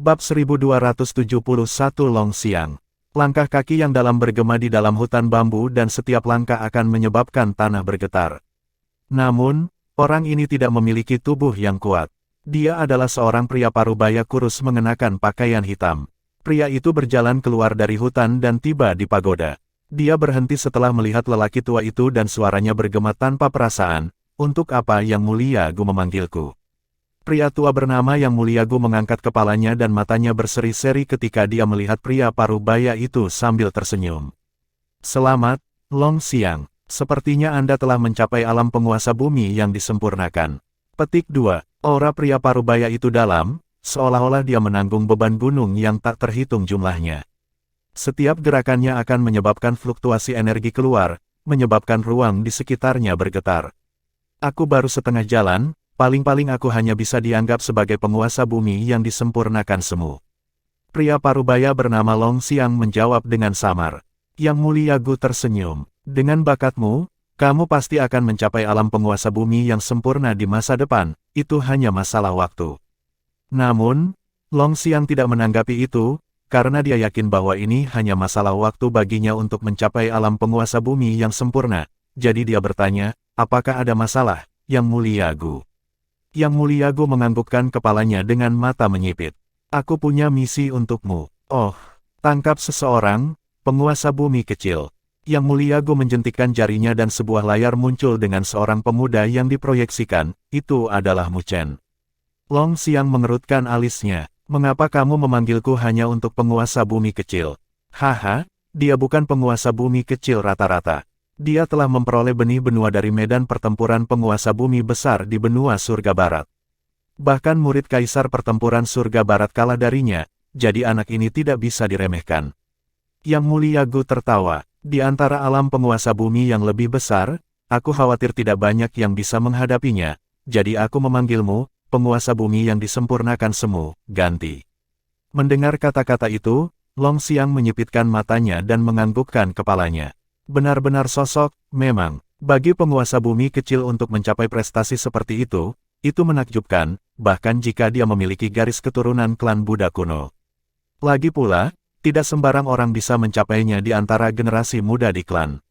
Bab 1271 Long Xiang. Langkah kaki yang dalam bergema di dalam hutan bambu dan setiap langkah akan menyebabkan tanah bergetar. Namun, orang ini tidak memiliki tubuh yang kuat. Dia adalah seorang pria parubaya kurus mengenakan pakaian hitam. Pria itu berjalan keluar dari hutan dan tiba di pagoda. Dia berhenti setelah melihat lelaki tua itu dan suaranya bergema tanpa perasaan, "Untuk apa Yang Mulia Gu memanggilku?" Pria tua bernama Yang Mulia Gu mengangkat kepalanya dan matanya berseri-seri ketika dia melihat pria parubaya itu sambil tersenyum. "Selamat, Long Xiang. Sepertinya Anda telah mencapai alam penguasa bumi yang disempurnakan." Petik 2. Aura pria parubaya itu dalam, seolah-olah dia menanggung beban gunung yang tak terhitung jumlahnya. Setiap gerakannya akan menyebabkan fluktuasi energi keluar, menyebabkan ruang di sekitarnya bergetar. "Aku baru setengah jalan. Paling-paling aku hanya bisa dianggap sebagai penguasa bumi yang disempurnakan semu." Pria parubaya bernama Long Xiang menjawab dengan samar. Yang Mulia Gu tersenyum. "Dengan bakatmu, kamu pasti akan mencapai alam penguasa bumi yang sempurna di masa depan, itu hanya masalah waktu." Namun, Long Xiang tidak menanggapi itu, karena dia yakin bahwa ini hanya masalah waktu baginya untuk mencapai alam penguasa bumi yang sempurna. Jadi dia bertanya, "Apakah ada masalah, Yang Mulia Gu?" Yang Mulia Gu menganggukkan kepalanya dengan mata menyipit. "Aku punya misi untukmu." "Oh, tangkap seseorang, penguasa bumi kecil." Yang Mulia Gu menjentikkan jarinya dan sebuah layar muncul dengan seorang pemuda yang diproyeksikan. Itu adalah Mu Chen. Long Xiang mengerutkan alisnya. "Mengapa kamu memanggilku hanya untuk penguasa bumi kecil?" "Haha, dia bukan penguasa bumi kecil rata-rata. Dia telah memperoleh benih benua dari medan pertempuran penguasa bumi besar di benua surga barat. Bahkan murid kaisar pertempuran surga barat kalah darinya, jadi anak ini tidak bisa diremehkan." Yang Mulia Gu tertawa. "Di antara alam penguasa bumi yang lebih besar, aku khawatir tidak banyak yang bisa menghadapinya, jadi aku memanggilmu, penguasa bumi yang disempurnakan semu, ganti." Mendengar kata-kata itu, Long Xiang menyipitkan matanya dan menganggukkan kepalanya. Benar-benar sosok, memang. Bagi penguasa bumi kecil untuk mencapai prestasi seperti itu menakjubkan, bahkan jika dia memiliki garis keturunan klan Buddha kuno. Lagi pula, tidak sembarang orang bisa mencapainya di antara generasi muda di klan.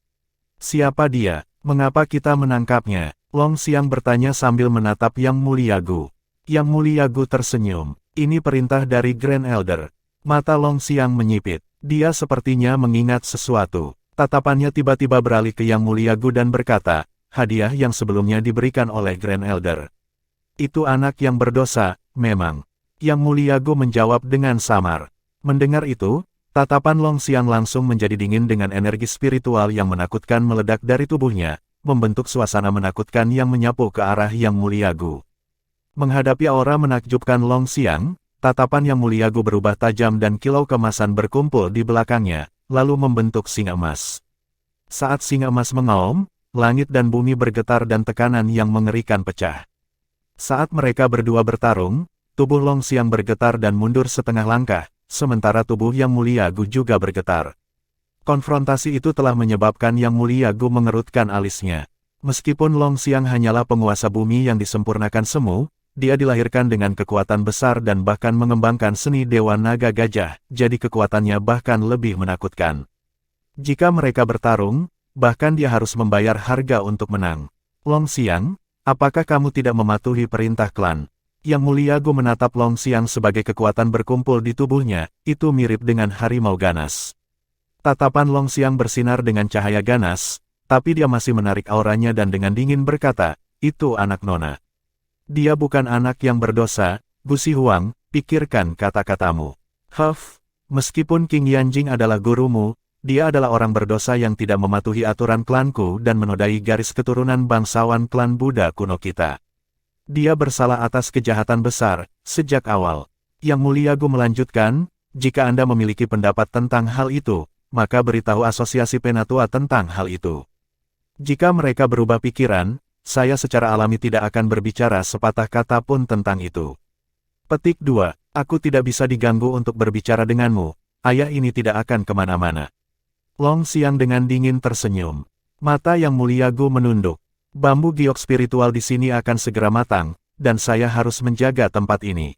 "Siapa dia? Mengapa kita menangkapnya?" Long Xiang bertanya sambil menatap Yang Mulia Gu. Yang Mulia Gu tersenyum. "Ini perintah dari Grand Elder." Mata Long Xiang menyipit. Dia sepertinya mengingat sesuatu. Tatapannya tiba-tiba beralih ke Yang Mulia Gu dan berkata, "Hadiah yang sebelumnya diberikan oleh Grand Elder. Itu anak yang berdosa, memang." Yang Mulia Gu menjawab dengan samar. Mendengar itu, tatapan Long Xiang langsung menjadi dingin dengan energi spiritual yang menakutkan meledak dari tubuhnya, membentuk suasana menakutkan yang menyapu ke arah Yang Mulia Gu. Menghadapi aura menakjubkan Long Xiang, tatapan Yang Mulia Gu berubah tajam dan kilau kemasan berkumpul di belakangnya, lalu membentuk singa emas. Saat singa emas mengaum, langit dan bumi bergetar dan tekanan yang mengerikan pecah. Saat mereka berdua bertarung, tubuh Long Xiang bergetar dan mundur setengah langkah, sementara tubuh Yang Mulia Gu juga bergetar. Konfrontasi itu telah menyebabkan Yang Mulia Gu mengerutkan alisnya. Meskipun Long Xiang hanyalah penguasa bumi yang disempurnakan semu, dia dilahirkan dengan kekuatan besar dan bahkan mengembangkan seni Dewa Naga Gajah, jadi kekuatannya bahkan lebih menakutkan. Jika mereka bertarung, bahkan dia harus membayar harga untuk menang. "Long Xiang, apakah kamu tidak mematuhi perintah klan?" Yang Mulia Gu menatap Long Xiang sebagai kekuatan berkumpul di tubuhnya, itu mirip dengan harimau ganas. Tatapan Long Xiang bersinar dengan cahaya ganas, tapi dia masih menarik auranya dan dengan dingin berkata, "Itu anak Nona. Dia bukan anak yang berdosa, Gusi Huang, pikirkan kata-katamu." Meskipun King Yanjing adalah gurumu, dia adalah orang berdosa yang tidak mematuhi aturan klanku dan menodai garis keturunan bangsawan klan Buddha kuno kita. Dia bersalah atas kejahatan besar, sejak awal." Yang Mulia Gu melanjutkan, "Jika Anda memiliki pendapat tentang hal itu, maka beritahu asosiasi penatua tentang hal itu. Jika mereka berubah pikiran, saya secara alami tidak akan berbicara sepatah kata pun tentang itu." Petik 2. "Aku tidak bisa diganggu untuk berbicara denganmu, ayah ini tidak akan kemana-mana." Long Xiang dengan dingin tersenyum. Mata Yang Mulia Gu menunduk. "Bambu giok spiritual di sini akan segera matang, dan saya harus menjaga tempat ini.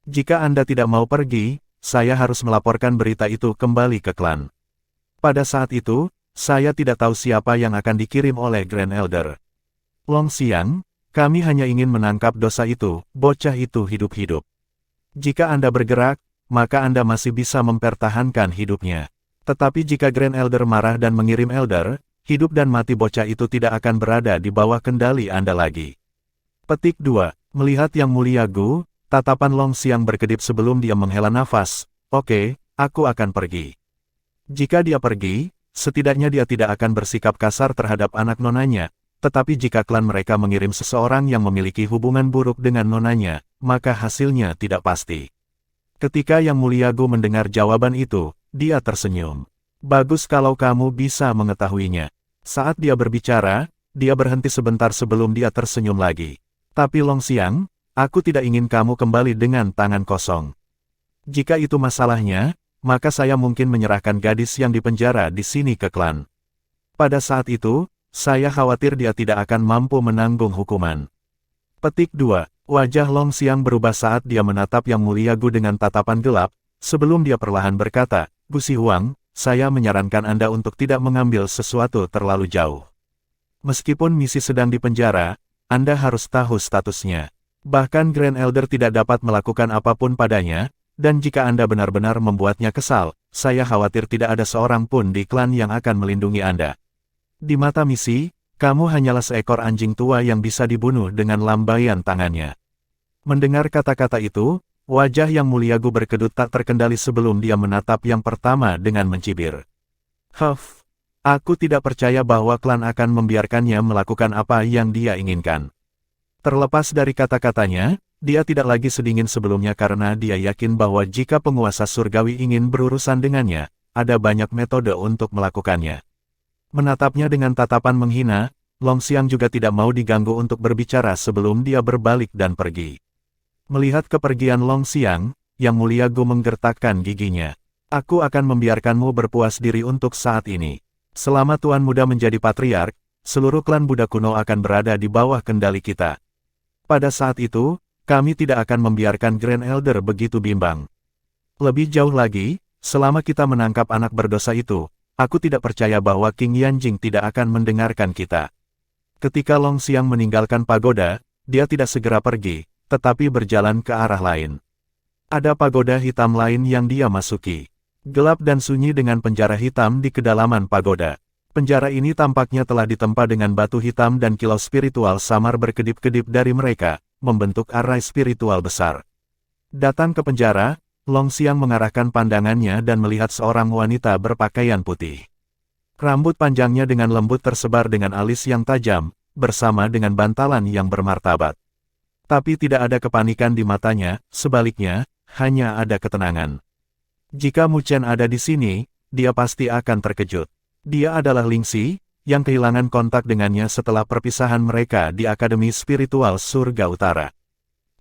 Jika Anda tidak mau pergi, saya harus melaporkan berita itu kembali ke klan. Pada saat itu, saya tidak tahu siapa yang akan dikirim oleh Grand Elder. Long Xiang, kami hanya ingin menangkap dosa itu, bocah itu hidup-hidup. Jika Anda bergerak, maka Anda masih bisa mempertahankan hidupnya. Tetapi jika Grand Elder marah dan mengirim Elder, hidup dan mati bocah itu tidak akan berada di bawah kendali Anda lagi. Petik 2. Melihat Yang Mulia Gu, tatapan Long Xiang berkedip sebelum dia menghela nafas. Oke, aku akan pergi. Jika dia pergi, setidaknya dia tidak akan bersikap kasar terhadap anak nonanya, tetapi jika klan mereka mengirim seseorang yang memiliki hubungan buruk dengan nonanya, maka hasilnya tidak pasti. Ketika Yang Mulia Gu mendengar jawaban itu, dia tersenyum. Bagus kalau kamu bisa mengetahuinya. Saat dia berbicara, dia berhenti sebentar sebelum dia tersenyum lagi. Tapi Long Xiang, aku tidak ingin kamu kembali dengan tangan kosong. Jika itu masalahnya, maka saya mungkin menyerahkan gadis yang dipenjara di sini ke klan. Pada saat itu, saya khawatir dia tidak akan mampu menanggung hukuman. Petik 2. Wajah Long Xiang berubah saat dia menatap Yang Mulia Gu dengan tatapan gelap, sebelum dia perlahan berkata, "Gu Sihuang, saya menyarankan Anda untuk tidak mengambil sesuatu terlalu jauh. Meskipun misi sedang dipenjara, Anda harus tahu statusnya. Bahkan Grand Elder tidak dapat melakukan apapun padanya, dan jika Anda benar-benar membuatnya kesal, saya khawatir tidak ada seorang pun di klan yang akan melindungi Anda. Di mata misi, kamu hanyalah seekor anjing tua yang bisa dibunuh dengan lambaian tangannya." Mendengar kata-kata itu, wajah Yang Mulia Gu berkedut tak terkendali sebelum dia menatap yang pertama dengan mencibir. "Huff, aku tidak percaya bahwa klan akan membiarkannya melakukan apa yang dia inginkan." Terlepas dari kata-katanya, dia tidak lagi sedingin sebelumnya karena dia yakin bahwa jika penguasa surgawi ingin berurusan dengannya, ada banyak metode untuk melakukannya. Menatapnya dengan tatapan menghina, Long Xiang juga tidak mau diganggu untuk berbicara sebelum dia berbalik dan pergi. Melihat kepergian Long Xiang, Yang Mulia Gu menggertakkan giginya. "Aku akan membiarkanmu berpuas diri untuk saat ini. Selama Tuan Muda menjadi patriark, seluruh klan Buddha kuno akan berada di bawah kendali kita. Pada saat itu, kami tidak akan membiarkan Grand Elder begitu bimbang. Lebih jauh lagi, selama kita menangkap anak berdosa itu, aku tidak percaya bahwa King Yanjing tidak akan mendengarkan kita." Ketika Long Xiang meninggalkan pagoda, dia tidak segera pergi, tetapi berjalan ke arah lain. Ada pagoda hitam lain yang dia masuki. Gelap dan sunyi dengan penjara hitam di kedalaman pagoda. Penjara ini tampaknya telah ditempa dengan batu hitam dan kilau spiritual samar berkedip-kedip dari mereka, membentuk arai spiritual besar. Datang ke penjara, Long Xiang mengarahkan pandangannya dan melihat seorang wanita berpakaian putih. Rambut panjangnya dengan lembut tersebar dengan alis yang tajam, bersama dengan bantalan yang bermartabat. Tapi tidak ada kepanikan di matanya, sebaliknya, hanya ada ketenangan. Jika Mu Chen ada di sini, dia pasti akan terkejut. Dia adalah Ling Xi, yang kehilangan kontak dengannya setelah perpisahan mereka di Akademi Spiritual Surga Utara.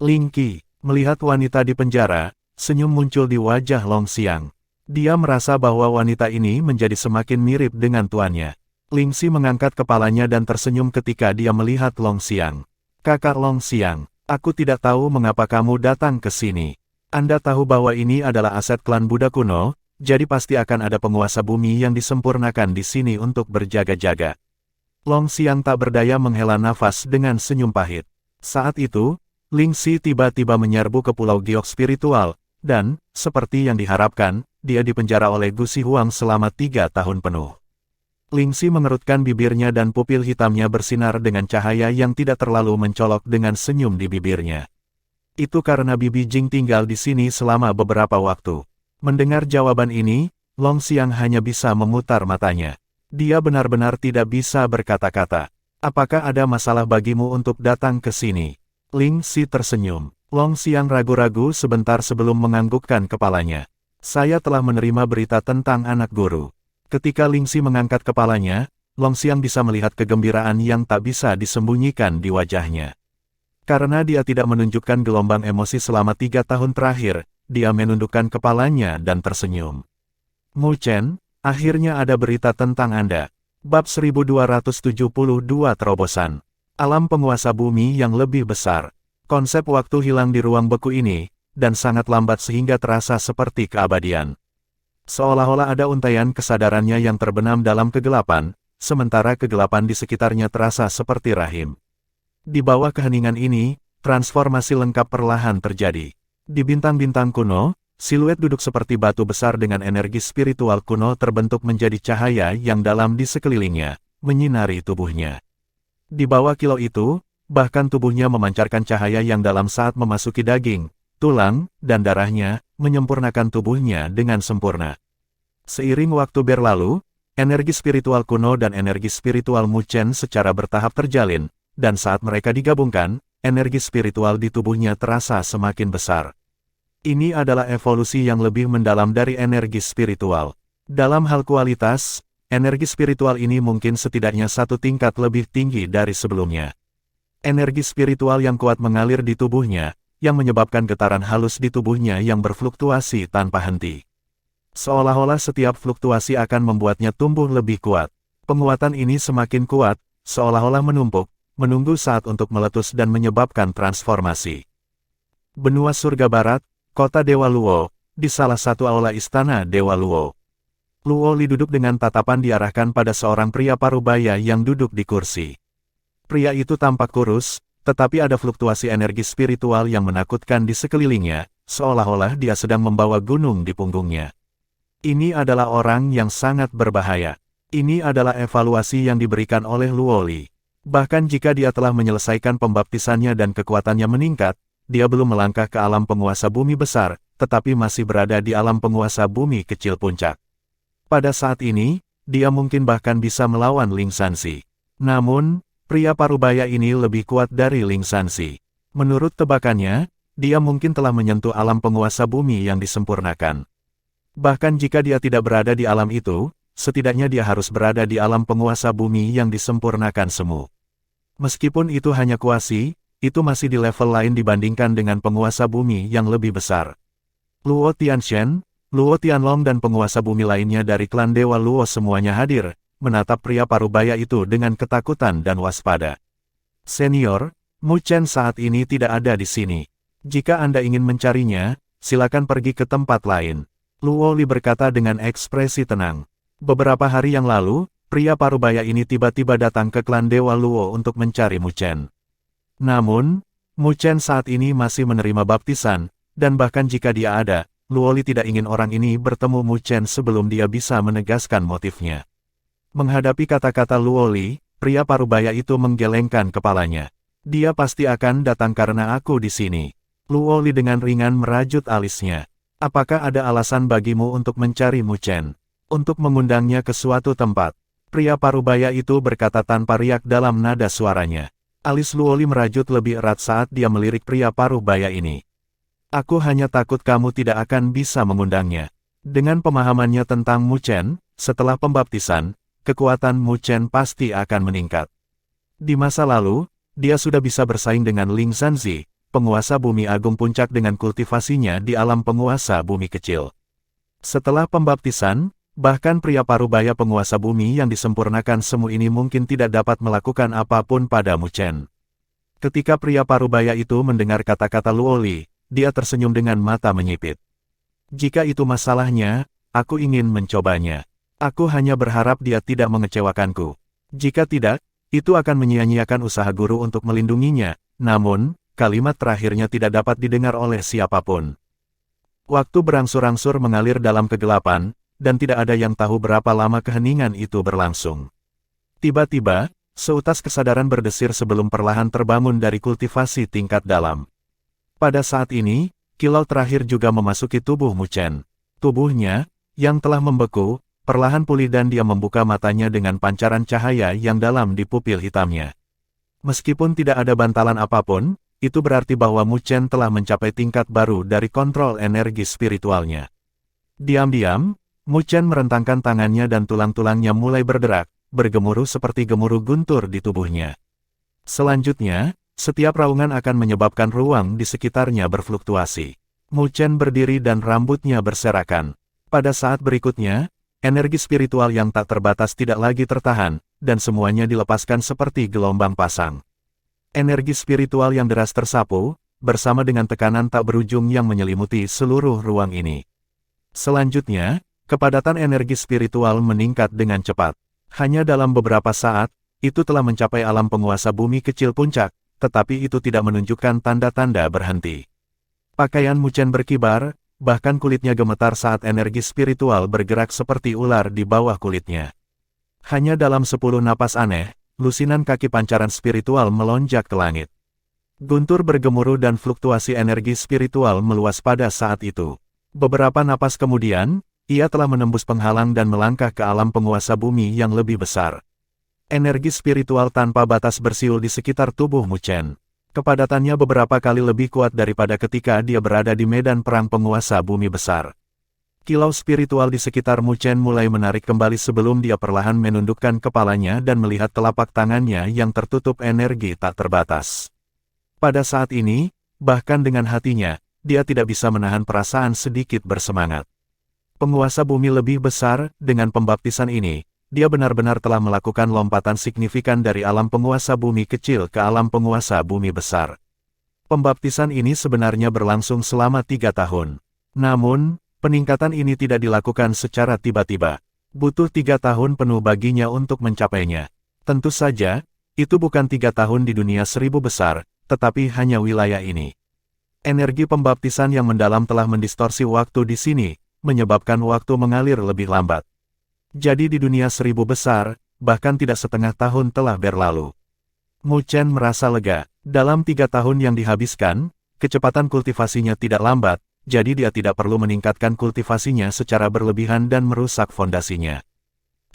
Ling Qi, melihat wanita di penjara, senyum muncul di wajah Long Xiang. Dia merasa bahwa wanita ini menjadi semakin mirip dengan tuannya. Ling Xi mengangkat kepalanya dan tersenyum ketika dia melihat Long Xiang. "Kakak Long Xiang, aku tidak tahu mengapa kamu datang ke sini. Anda tahu bahwa ini adalah aset klan Buddha kuno, jadi pasti akan ada penguasa bumi yang disempurnakan di sini untuk berjaga-jaga." Long Xiang tak berdaya menghela nafas dengan senyum pahit. Saat itu, Ling Xi tiba-tiba menyerbu ke Pulau Giok Spiritual, dan, seperti yang diharapkan, dia dipenjara oleh Gu Sihuang selama 3 tahun penuh. Ling Xi mengerutkan bibirnya dan pupil hitamnya bersinar dengan cahaya yang tidak terlalu mencolok dengan senyum di bibirnya. Itu karena Bibi Jing tinggal di sini selama beberapa waktu. Mendengar jawaban ini, Long Xiang hanya bisa memutar matanya. Dia benar-benar tidak bisa berkata-kata. "Apakah ada masalah bagimu untuk datang ke sini?" Ling Xi tersenyum. Long Xiang ragu-ragu sebentar sebelum menganggukkan kepalanya. "Saya telah menerima berita tentang anak guru." Ketika Ling Xi mengangkat kepalanya, Long Xiang bisa melihat kegembiraan yang tak bisa disembunyikan di wajahnya. Karena dia tidak menunjukkan gelombang emosi selama 3 tahun terakhir, dia menundukkan kepalanya dan tersenyum. "Mu Chen, akhirnya ada berita tentang Anda." Bab 1272 Terobosan. Alam penguasa bumi yang lebih besar. Konsep waktu hilang di ruang beku ini, dan sangat lambat sehingga terasa seperti keabadian. Seolah-olah ada untaian kesadarannya yang terbenam dalam kegelapan, sementara kegelapan di sekitarnya terasa seperti rahim. Di bawah keheningan ini, transformasi lengkap perlahan terjadi. Di bintang-bintang kuno, siluet duduk seperti batu besar dengan energi spiritual kuno terbentuk menjadi cahaya yang dalam di sekelilingnya, menyinari tubuhnya. Di bawah kilau itu, bahkan tubuhnya memancarkan cahaya yang dalam saat memasuki daging, tulang, dan darahnya, menyempurnakan tubuhnya dengan sempurna. Seiring waktu berlalu, energi spiritual kuno dan energi spiritual Mu Chen secara bertahap terjalin, dan saat mereka digabungkan, energi spiritual di tubuhnya terasa semakin besar. Ini adalah evolusi yang lebih mendalam dari energi spiritual. Dalam hal kualitas, energi spiritual ini mungkin setidaknya satu tingkat lebih tinggi dari sebelumnya. Energi spiritual yang kuat mengalir di tubuhnya, yang menyebabkan getaran halus di tubuhnya yang berfluktuasi tanpa henti. Seolah-olah setiap fluktuasi akan membuatnya tumbuh lebih kuat. Penguatan ini semakin kuat, seolah-olah menumpuk, menunggu saat untuk meletus dan menyebabkan transformasi. Benua Surga Barat, Kota Dewa Luo, di salah satu aula istana Dewa Luo. Luo Li duduk dengan tatapan diarahkan pada seorang pria parubaya yang duduk di kursi. Pria itu tampak kurus, tetapi ada fluktuasi energi spiritual yang menakutkan di sekelilingnya, seolah-olah dia sedang membawa gunung di punggungnya. Ini adalah orang yang sangat berbahaya. Ini adalah evaluasi yang diberikan oleh Luo Li. Bahkan jika dia telah menyelesaikan pembaptisannya dan kekuatannya meningkat, dia belum melangkah ke alam penguasa bumi besar, tetapi masih berada di alam penguasa bumi kecil puncak. Pada saat ini, dia mungkin bahkan bisa melawan Ling Sansi. Namun, pria parubaya ini lebih kuat dari Ling Sansi. Menurut tebakannya, dia mungkin telah menyentuh alam penguasa bumi yang disempurnakan. Bahkan jika dia tidak berada di alam itu, setidaknya dia harus berada di alam penguasa bumi yang disempurnakan semu. Meskipun itu hanya kuasi, itu masih di level lain dibandingkan dengan penguasa bumi yang lebih besar. Luo Tianshen, Luo Tianlong dan penguasa bumi lainnya dari klan Dewa Luo semuanya hadir, menatap pria parubaya itu dengan ketakutan dan waspada. Senior, Mu Chen saat ini tidak ada di sini. Jika Anda ingin mencarinya, silakan pergi ke tempat lain. Luo Li berkata dengan ekspresi tenang. Beberapa hari yang lalu, pria parubaya ini tiba-tiba datang ke klan Dewa Luo untuk mencari Mu Chen. Namun, Mu Chen saat ini masih menerima baptisan, dan bahkan jika dia ada, Luo Li tidak ingin orang ini bertemu Mu Chen sebelum dia bisa menegaskan motifnya. Menghadapi kata-kata Luo Li, pria parubaya itu menggelengkan kepalanya. Dia pasti akan datang karena aku di sini. Luo Li dengan ringan merajut alisnya. Apakah ada alasan bagimu untuk mencari Mu Chen? Untuk mengundangnya ke suatu tempat? Pria parubaya itu berkata tanpa riak dalam nada suaranya. Alis Luo Li merajut lebih erat saat dia melirik pria parubaya ini. Aku hanya takut kamu tidak akan bisa mengundangnya. Dengan pemahamannya tentang Mu Chen, setelah pembaptisan, kekuatan Mu Chen pasti akan meningkat. Di masa lalu, dia sudah bisa bersaing dengan Ling Sanzi, penguasa bumi agung puncak dengan kultivasinya di alam penguasa bumi kecil. Setelah pembaptisan, bahkan pria parubaya penguasa bumi yang disempurnakan semu ini mungkin tidak dapat melakukan apapun pada Mu Chen. Ketika pria parubaya itu mendengar kata-kata Luo Li, dia tersenyum dengan mata menyipit. Jika itu masalahnya, aku ingin mencobanya. Aku hanya berharap dia tidak mengecewakanku. Jika tidak, itu akan menyia-nyiakan usaha guru untuk melindunginya. Namun, kalimat terakhirnya tidak dapat didengar oleh siapapun. Waktu berangsur-angsur mengalir dalam kegelapan, dan tidak ada yang tahu berapa lama keheningan itu berlangsung. Tiba-tiba, seutas kesadaran berdesir sebelum perlahan terbangun dari kultivasi tingkat dalam. Pada saat ini, kilau terakhir juga memasuki tubuh Mu Chen. Tubuhnya, yang telah membeku, perlahan pulih dan dia membuka matanya dengan pancaran cahaya yang dalam di pupil hitamnya. Meskipun tidak ada bantalan apapun, itu berarti bahwa Mu Chen telah mencapai tingkat baru dari kontrol energi spiritualnya. Diam-diam, Mu Chen merentangkan tangannya dan tulang-tulangnya mulai berderak, bergemuruh seperti gemuruh guntur di tubuhnya. Selanjutnya, setiap raungan akan menyebabkan ruang di sekitarnya berfluktuasi. Mu Chen berdiri dan rambutnya berserakan. Pada saat berikutnya, energi spiritual yang tak terbatas tidak lagi tertahan, dan semuanya dilepaskan seperti gelombang pasang. Energi spiritual yang deras tersapu, bersama dengan tekanan tak berujung yang menyelimuti seluruh ruang ini. Selanjutnya, kepadatan energi spiritual meningkat dengan cepat. Hanya dalam beberapa saat, itu telah mencapai alam penguasa bumi kecil puncak, tetapi itu tidak menunjukkan tanda-tanda berhenti. Pakaian Mu Chen berkibar, bahkan kulitnya gemetar saat energi spiritual bergerak seperti ular di bawah kulitnya. Hanya dalam 10 napas aneh, lusinan kaki pancaran spiritual melonjak ke langit. Guntur bergemuruh dan fluktuasi energi spiritual meluas pada saat itu. Beberapa napas kemudian, ia telah menembus penghalang dan melangkah ke alam penguasa bumi yang lebih besar. Energi spiritual tanpa batas bersiul di sekitar tubuh Mu Chen. Kepadatannya beberapa kali lebih kuat daripada ketika dia berada di medan perang penguasa bumi besar. Kilau spiritual di sekitar Mu Chen mulai menarik kembali sebelum dia perlahan menundukkan kepalanya dan melihat telapak tangannya yang tertutup energi tak terbatas. Pada saat ini, bahkan dengan hatinya, dia tidak bisa menahan perasaan sedikit bersemangat. Penguasa bumi lebih besar, dengan pembaptisan ini, dia benar-benar telah melakukan lompatan signifikan dari alam penguasa bumi kecil ke alam penguasa bumi besar. Pembaptisan ini sebenarnya berlangsung selama 3 tahun. Namun, peningkatan ini tidak dilakukan secara tiba-tiba. Butuh 3 tahun penuh baginya untuk mencapainya. Tentu saja, itu bukan 3 tahun di dunia 1000 besar, tetapi hanya wilayah ini. Energi pembaptisan yang mendalam telah mendistorsi waktu di sini, menyebabkan waktu mengalir lebih lambat. Jadi di dunia 1000 besar, bahkan tidak setengah tahun telah berlalu. Mu Chen merasa lega. Dalam 3 tahun yang dihabiskan, kecepatan kultivasinya tidak lambat, jadi dia tidak perlu meningkatkan kultivasinya secara berlebihan dan merusak fondasinya.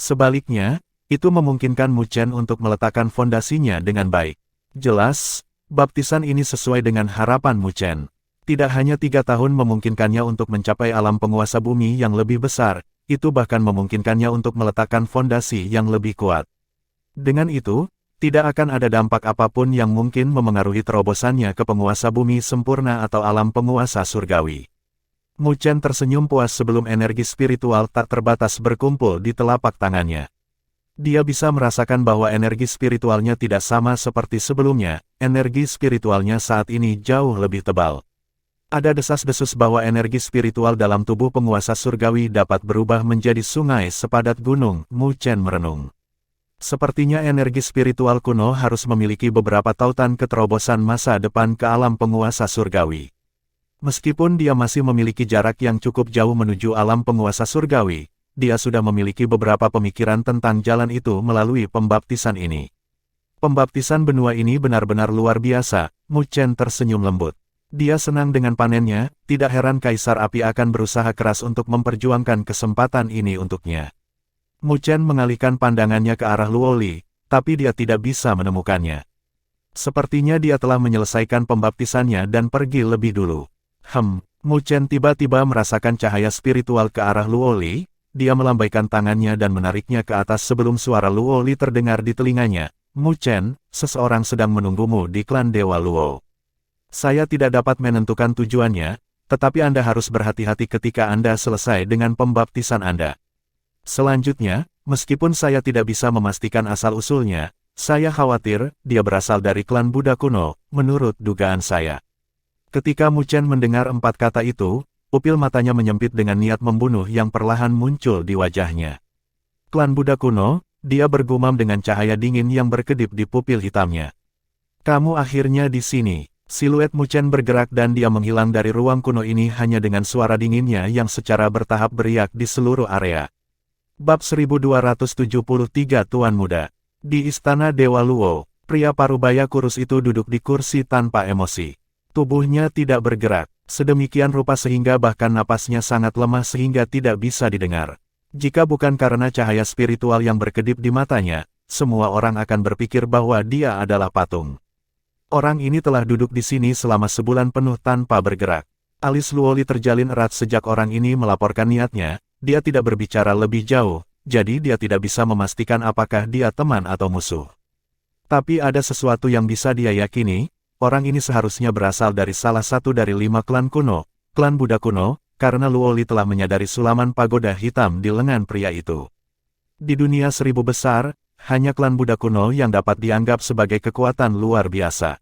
Sebaliknya, itu memungkinkan Mu Chen untuk meletakkan fondasinya dengan baik. Jelas, baptisan ini sesuai dengan harapan Mu Chen. Tidak hanya 3 tahun memungkinkannya untuk mencapai alam penguasa bumi yang lebih besar, itu bahkan memungkinkannya untuk meletakkan fondasi yang lebih kuat. Dengan itu, tidak akan ada dampak apapun yang mungkin memengaruhi terobosannya ke penguasa bumi sempurna atau alam penguasa surgawi. Mu Chen tersenyum puas sebelum energi spiritual tak terbatas berkumpul di telapak tangannya. Dia bisa merasakan bahwa energi spiritualnya tidak sama seperti sebelumnya, energi spiritualnya saat ini jauh lebih tebal. Ada desas-desus bahwa energi spiritual dalam tubuh penguasa surgawi dapat berubah menjadi sungai sepadat gunung, Mu Chen merenung. Sepertinya energi spiritual kuno harus memiliki beberapa tautan keterobosan masa depan ke alam penguasa surgawi. Meskipun dia masih memiliki jarak yang cukup jauh menuju alam penguasa surgawi, dia sudah memiliki beberapa pemikiran tentang jalan itu melalui pembaptisan ini. Pembaptisan benua ini benar-benar luar biasa, Mu Chen tersenyum lembut. Dia senang dengan panennya, tidak heran Kaisar Api akan berusaha keras untuk memperjuangkan kesempatan ini untuknya. Mu Chen mengalihkan pandangannya ke arah Luoli, tapi dia tidak bisa menemukannya. Sepertinya dia telah menyelesaikan pembaptisannya dan pergi lebih dulu. Mu Chen tiba-tiba merasakan cahaya spiritual ke arah Luoli, dia melambaikan tangannya dan menariknya ke atas sebelum suara Luoli terdengar di telinganya. Mu Chen, seseorang sedang menunggumu di klan Dewa Luo. Saya tidak dapat menentukan tujuannya, tetapi Anda harus berhati-hati ketika Anda selesai dengan pembaptisan Anda. Selanjutnya, meskipun saya tidak bisa memastikan asal-usulnya, saya khawatir dia berasal dari klan Buddha kuno, menurut dugaan saya. Ketika Mu Chen mendengar 4 kata itu, pupil matanya menyempit dengan niat membunuh yang perlahan muncul di wajahnya. Klan Buddha kuno, dia bergumam dengan cahaya dingin yang berkedip di pupil hitamnya. Kamu akhirnya di sini. Siluet Mu Chen bergerak dan dia menghilang dari ruang kuno ini hanya dengan suara dinginnya yang secara bertahap beriak di seluruh area. Bab 1273 Tuan Muda. Di Istana Dewa Luo, pria parubaya kurus itu duduk di kursi tanpa emosi. Tubuhnya tidak bergerak, sedemikian rupa sehingga bahkan napasnya sangat lemah sehingga tidak bisa didengar. Jika bukan karena cahaya spiritual yang berkedip di matanya, semua orang akan berpikir bahwa dia adalah patung. Orang ini telah duduk di sini selama sebulan penuh tanpa bergerak. Alis Luoli terjalin erat sejak orang ini melaporkan niatnya, dia tidak berbicara lebih jauh, jadi dia tidak bisa memastikan apakah dia teman atau musuh. Tapi ada sesuatu yang bisa dia yakini, orang ini seharusnya berasal dari salah satu dari 5 klan kuno, klan Buddha kuno, karena Luoli telah menyadari sulaman pagoda hitam di lengan pria itu. Di dunia 1000 besar, hanya klan Buddha kuno yang dapat dianggap sebagai kekuatan luar biasa.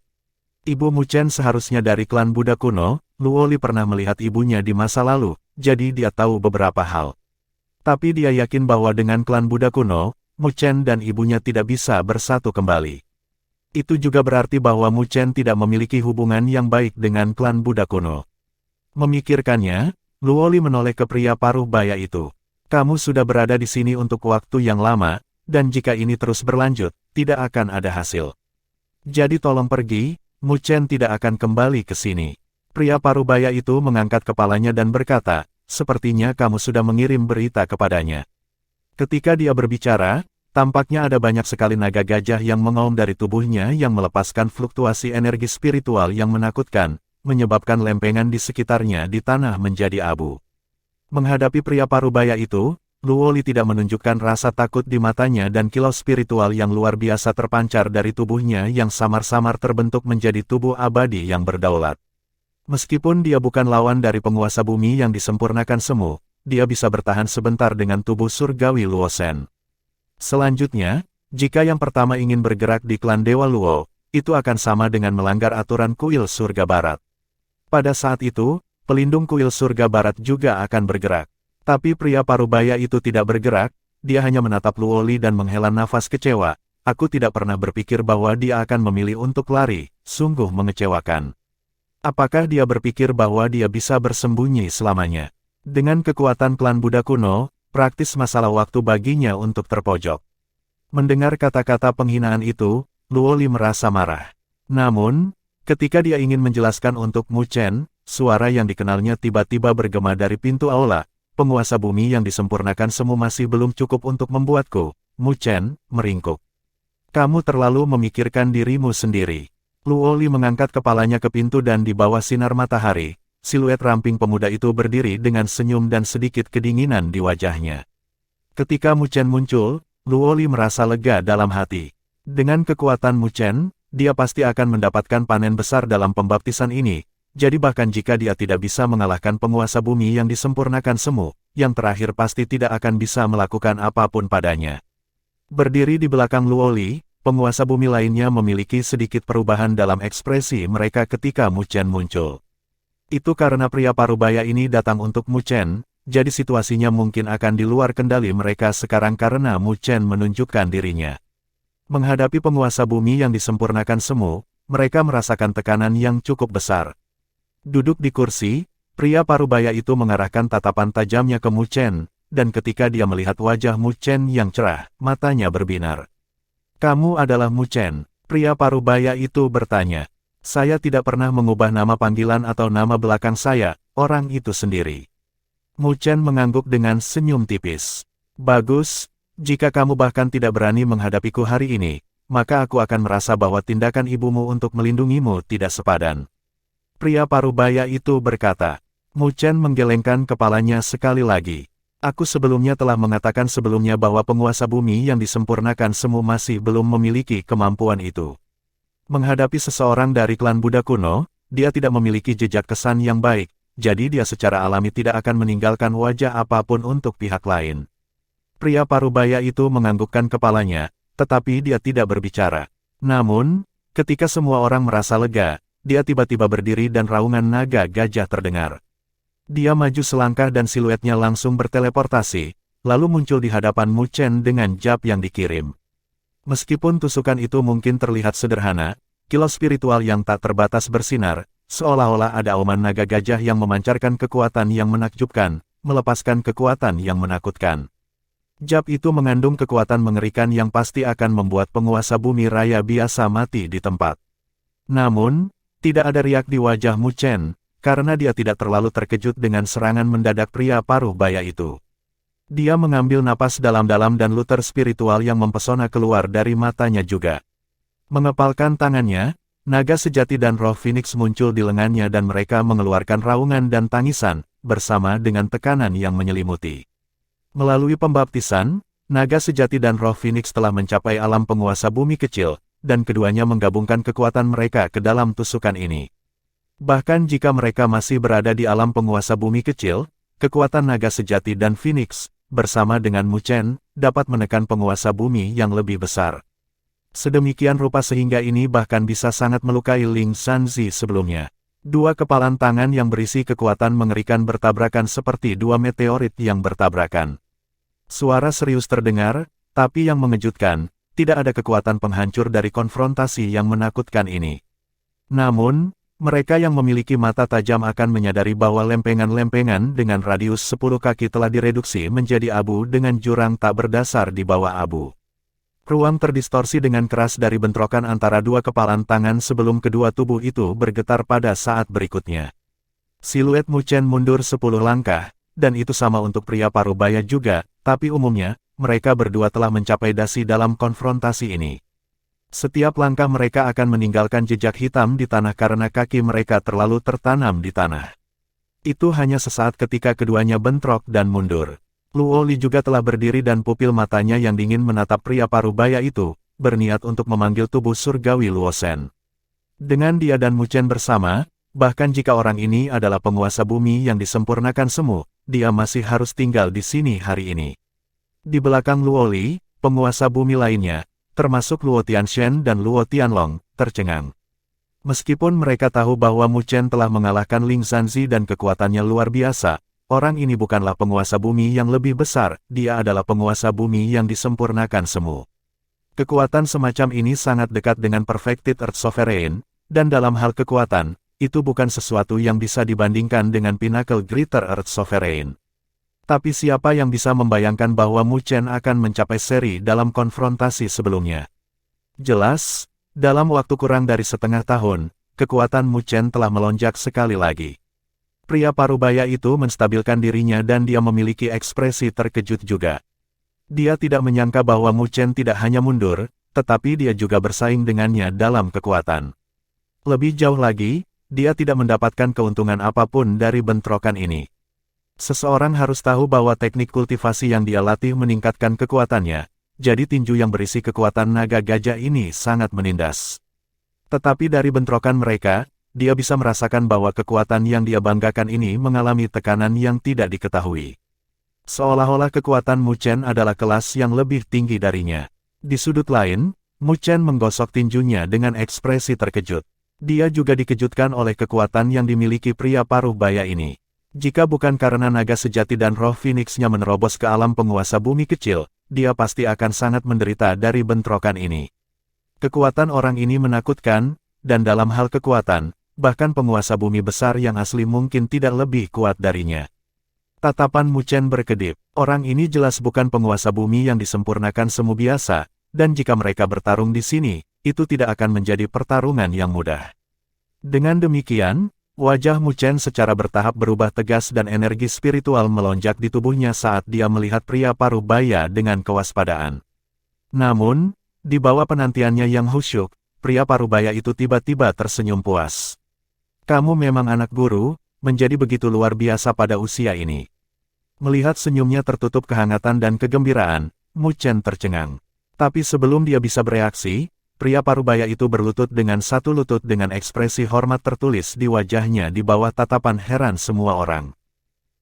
Ibu Mu Chen seharusnya dari klan Buddha kuno, Luo Li pernah melihat ibunya di masa lalu, jadi dia tahu beberapa hal. Tapi dia yakin bahwa dengan klan Buddha kuno, Mu Chen dan ibunya tidak bisa bersatu kembali. Itu juga berarti bahwa Mu Chen tidak memiliki hubungan yang baik dengan klan Buddha kuno. Memikirkannya, Luo Li menoleh ke pria paruh baya itu. Kamu sudah berada di sini untuk waktu yang lama, dan jika ini terus berlanjut, tidak akan ada hasil. Jadi tolong pergi, Mu Chen tidak akan kembali ke sini. Pria parubaya itu mengangkat kepalanya dan berkata, sepertinya kamu sudah mengirim berita kepadanya. Ketika dia berbicara, tampaknya ada banyak sekali naga gajah yang mengaum dari tubuhnya yang melepaskan fluktuasi energi spiritual yang menakutkan, menyebabkan lempengan di sekitarnya di tanah menjadi abu. Menghadapi pria parubaya itu, Luo Li tidak menunjukkan rasa takut di matanya dan kilau spiritual yang luar biasa terpancar dari tubuhnya yang samar-samar terbentuk menjadi tubuh abadi yang berdaulat. Meskipun dia bukan lawan dari penguasa bumi yang disempurnakan semu, dia bisa bertahan sebentar dengan tubuh surgawi Luo Shen. Selanjutnya, jika yang pertama ingin bergerak di klan Dewa Luo, itu akan sama dengan melanggar aturan kuil surga barat. Pada saat itu, pelindung kuil surga barat juga akan bergerak. Tapi pria parubaya itu tidak bergerak, dia hanya menatap Luo Li dan menghela nafas kecewa. Aku tidak pernah berpikir bahwa dia akan memilih untuk lari, sungguh mengecewakan. Apakah dia berpikir bahwa dia bisa bersembunyi selamanya? Dengan kekuatan klan Buddha kuno, praktis masalah waktu baginya untuk terpojok. Mendengar kata-kata penghinaan itu, Luo Li merasa marah. Namun, ketika dia ingin menjelaskan untuk Mu Chen, suara yang dikenalnya tiba-tiba bergema dari pintu aula. Penguasa bumi yang disempurnakan semu masih belum cukup untuk membuatku, Mu Chen, meringkuk. Kamu terlalu memikirkan dirimu sendiri. Luo Li mengangkat kepalanya ke pintu dan di bawah sinar matahari, siluet ramping pemuda itu berdiri dengan senyum dan sedikit kedinginan di wajahnya. Ketika Mu Chen muncul, Luo Li merasa lega dalam hati. Dengan kekuatan Mu Chen, dia pasti akan mendapatkan panen besar dalam pembaptisan ini. Jadi bahkan jika dia tidak bisa mengalahkan penguasa bumi yang disempurnakan semu, yang terakhir pasti tidak akan bisa melakukan apapun padanya. Berdiri di belakang Luo Li, penguasa bumi lainnya memiliki sedikit perubahan dalam ekspresi mereka ketika Mu Chen muncul. Itu karena pria parubaya ini datang untuk Mu Chen, jadi situasinya mungkin akan di luar kendali mereka sekarang karena Mu Chen menunjukkan dirinya. Menghadapi penguasa bumi yang disempurnakan semu, mereka merasakan tekanan yang cukup besar. Duduk di kursi, pria parubaya itu mengarahkan tatapan tajamnya ke Mu Chen, dan ketika dia melihat wajah Mu Chen yang cerah, matanya berbinar. Kamu adalah Mu Chen, pria parubaya itu bertanya. Saya tidak pernah mengubah nama panggilan atau nama belakang saya, orang itu sendiri. Mu Chen mengangguk dengan senyum tipis. Bagus, jika kamu bahkan tidak berani menghadapiku hari ini, maka aku akan merasa bahwa tindakan ibumu untuk melindungimu tidak sepadan. Pria parubaya itu berkata. Mu Chen menggelengkan kepalanya sekali lagi. Aku sebelumnya telah mengatakan sebelumnya bahwa penguasa bumi yang disempurnakan semu masih belum memiliki kemampuan itu. Menghadapi seseorang dari klan Buddha kuno, dia tidak memiliki jejak kesan yang baik, jadi dia secara alami tidak akan meninggalkan wajah apapun untuk pihak lain. Pria parubaya itu menganggukkan kepalanya, tetapi dia tidak berbicara. Namun, ketika semua orang merasa lega, dia tiba-tiba berdiri dan raungan naga gajah terdengar. Dia maju selangkah dan siluetnya langsung berteleportasi, lalu muncul di hadapan Mu Chen dengan jab yang dikirim. Meskipun tusukan itu mungkin terlihat sederhana, kilau spiritual yang tak terbatas bersinar, seolah-olah ada auman naga gajah yang memancarkan kekuatan yang menakjubkan, melepaskan kekuatan yang menakutkan. Jab itu mengandung kekuatan mengerikan yang pasti akan membuat penguasa bumi raya biasa mati di tempat. Namun, tidak ada riak di wajah Mu Chen, karena dia tidak terlalu terkejut dengan serangan mendadak pria paruh baya itu. Dia mengambil napas dalam-dalam dan luter spiritual yang mempesona keluar dari matanya juga. Mengepalkan tangannya, naga sejati dan roh Phoenix muncul di lengannya dan mereka mengeluarkan raungan dan tangisan, bersama dengan tekanan yang menyelimuti. Melalui pembaptisan, naga sejati dan roh Phoenix telah mencapai alam penguasa bumi kecil, dan keduanya menggabungkan kekuatan mereka ke dalam tusukan ini. Bahkan jika mereka masih berada di alam penguasa bumi kecil, kekuatan naga sejati dan Phoenix, bersama dengan Mu Chen, dapat menekan penguasa bumi yang lebih besar. Sedemikian rupa sehingga ini bahkan bisa sangat melukai Ling Sanzi sebelumnya. Dua kepalan tangan yang berisi kekuatan mengerikan bertabrakan seperti dua meteorit yang bertabrakan. Suara serius terdengar, tapi yang mengejutkan, tidak ada kekuatan penghancur dari konfrontasi yang menakutkan ini. Namun, mereka yang memiliki mata tajam akan menyadari bahwa lempengan-lempengan dengan radius 10 kaki telah direduksi menjadi abu dengan jurang tak berdasar di bawah abu. Ruang terdistorsi dengan keras dari bentrokan antara dua kepalan tangan sebelum kedua tubuh itu bergetar pada saat berikutnya. Siluet Mu Chen mundur 10 langkah, dan itu sama untuk pria parubaya juga, tapi umumnya, mereka berdua telah mencapai dasi dalam konfrontasi ini. Setiap langkah mereka akan meninggalkan jejak hitam di tanah karena kaki mereka terlalu tertanam di tanah. Itu hanya sesaat ketika keduanya bentrok dan mundur. Luo Li juga telah berdiri dan pupil matanya yang dingin menatap pria parubaya itu, berniat untuk memanggil tubuh surgawi Luo Shen. Dengan dia dan Mu Chen bersama, bahkan jika orang ini adalah penguasa bumi yang disempurnakan semu, dia masih harus tinggal di sini hari ini. Di belakang Luo Li, penguasa bumi lainnya, termasuk Luo Tianshen dan Luo Tianlong, tercengang. Meskipun mereka tahu bahwa Mu Chen telah mengalahkan Ling Sanzi dan kekuatannya luar biasa, orang ini bukanlah penguasa bumi yang lebih besar, dia adalah penguasa bumi yang disempurnakan semu. Kekuatan semacam ini sangat dekat dengan Perfected Earth Sovereign, dan dalam hal kekuatan, itu bukan sesuatu yang bisa dibandingkan dengan Pinnacle Greater Earth Sovereign. Tapi siapa yang bisa membayangkan bahwa Mu Chen akan mencapai seri dalam konfrontasi sebelumnya? Jelas, dalam waktu kurang dari setengah tahun, kekuatan Mu Chen telah melonjak sekali lagi. Pria parubaya itu menstabilkan dirinya dan dia memiliki ekspresi terkejut juga. Dia tidak menyangka bahwa Mu Chen tidak hanya mundur, tetapi dia juga bersaing dengannya dalam kekuatan. Lebih jauh lagi, dia tidak mendapatkan keuntungan apapun dari bentrokan ini. Seseorang harus tahu bahwa teknik kultivasi yang dia latih meningkatkan kekuatannya, jadi tinju yang berisi kekuatan naga gajah ini sangat menindas. Tetapi dari bentrokan mereka, dia bisa merasakan bahwa kekuatan yang dia banggakan ini mengalami tekanan yang tidak diketahui. Seolah-olah kekuatan Mu Chen adalah kelas yang lebih tinggi darinya. Di sudut lain, Mu Chen menggosok tinjunya dengan ekspresi terkejut. Dia juga dikejutkan oleh kekuatan yang dimiliki pria parubaya ini. Jika bukan karena naga sejati dan roh Phoenix-nya menerobos ke alam penguasa bumi kecil, dia pasti akan sangat menderita dari bentrokan ini. Kekuatan orang ini menakutkan, dan dalam hal kekuatan, bahkan penguasa bumi besar yang asli mungkin tidak lebih kuat darinya. Tatapan Mu Chen berkedip, orang ini jelas bukan penguasa bumi yang disempurnakan semu biasa, dan jika mereka bertarung di sini, itu tidak akan menjadi pertarungan yang mudah. Dengan demikian, wajah Mu Chen secara bertahap berubah tegas dan energi spiritual melonjak di tubuhnya saat dia melihat pria parubaya dengan kewaspadaan. Namun, di bawah penantiannya yang khusyuk, pria parubaya itu tiba-tiba tersenyum puas. Kamu memang anak guru, menjadi begitu luar biasa pada usia ini. Melihat senyumnya tertutup kehangatan dan kegembiraan, Mu Chen tercengang. Tapi sebelum dia bisa bereaksi, pria parubaya itu berlutut dengan satu lutut dengan ekspresi hormat tertulis di wajahnya di bawah tatapan heran semua orang.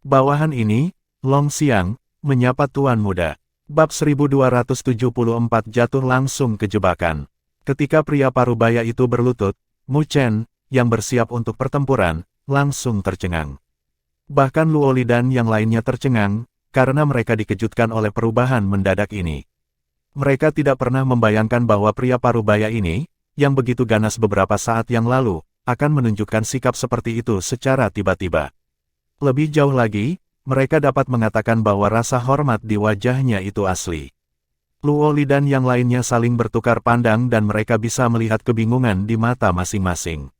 Bawahan ini, Long Xiang, menyapa Tuan Muda. Bab 1274 jatuh langsung ke jebakan. Ketika pria parubaya itu berlutut, Mu Chen, yang bersiap untuk pertempuran, langsung tercengang. Bahkan Luo Li dan yang lainnya tercengang, karena mereka dikejutkan oleh perubahan mendadak ini. Mereka tidak pernah membayangkan bahwa pria parubaya ini, yang begitu ganas beberapa saat yang lalu, akan menunjukkan sikap seperti itu secara tiba-tiba. Lebih jauh lagi, mereka dapat mengatakan bahwa rasa hormat di wajahnya itu asli. Luo Li dan yang lainnya saling bertukar pandang dan mereka bisa melihat kebingungan di mata masing-masing.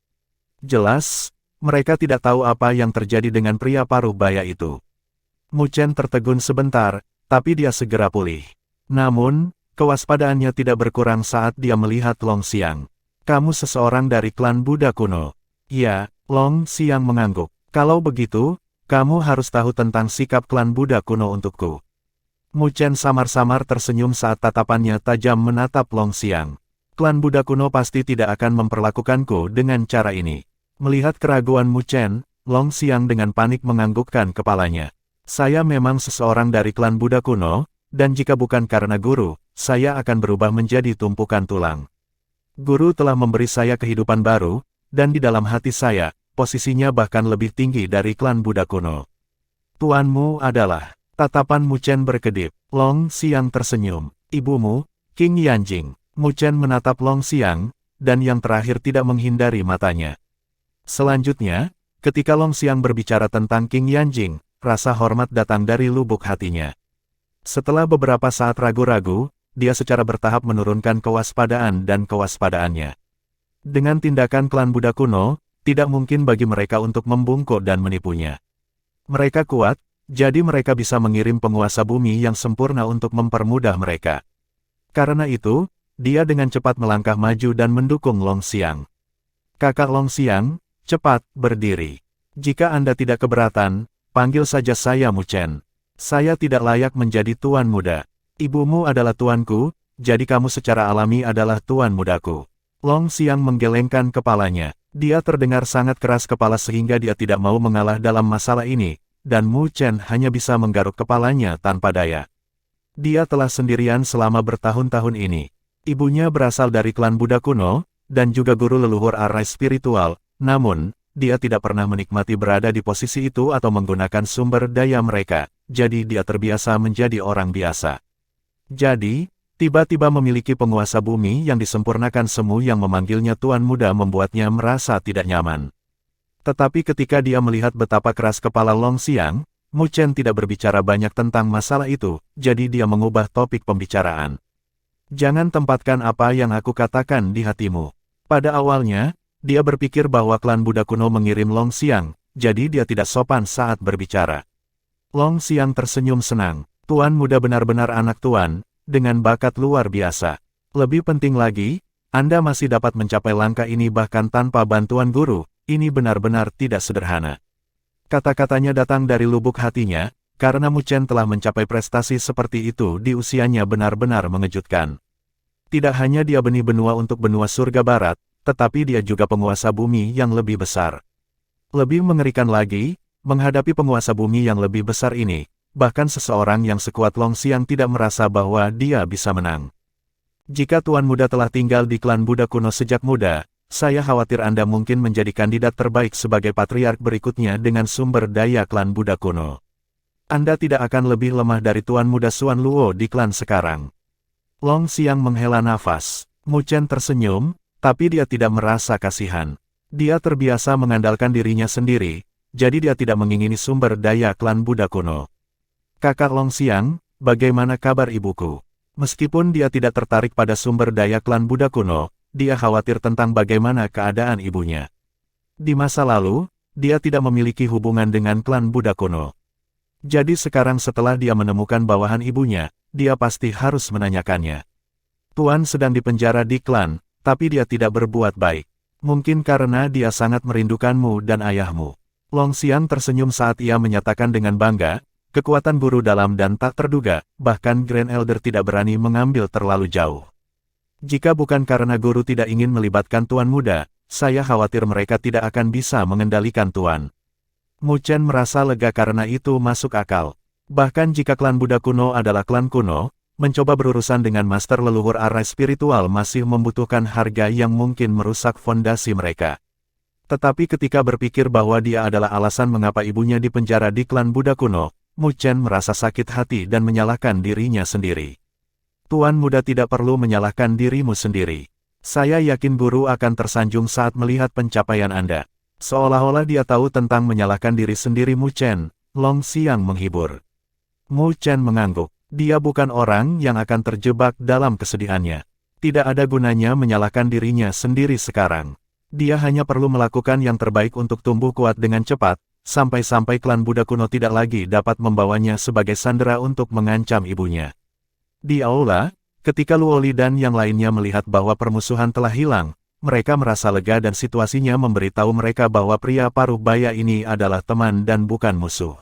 Jelas, mereka tidak tahu apa yang terjadi dengan pria parubaya itu. Mu Chen tertegun sebentar, tapi dia segera pulih. Namun, kewaspadaannya tidak berkurang saat dia melihat Long Xiang. Kamu seseorang dari klan Buddha kuno. Ya, Long Xiang mengangguk. Kalau begitu, kamu harus tahu tentang sikap klan Buddha kuno untukku. Mu Chen samar-samar tersenyum saat tatapannya tajam menatap Long Xiang. Klan Buddha kuno pasti tidak akan memperlakukanku dengan cara ini. Melihat keraguan Mu Chen, Long Xiang dengan panik menganggukkan kepalanya. Saya memang seseorang dari klan Buddha kuno, dan jika bukan karena guru, saya akan berubah menjadi tumpukan tulang. Guru telah memberi saya kehidupan baru, dan di dalam hati saya, posisinya bahkan lebih tinggi dari klan Buddha kuno. Tuanmu adalah, tatapan Mu Chen berkedip. Long Xiang tersenyum. Ibumu, King Yanjing. Mu Chen menatap Long Xiang, dan yang terakhir tidak menghindari matanya. Selanjutnya, ketika Long Xiang berbicara tentang King Yanjing, rasa hormat datang dari lubuk hatinya. Setelah beberapa saat ragu-ragu, dia secara bertahap menurunkan kewaspadaan dan kewaspadaannya. Dengan tindakan klan Buddha kuno, tidak mungkin bagi mereka untuk membungkuk dan menipunya. Mereka kuat, jadi mereka bisa mengirim penguasa bumi yang sempurna untuk mempermudah mereka. Karena itu, dia dengan cepat melangkah maju dan mendukung Long Xiang. Kakak Long Xiang, cepat, berdiri. Jika Anda tidak keberatan, panggil saja saya Mu Chen. Saya tidak layak menjadi tuan muda. Ibumu adalah tuanku, jadi kamu secara alami adalah tuan mudaku. Long Xiang menggelengkan kepalanya. Dia terdengar sangat keras kepala sehingga dia tidak mau mengalah dalam masalah ini, dan Mu Chen hanya bisa menggaruk kepalanya tanpa daya. Dia telah sendirian selama bertahun-tahun ini. Ibunya berasal dari klan Buddha kuno, dan juga guru leluhur arai spiritual, namun, dia tidak pernah menikmati berada di posisi itu atau menggunakan sumber daya mereka, jadi dia terbiasa menjadi orang biasa. Jadi, tiba-tiba memiliki penguasa bumi yang disempurnakan semu yang memanggilnya Tuan Muda membuatnya merasa tidak nyaman. Tetapi ketika dia melihat betapa keras kepala Long Xiang, Mu Chen tidak berbicara banyak tentang masalah itu, jadi dia mengubah topik pembicaraan. Jangan tempatkan apa yang aku katakan di hatimu. Pada awalnya, dia berpikir bahwa klan Buddha kuno mengirim Long Xiang, jadi dia tidak sopan saat berbicara. Long Xiang tersenyum senang. Tuan Muda benar-benar anak tuan, dengan bakat luar biasa. Lebih penting lagi, Anda masih dapat mencapai langkah ini bahkan tanpa bantuan guru, ini benar-benar tidak sederhana. Kata-katanya datang dari lubuk hatinya, karena Mu Chen telah mencapai prestasi seperti itu di usianya benar-benar mengejutkan. Tidak hanya dia benih benua untuk benua surga barat, tetapi dia juga penguasa bumi yang lebih besar. Lebih mengerikan lagi, menghadapi penguasa bumi yang lebih besar ini, bahkan seseorang yang sekuat Long Xiang tidak merasa bahwa dia bisa menang. Jika Tuan Muda telah tinggal di klan Buddha kuno sejak muda, saya khawatir Anda mungkin menjadi kandidat terbaik sebagai patriark berikutnya dengan sumber daya klan Buddha kuno. Anda tidak akan lebih lemah dari Tuan Muda Xuan Luo di klan sekarang. Long Xiang menghela nafas. Mu Chen tersenyum, tapi dia tidak merasa kasihan. Dia terbiasa mengandalkan dirinya sendiri, jadi dia tidak mengingini sumber daya klan Buddha kuno. Kakak Long Xiang, bagaimana kabar ibuku? Meskipun dia tidak tertarik pada sumber daya klan Buddha kuno, dia khawatir tentang bagaimana keadaan ibunya. Di masa lalu, dia tidak memiliki hubungan dengan klan Buddha kuno. Jadi sekarang setelah dia menemukan bawahan ibunya, dia pasti harus menanyakannya. Tuan sedang dipenjara di klan, tapi dia tidak berbuat baik. Mungkin karena dia sangat merindukanmu dan ayahmu. Long Xiang tersenyum saat ia menyatakan dengan bangga, kekuatan guru dalam dan tak terduga, bahkan Grand Elder tidak berani mengambil terlalu jauh. Jika bukan karena guru tidak ingin melibatkan Tuan Muda, saya khawatir mereka tidak akan bisa mengendalikan Tuan. Mu Chen merasa lega karena itu masuk akal. Bahkan jika klan Buddha kuno adalah klan kuno, mencoba berurusan dengan master leluhur arai spiritual masih membutuhkan harga yang mungkin merusak fondasi mereka. Tetapi ketika berpikir bahwa dia adalah alasan mengapa ibunya dipenjara di klan Buddha kuno, Mu Chen merasa sakit hati dan menyalahkan dirinya sendiri. Tuan Muda tidak perlu menyalahkan dirimu sendiri. Saya yakin guru akan tersanjung saat melihat pencapaian Anda. Seolah-olah dia tahu tentang menyalahkan diri sendiri Mu Chen, Long Xiang menghibur. Mu Chen mengangguk. Dia bukan orang yang akan terjebak dalam kesedihannya. Tidak ada gunanya menyalahkan dirinya sendiri sekarang. Dia hanya perlu melakukan yang terbaik untuk tumbuh kuat dengan cepat, sampai-sampai klan Buddha kuno tidak lagi dapat membawanya sebagai sandera untuk mengancam ibunya. Di aula, ketika Luo Li dan yang lainnya melihat bahwa permusuhan telah hilang, mereka merasa lega dan situasinya memberitahu mereka bahwa pria paruh baya ini adalah teman dan bukan musuh.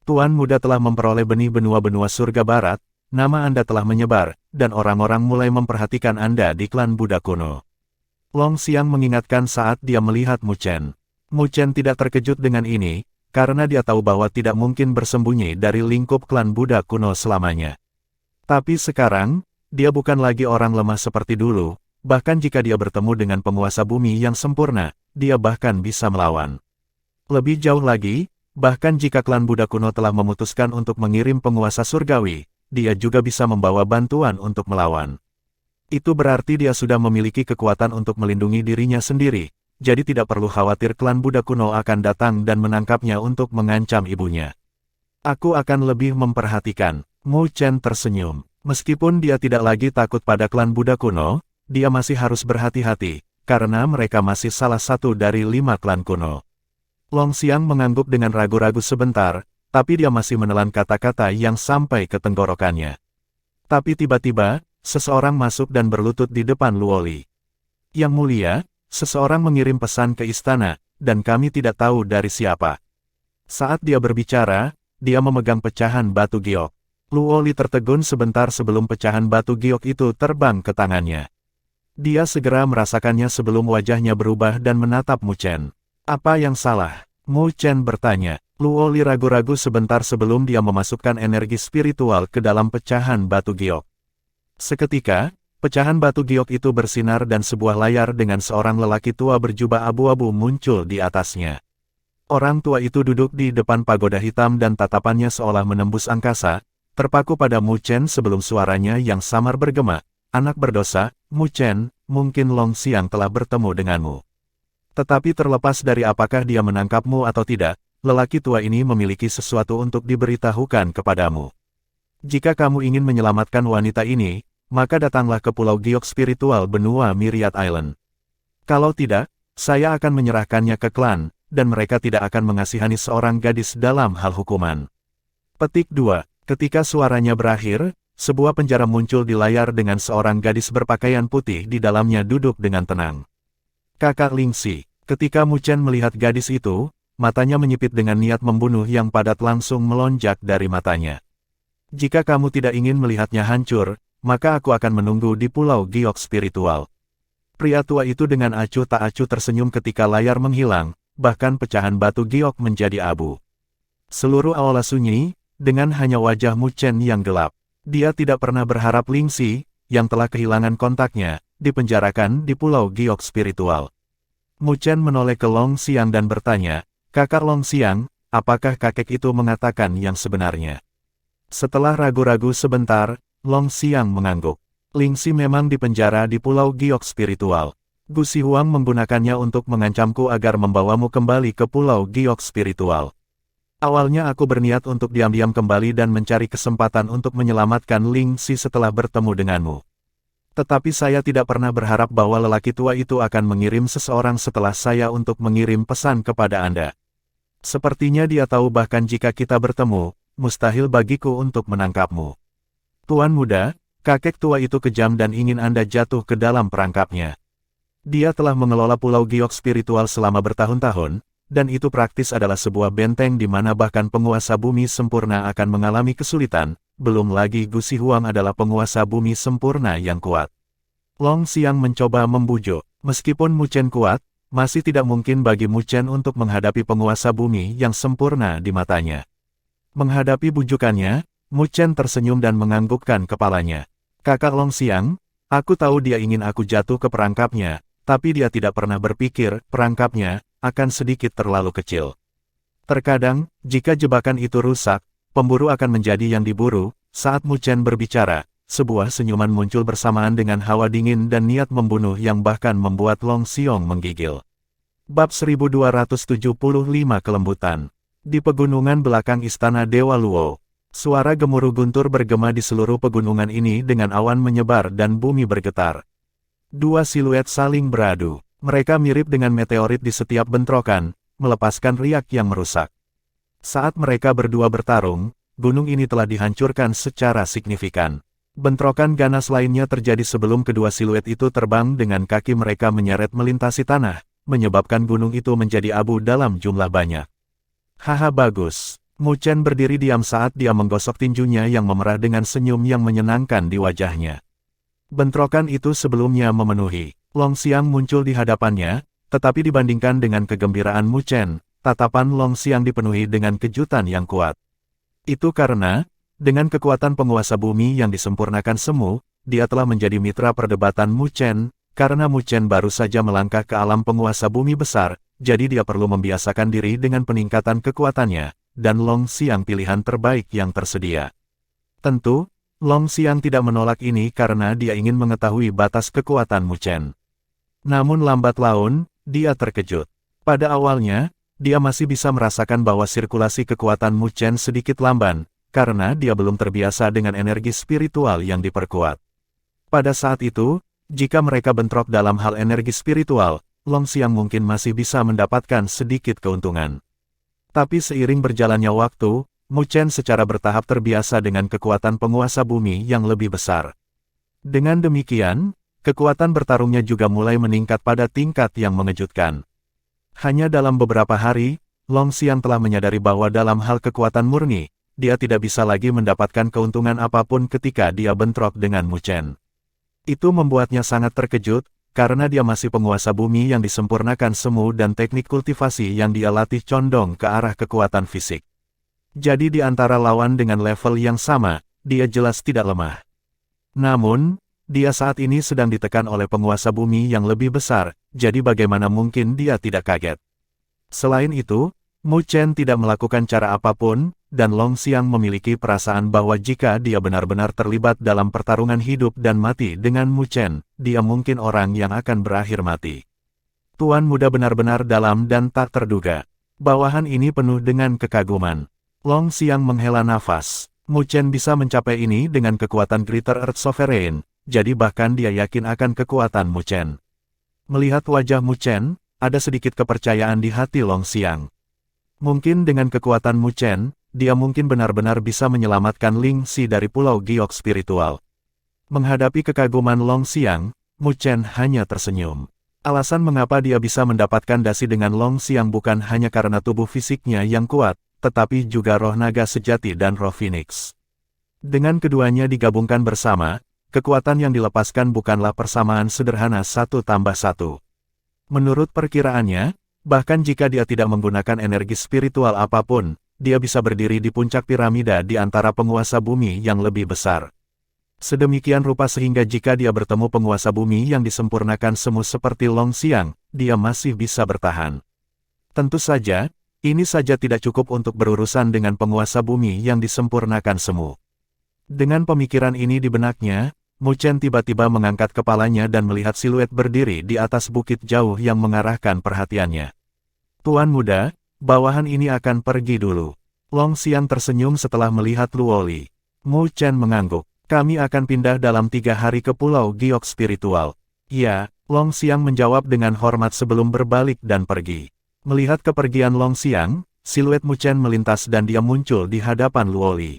Tuan Muda telah memperoleh benih benua-benua surga barat, nama Anda telah menyebar, dan orang-orang mulai memperhatikan Anda di klan Buddha kuno. Long Xiang mengingatkan saat dia melihat Mu Chen. Mu Chen tidak terkejut dengan ini, karena dia tahu bahwa tidak mungkin bersembunyi dari lingkup klan Buddha kuno selamanya. Tapi sekarang, dia bukan lagi orang lemah seperti dulu, bahkan jika dia bertemu dengan penguasa bumi yang sempurna, dia bahkan bisa melawan. Lebih jauh lagi, bahkan jika klan Buddha kuno telah memutuskan untuk mengirim penguasa surgawi, dia juga bisa membawa bantuan untuk melawan. Itu berarti dia sudah memiliki kekuatan untuk melindungi dirinya sendiri, jadi tidak perlu khawatir klan Buddha kuno akan datang dan menangkapnya untuk mengancam ibunya. Aku akan lebih memperhatikan. Mu Chen tersenyum. Meskipun dia tidak lagi takut pada klan Buddha kuno, dia masih harus berhati-hati, karena mereka masih salah satu dari 5 klan kuno. Long Xiang mengangguk dengan ragu-ragu sebentar, tapi dia masih menelan kata-kata yang sampai ke tenggorokannya. Tapi tiba-tiba, seseorang masuk dan berlutut di depan Luoli. Yang mulia, seseorang mengirim pesan ke istana, dan kami tidak tahu dari siapa. Saat dia berbicara, dia memegang pecahan batu giok. Luoli tertegun sebentar sebelum pecahan batu giok itu terbang ke tangannya. Dia segera merasakannya sebelum wajahnya berubah dan menatap Mu Chen. Apa yang salah? Mu Chen bertanya. Luoli ragu-ragu sebentar sebelum dia memasukkan energi spiritual ke dalam pecahan batu giok. Seketika, pecahan batu giok itu bersinar dan sebuah layar dengan seorang lelaki tua berjubah abu-abu muncul di atasnya. Orang tua itu duduk di depan pagoda hitam dan tatapannya seolah menembus angkasa, terpaku pada Mu Chen sebelum suaranya yang samar bergema. Anak berdosa, Mu Chen, mungkin Long Xiang telah bertemu denganmu. Tetapi terlepas dari apakah dia menangkapmu atau tidak, lelaki tua ini memiliki sesuatu untuk diberitahukan kepadamu. Jika kamu ingin menyelamatkan wanita ini, maka datanglah ke Pulau Giok Spiritual benua Myriad Island. Kalau tidak, saya akan menyerahkannya ke klan, dan mereka tidak akan mengasihani seorang gadis dalam hal hukuman. Petik 2. Ketika suaranya berakhir, sebuah penjara muncul di layar dengan seorang gadis berpakaian putih di dalamnya duduk dengan tenang. Kakak Lingxi. Ketika Mu Chen melihat gadis itu, matanya menyipit dengan niat membunuh yang padat langsung melonjak dari matanya. Jika kamu tidak ingin melihatnya hancur, maka aku akan menunggu di Pulau Giok Spiritual. Pria tua itu dengan acuh tak acuh tersenyum ketika layar menghilang, bahkan pecahan batu giok menjadi abu. Seluruh aula sunyi, dengan hanya wajah Mu Chen yang gelap. Dia tidak pernah berharap Lingxi, yang telah kehilangan kontaknya, dipenjarakan di Pulau Giok Spiritual. Mu Chen menoleh ke Long Xiang dan bertanya, Kakak Long Xiang, apakah kakek itu mengatakan yang sebenarnya? Setelah ragu-ragu sebentar, Long Xiang mengangguk. Lingxi memang dipenjara di Pulau Giok Spiritual. Gu Sihuang menggunakannya untuk mengancamku agar membawamu kembali ke Pulau Giok Spiritual. Awalnya aku berniat untuk diam-diam kembali dan mencari kesempatan untuk menyelamatkan Lingxi setelah bertemu denganmu. Tetapi saya tidak pernah berharap bahwa lelaki tua itu akan mengirim seseorang setelah saya untuk mengirim pesan kepada Anda. Sepertinya dia tahu bahkan jika kita bertemu, mustahil bagiku untuk menangkapmu. Tuan muda, kakek tua itu kejam dan ingin Anda jatuh ke dalam perangkapnya. Dia telah mengelola Pulau Giok Spiritual selama bertahun-tahun, dan itu praktis adalah sebuah benteng di mana bahkan penguasa bumi sempurna akan mengalami kesulitan, belum lagi Gu Sihuang adalah penguasa bumi sempurna yang kuat. Long Xiang mencoba membujuk, meskipun Mu Chen kuat, masih tidak mungkin bagi Mu Chen untuk menghadapi penguasa bumi yang sempurna di matanya. Menghadapi bujukannya, Mu Chen tersenyum dan menganggukkan kepalanya. Kakak Long Xiang, aku tahu dia ingin aku jatuh ke perangkapnya, tapi dia tidak pernah berpikir perangkapnya akan sedikit terlalu kecil. Terkadang, jika jebakan itu rusak, pemburu akan menjadi yang diburu. Saat Mu Chen berbicara, sebuah senyuman muncul bersamaan dengan hawa dingin dan niat membunuh yang bahkan membuat Long Xiong menggigil. Bab 1275 Kelembutan. Di pegunungan belakang istana Dewa Luo, suara gemuruh guntur bergema di seluruh pegunungan ini dengan awan menyebar dan bumi bergetar. Dua siluet saling beradu. Mereka mirip dengan meteorit di setiap bentrokan, melepaskan riak yang merusak. Saat mereka berdua bertarung, gunung ini telah dihancurkan secara signifikan. Bentrokan ganas lainnya terjadi sebelum kedua siluet itu terbang dengan kaki mereka menyeret melintasi tanah, menyebabkan gunung itu menjadi abu dalam jumlah banyak. Haha bagus. Mu Chen berdiri diam saat dia menggosok tinjunya yang memerah dengan senyum yang menyenangkan di wajahnya. Bentrokan itu sebelumnya memenuhi. Long Xiang muncul di hadapannya, tetapi dibandingkan dengan kegembiraan Mu Chen, tatapan Long Xiang dipenuhi dengan kejutan yang kuat. Itu karena, dengan kekuatan penguasa bumi yang disempurnakan semu, dia telah menjadi mitra perdebatan Mu Chen, karena Mu Chen baru saja melangkah ke alam penguasa bumi besar, jadi dia perlu membiasakan diri dengan peningkatan kekuatannya, dan Long Xiang pilihan terbaik yang tersedia. Tentu, Long Xiang tidak menolak ini karena dia ingin mengetahui batas kekuatan Mu Chen. Namun lambat laun, dia terkejut. Pada awalnya, dia masih bisa merasakan bahwa sirkulasi kekuatan Mu Chen sedikit lamban, karena dia belum terbiasa dengan energi spiritual yang diperkuat. Pada saat itu, jika mereka bentrok dalam hal energi spiritual, Long Xiang mungkin masih bisa mendapatkan sedikit keuntungan. Tapi seiring berjalannya waktu, Mu Chen secara bertahap terbiasa dengan kekuatan penguasa bumi yang lebih besar. Dengan demikian, kekuatan bertarungnya juga mulai meningkat pada tingkat yang mengejutkan. Hanya dalam beberapa hari, Long Xiang telah menyadari bahwa dalam hal kekuatan murni, dia tidak bisa lagi mendapatkan keuntungan apapun ketika dia bentrok dengan Mu Chen. Itu membuatnya sangat terkejut, karena dia masih penguasa bumi yang disempurnakan semu dan teknik kultivasi yang dia latih condong ke arah kekuatan fisik. Jadi di antara lawan dengan level yang sama, dia jelas tidak lemah. Namun, dia saat ini sedang ditekan oleh penguasa bumi yang lebih besar, jadi bagaimana mungkin dia tidak kaget. Selain itu, Mu Chen tidak melakukan cara apapun, dan Long Xiang memiliki perasaan bahwa jika dia benar-benar terlibat dalam pertarungan hidup dan mati dengan Mu Chen, dia mungkin orang yang akan berakhir mati. Tuan muda benar-benar dalam dan tak terduga. Bawahan ini penuh dengan kekaguman. Long Xiang menghela nafas. Mu Chen bisa mencapai ini dengan kekuatan Greater Earth Sovereign, jadi bahkan dia yakin akan kekuatan Mu Chen. Melihat wajah Mu Chen, ada sedikit kepercayaan di hati Long Xiang. Mungkin dengan kekuatan Mu Chen, dia mungkin benar-benar bisa menyelamatkan Ling Xi dari Pulau Giok Spiritual. Menghadapi kekaguman Long Xiang, Mu Chen hanya tersenyum. Alasan mengapa dia bisa mendapatkan dasi dengan Long Xiang bukan hanya karena tubuh fisiknya yang kuat, tetapi juga roh naga sejati dan roh Phoenix. Dengan keduanya digabungkan bersama, kekuatan yang dilepaskan bukanlah persamaan sederhana 1+1. Menurut perkiraannya, bahkan jika dia tidak menggunakan energi spiritual apapun, dia bisa berdiri di puncak piramida di antara penguasa bumi yang lebih besar. Sedemikian rupa sehingga jika dia bertemu penguasa bumi yang disempurnakan semu seperti Long Xiang, dia masih bisa bertahan. Tentu saja, ini saja tidak cukup untuk berurusan dengan penguasa bumi yang disempurnakan semu. Dengan pemikiran ini di benaknya, Mu Chen tiba-tiba mengangkat kepalanya dan melihat siluet berdiri di atas bukit jauh yang mengarahkan perhatiannya. Tuan muda, bawahan ini akan pergi dulu. Long Xiang tersenyum setelah melihat Luoli. Mu Chen mengangguk. Kami akan pindah dalam 3 hari ke Pulau Giok Spiritual. Ya, Long Xiang menjawab dengan hormat sebelum berbalik dan pergi. Melihat kepergian Long Xiang, siluet Mu Chen melintas dan dia muncul di hadapan Luoli.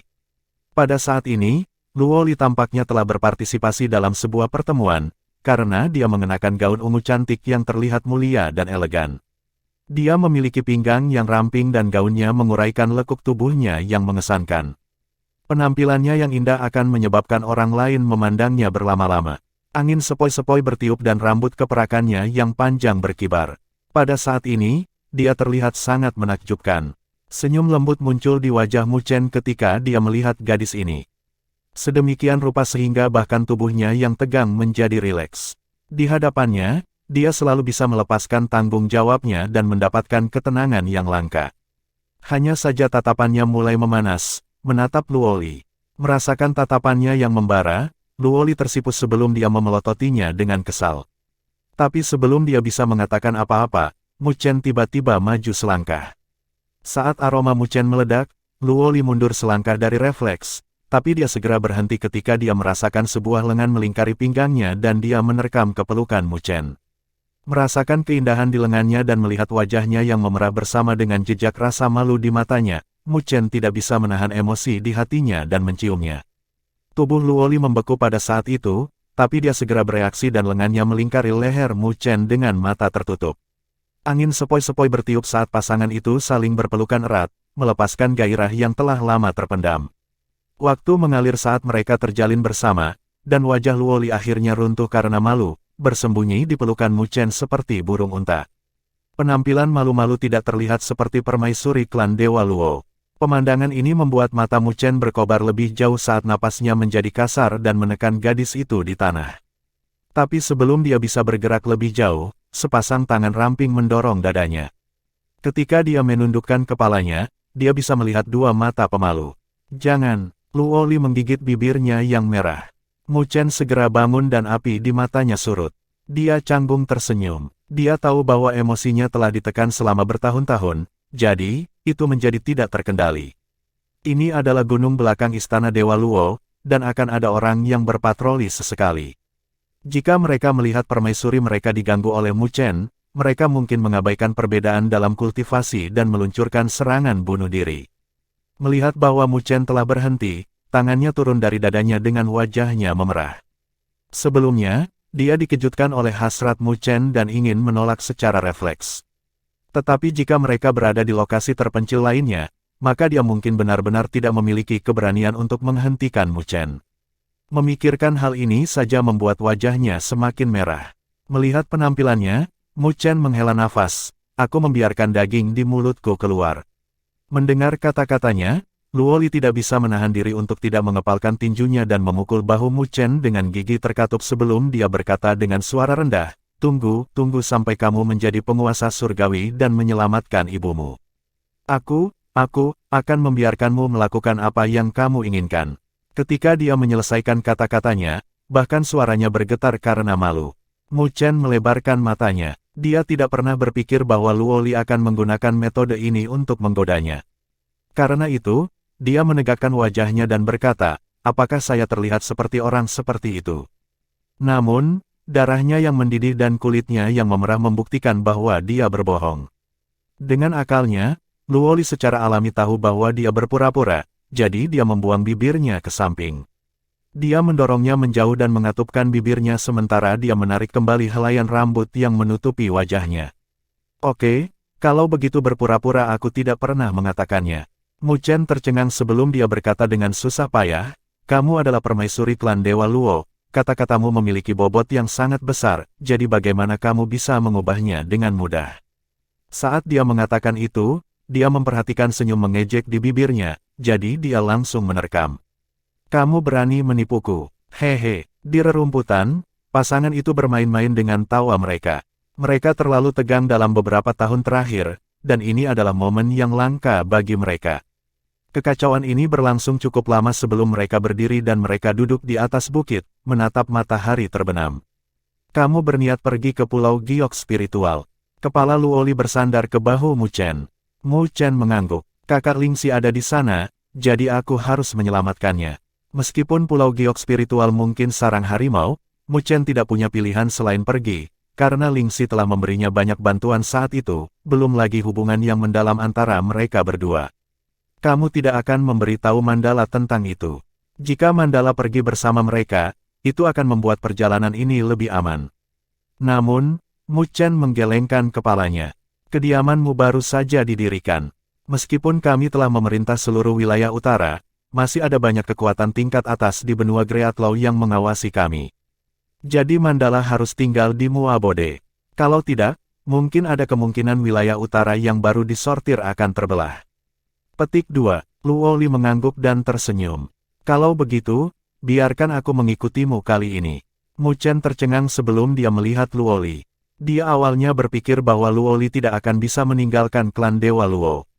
Pada saat ini, Luoli tampaknya telah berpartisipasi dalam sebuah pertemuan, karena dia mengenakan gaun ungu cantik yang terlihat mulia dan elegan. Dia memiliki pinggang yang ramping dan gaunnya menguraikan lekuk tubuhnya yang mengesankan. Penampilannya yang indah akan menyebabkan orang lain memandangnya berlama-lama. Angin sepoi-sepoi bertiup dan rambut keperakannya yang panjang berkibar. Pada saat ini, dia terlihat sangat menakjubkan. Senyum lembut muncul di wajah Mu Chen ketika dia melihat gadis ini. Sedemikian rupa sehingga bahkan tubuhnya yang tegang menjadi rileks. Di hadapannya, dia selalu bisa melepaskan tanggung jawabnya dan mendapatkan ketenangan yang langka. Hanya saja tatapannya mulai memanas, menatap Luoli. Merasakan tatapannya yang membara, Luoli tersipu sebelum dia memelototinya dengan kesal. Tapi sebelum dia bisa mengatakan apa-apa, Mu Chen tiba-tiba maju selangkah. Saat aroma Mu Chen meledak, Luoli mundur selangkah dari refleks, tapi dia segera berhenti ketika dia merasakan sebuah lengan melingkari pinggangnya dan dia menerkam ke pelukan Mu Chen. Merasakan keindahan di lengannya dan melihat wajahnya yang memerah bersama dengan jejak rasa malu di matanya, Mu Chen tidak bisa menahan emosi di hatinya dan menciumnya. Tubuh Luoli membeku pada saat itu, tapi dia segera bereaksi dan lengannya melingkari leher Mu Chen dengan mata tertutup. Angin sepoi-sepoi bertiup saat pasangan itu saling berpelukan erat, melepaskan gairah yang telah lama terpendam. Waktu mengalir saat mereka terjalin bersama, dan wajah Luoli akhirnya runtuh karena malu, bersembunyi di pelukan Mu Chen seperti burung unta. Penampilan malu-malu tidak terlihat seperti permaisuri klan Dewa Luo. Pemandangan ini membuat mata Mu Chen berkobar lebih jauh saat napasnya menjadi kasar dan menekan gadis itu di tanah. Tapi sebelum dia bisa bergerak lebih jauh, sepasang tangan ramping mendorong dadanya. Ketika dia menundukkan kepalanya, dia bisa melihat dua mata pemalu. Jangan, Luoli menggigit bibirnya yang merah. Mu Chen segera bangun dan api di matanya surut. Dia canggung tersenyum. Dia tahu bahwa emosinya telah ditekan selama bertahun-tahun, jadi, itu menjadi tidak terkendali. Ini adalah gunung belakang istana Dewa Luo, dan akan ada orang yang berpatroli sesekali. Jika mereka melihat permaisuri mereka diganggu oleh Mu Chen, mereka mungkin mengabaikan perbedaan dalam kultivasi dan meluncurkan serangan bunuh diri. Melihat bahwa Mu Chen telah berhenti, tangannya turun dari dadanya dengan wajahnya memerah. Sebelumnya, dia dikejutkan oleh hasrat Mu Chen dan ingin menolak secara refleks. Tetapi jika mereka berada di lokasi terpencil lainnya, maka dia mungkin benar-benar tidak memiliki keberanian untuk menghentikan Mu Chen. Memikirkan hal ini saja membuat wajahnya semakin merah. Melihat penampilannya, Mu Chen menghela nafas, "Aku membiarkan daging di mulutku keluar." Mendengar kata-katanya, Luoli tidak bisa menahan diri untuk tidak mengepalkan tinjunya dan memukul bahu Mu Chen dengan gigi terkatup sebelum dia berkata dengan suara rendah, tunggu sampai kamu menjadi penguasa surgawi dan menyelamatkan ibumu. Aku akan membiarkanmu melakukan apa yang kamu inginkan." Ketika dia menyelesaikan kata-katanya, bahkan suaranya bergetar karena malu. Mu Chen melebarkan matanya. Dia tidak pernah berpikir bahwa Luoli akan menggunakan metode ini untuk menggodanya. Karena itu, dia menegakkan wajahnya dan berkata, "Apakah saya terlihat seperti orang seperti itu?" Namun, darahnya yang mendidih dan kulitnya yang memerah membuktikan bahwa dia berbohong. Dengan akalnya, Luoli secara alami tahu bahwa dia berpura-pura. Jadi dia membuang bibirnya ke samping. Dia mendorongnya menjauh dan mengatupkan bibirnya sementara dia menarik kembali helaian rambut yang menutupi wajahnya. "Oke, kalau begitu berpura-pura aku tidak pernah mengatakannya." Mu Chen tercengang sebelum dia berkata dengan susah payah, "Kamu adalah permaisuri klan Dewa Luo, kata-katamu memiliki bobot yang sangat besar, jadi bagaimana kamu bisa mengubahnya dengan mudah?" Saat dia mengatakan itu, dia memperhatikan senyum mengejek di bibirnya, jadi dia langsung menerkam. "Kamu berani menipuku, hehe." Di rerumputan, pasangan itu bermain-main dengan tawa mereka. Mereka terlalu tegang dalam beberapa tahun terakhir, dan ini adalah momen yang langka bagi mereka. Kekacauan ini berlangsung cukup lama sebelum mereka berdiri dan mereka duduk di atas bukit, menatap matahari terbenam. "Kamu berniat pergi ke Pulau Giok Spiritual." Kepala Luoli bersandar ke bahu Mu Chen. Mu Chen mengangguk. "Kakak Lingxi ada di sana, jadi aku harus menyelamatkannya." Meskipun Pulau Giok Spiritual mungkin sarang harimau, Mu Chen tidak punya pilihan selain pergi, karena Lingxi telah memberinya banyak bantuan saat itu, belum lagi hubungan yang mendalam antara mereka berdua. "Kamu tidak akan memberitahu Mandala tentang itu. Jika Mandala pergi bersama mereka, itu akan membuat perjalanan ini lebih aman." Namun, Mu Chen menggelengkan kepalanya. "Kediamanmu baru saja didirikan. Meskipun kami telah memerintah seluruh wilayah utara, masih ada banyak kekuatan tingkat atas di benua Greatlaw yang mengawasi kami. Jadi Mandala harus tinggal di Muabode. Kalau tidak, mungkin ada kemungkinan wilayah utara yang baru disortir akan terbelah." Petik 2. Luoli mengangguk dan tersenyum. "Kalau begitu, biarkan aku mengikutimu kali ini." Mu Chen tercengang sebelum dia melihat Luoli. Dia awalnya berpikir bahwa Luoli tidak akan bisa meninggalkan klan Dewa Luo.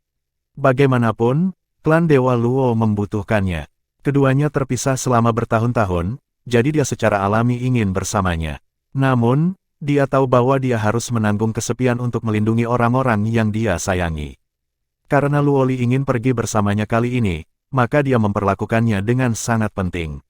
Bagaimanapun, klan Dewa Luo membutuhkannya. Keduanya terpisah selama bertahun-tahun, jadi dia secara alami ingin bersamanya. Namun, dia tahu bahwa dia harus menanggung kesepian untuk melindungi orang-orang yang dia sayangi. Karena Luoli ingin pergi bersamanya kali ini, maka dia memperlakukannya dengan sangat penting.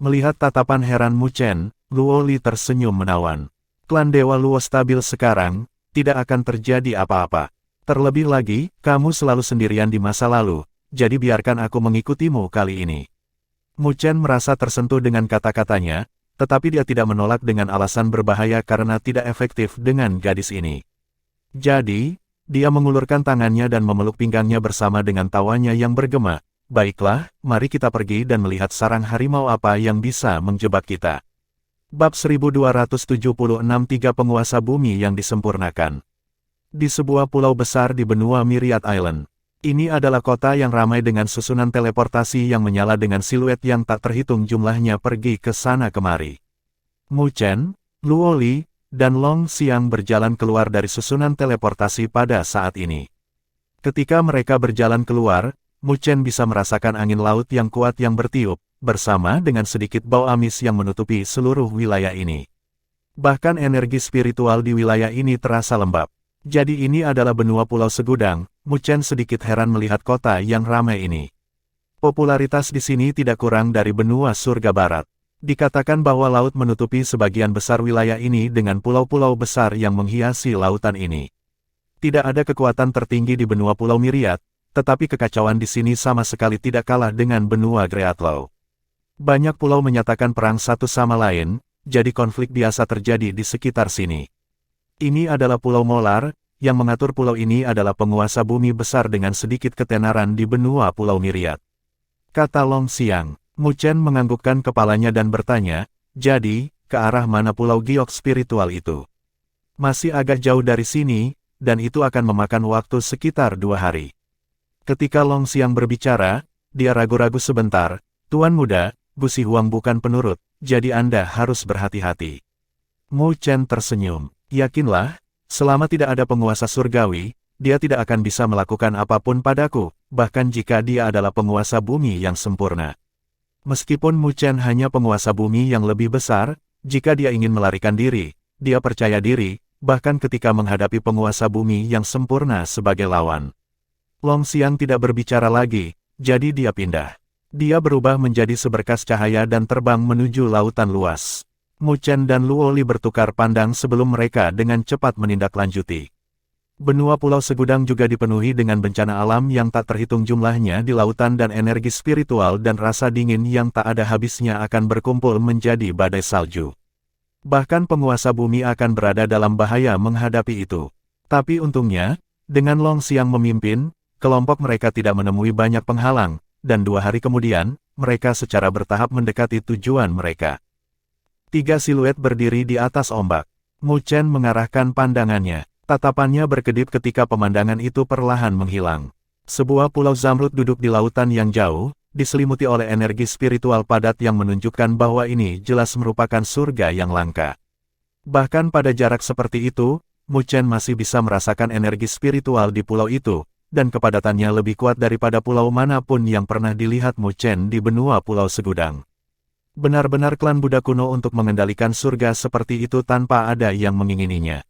Melihat tatapan heran Mu Chen, Luoli tersenyum menawan. "Klan Dewa Luo stabil sekarang, tidak akan terjadi apa-apa. Terlebih lagi, kamu selalu sendirian di masa lalu, jadi biarkan aku mengikutimu kali ini." Mu Chen merasa tersentuh dengan kata-katanya, tetapi dia tidak menolak dengan alasan berbahaya karena tidak efektif dengan gadis ini. Jadi, dia mengulurkan tangannya dan memeluk pinggangnya bersama dengan tawanya yang bergema. "Baiklah, mari kita pergi dan melihat sarang harimau apa yang bisa menjebak kita." Bab 1276 Tiga penguasa bumi yang disempurnakan. Di sebuah pulau besar di benua Myriad Island, Ini adalah kota yang ramai dengan susunan teleportasi yang menyala dengan siluet yang tak terhitung jumlahnya pergi ke sana kemari. Mu Chen, Luo Li, dan Long Xiang berjalan keluar dari susunan teleportasi pada saat ini. Ketika mereka berjalan keluar, Mu Chen bisa merasakan angin laut yang kuat yang bertiup, bersama dengan sedikit bau amis yang menutupi seluruh wilayah ini. Bahkan energi spiritual di wilayah ini terasa lembab. Jadi ini adalah benua Pulau Segudang. Mu Chen sedikit heran melihat kota yang ramai ini. Popularitas di sini tidak kurang dari benua surga barat. Dikatakan bahwa laut menutupi sebagian besar wilayah ini dengan pulau-pulau besar yang menghiasi lautan ini. Tidak ada kekuatan tertinggi di benua Pulau Myriad, tetapi kekacauan di sini sama sekali tidak kalah dengan benua Greatlaw. Banyak pulau menyatakan perang satu sama lain, jadi konflik biasa terjadi di sekitar sini. Ini adalah Pulau Molar, yang mengatur pulau ini adalah penguasa bumi besar dengan sedikit ketenaran di benua Pulau Myriad. Kata Long Xiang. Mu Chen menganggukkan kepalanya dan bertanya, jadi, ke arah mana pulau giok spiritual itu? Masih agak jauh dari sini, dan itu akan memakan waktu sekitar 2 hari. Ketika Long Xiang berbicara, dia ragu-ragu sebentar, Tuan Muda, Gusi Huang bukan penurut, jadi Anda harus berhati-hati. Mu Chen tersenyum. Yakinlah, selama tidak ada penguasa surgawi, dia tidak akan bisa melakukan apapun padaku, bahkan jika dia adalah penguasa bumi yang sempurna. Meskipun Mu Chen hanya penguasa bumi yang lebih besar, jika dia ingin melarikan diri, dia percaya diri, bahkan ketika menghadapi penguasa bumi yang sempurna sebagai lawan. Long Xiang tidak berbicara lagi, jadi dia pindah. Dia berubah menjadi seberkas cahaya dan terbang menuju lautan luas. Mu Chen dan Luo Li bertukar pandang sebelum mereka dengan cepat menindaklanjuti. Benua Pulau Segudang juga dipenuhi dengan bencana alam yang tak terhitung jumlahnya di lautan dan energi spiritual dan rasa dingin yang tak ada habisnya akan berkumpul menjadi badai salju. Bahkan penguasa bumi akan berada dalam bahaya menghadapi itu. Tapi untungnya, dengan Long Xiang memimpin, kelompok mereka tidak menemui banyak penghalang, dan 2 hari kemudian, mereka secara bertahap mendekati tujuan mereka. 3 siluet berdiri di atas ombak. Mu Chen mengarahkan pandangannya. Tatapannya berkedip ketika pemandangan itu perlahan menghilang. Sebuah pulau zamrud duduk di lautan yang jauh, diselimuti oleh energi spiritual padat yang menunjukkan bahwa ini jelas merupakan surga yang langka. Bahkan pada jarak seperti itu, Mu Chen masih bisa merasakan energi spiritual di pulau itu, dan kepadatannya lebih kuat daripada pulau manapun yang pernah dilihat Mu Chen di benua Pulau Segudang. Benar-benar klan Buddha kuno untuk mengendalikan surga seperti itu tanpa ada yang mengingininya.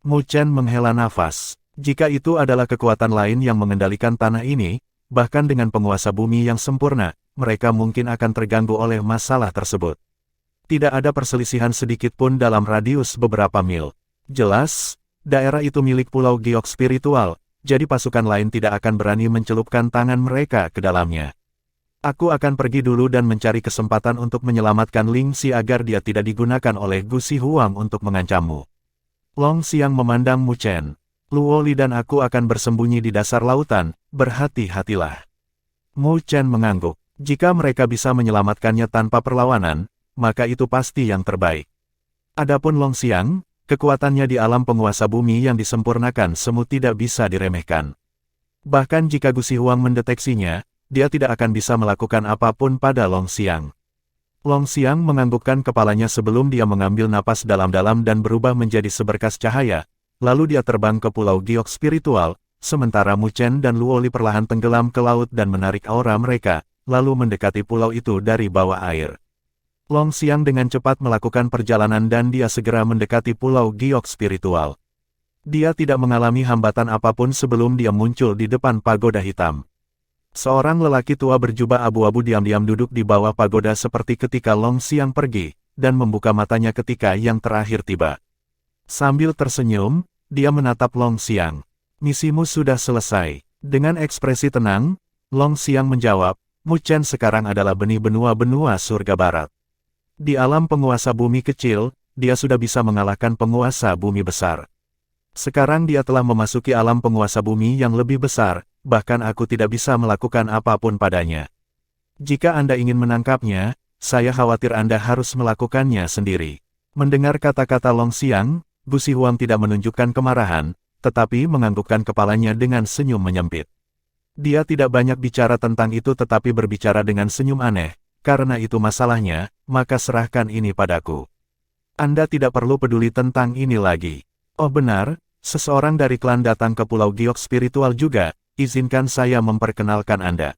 Mu Chen menghela nafas. Jika itu adalah kekuatan lain yang mengendalikan tanah ini, bahkan dengan penguasa bumi yang sempurna, mereka mungkin akan terganggu oleh masalah tersebut. Tidak ada perselisihan sedikit pun dalam radius beberapa mil. Jelas, daerah itu milik Pulau Giok Spiritual, jadi pasukan lain tidak akan berani mencelupkan tangan mereka ke dalamnya. Aku akan pergi dulu dan mencari kesempatan untuk menyelamatkan Ling Xi agar dia tidak digunakan oleh Gusi Huang untuk mengancammu. Long Xiang memandang Mu Chen. Luo Li dan aku akan bersembunyi di dasar lautan, berhati-hatilah. Mu Chen mengangguk. Jika mereka bisa menyelamatkannya tanpa perlawanan, maka itu pasti yang terbaik. Adapun Long Xiang, kekuatannya di alam penguasa bumi yang disempurnakan semu tidak bisa diremehkan. Bahkan jika Gusi Huang mendeteksinya, dia tidak akan bisa melakukan apapun pada Long Xiang. Long Xiang menganggukkan kepalanya sebelum dia mengambil napas dalam-dalam dan berubah menjadi seberkas cahaya, lalu dia terbang ke Pulau Giok Spiritual, sementara Mu Chen dan Luo Li perlahan tenggelam ke laut dan menarik aura mereka, lalu mendekati pulau itu dari bawah air. Long Xiang dengan cepat melakukan perjalanan dan dia segera mendekati Pulau Giok Spiritual. Dia tidak mengalami hambatan apapun sebelum dia muncul di depan pagoda hitam. Seorang lelaki tua berjubah abu-abu diam-diam duduk di bawah pagoda seperti ketika Long Xiang pergi, dan membuka matanya ketika yang terakhir tiba. Sambil tersenyum, dia menatap Long Xiang. Misimu sudah selesai. Dengan ekspresi tenang, Long Xiang menjawab, Mu Chen sekarang adalah benih benua-benua surga barat. Di alam penguasa bumi kecil, dia sudah bisa mengalahkan penguasa bumi besar. Sekarang dia telah memasuki alam penguasa bumi yang lebih besar, bahkan aku tidak bisa melakukan apapun padanya. Jika Anda ingin menangkapnya, saya khawatir Anda harus melakukannya sendiri. Mendengar kata-kata Long Xiang, Gusi Huang tidak menunjukkan kemarahan, tetapi menganggukkan kepalanya dengan senyum menyempit. Dia tidak banyak bicara tentang itu tetapi berbicara dengan senyum aneh, karena itu masalahnya, maka serahkan ini padaku. Anda tidak perlu peduli tentang ini lagi. Oh benar, seseorang dari klan datang ke Pulau Giok Spiritual juga, izinkan saya memperkenalkan Anda.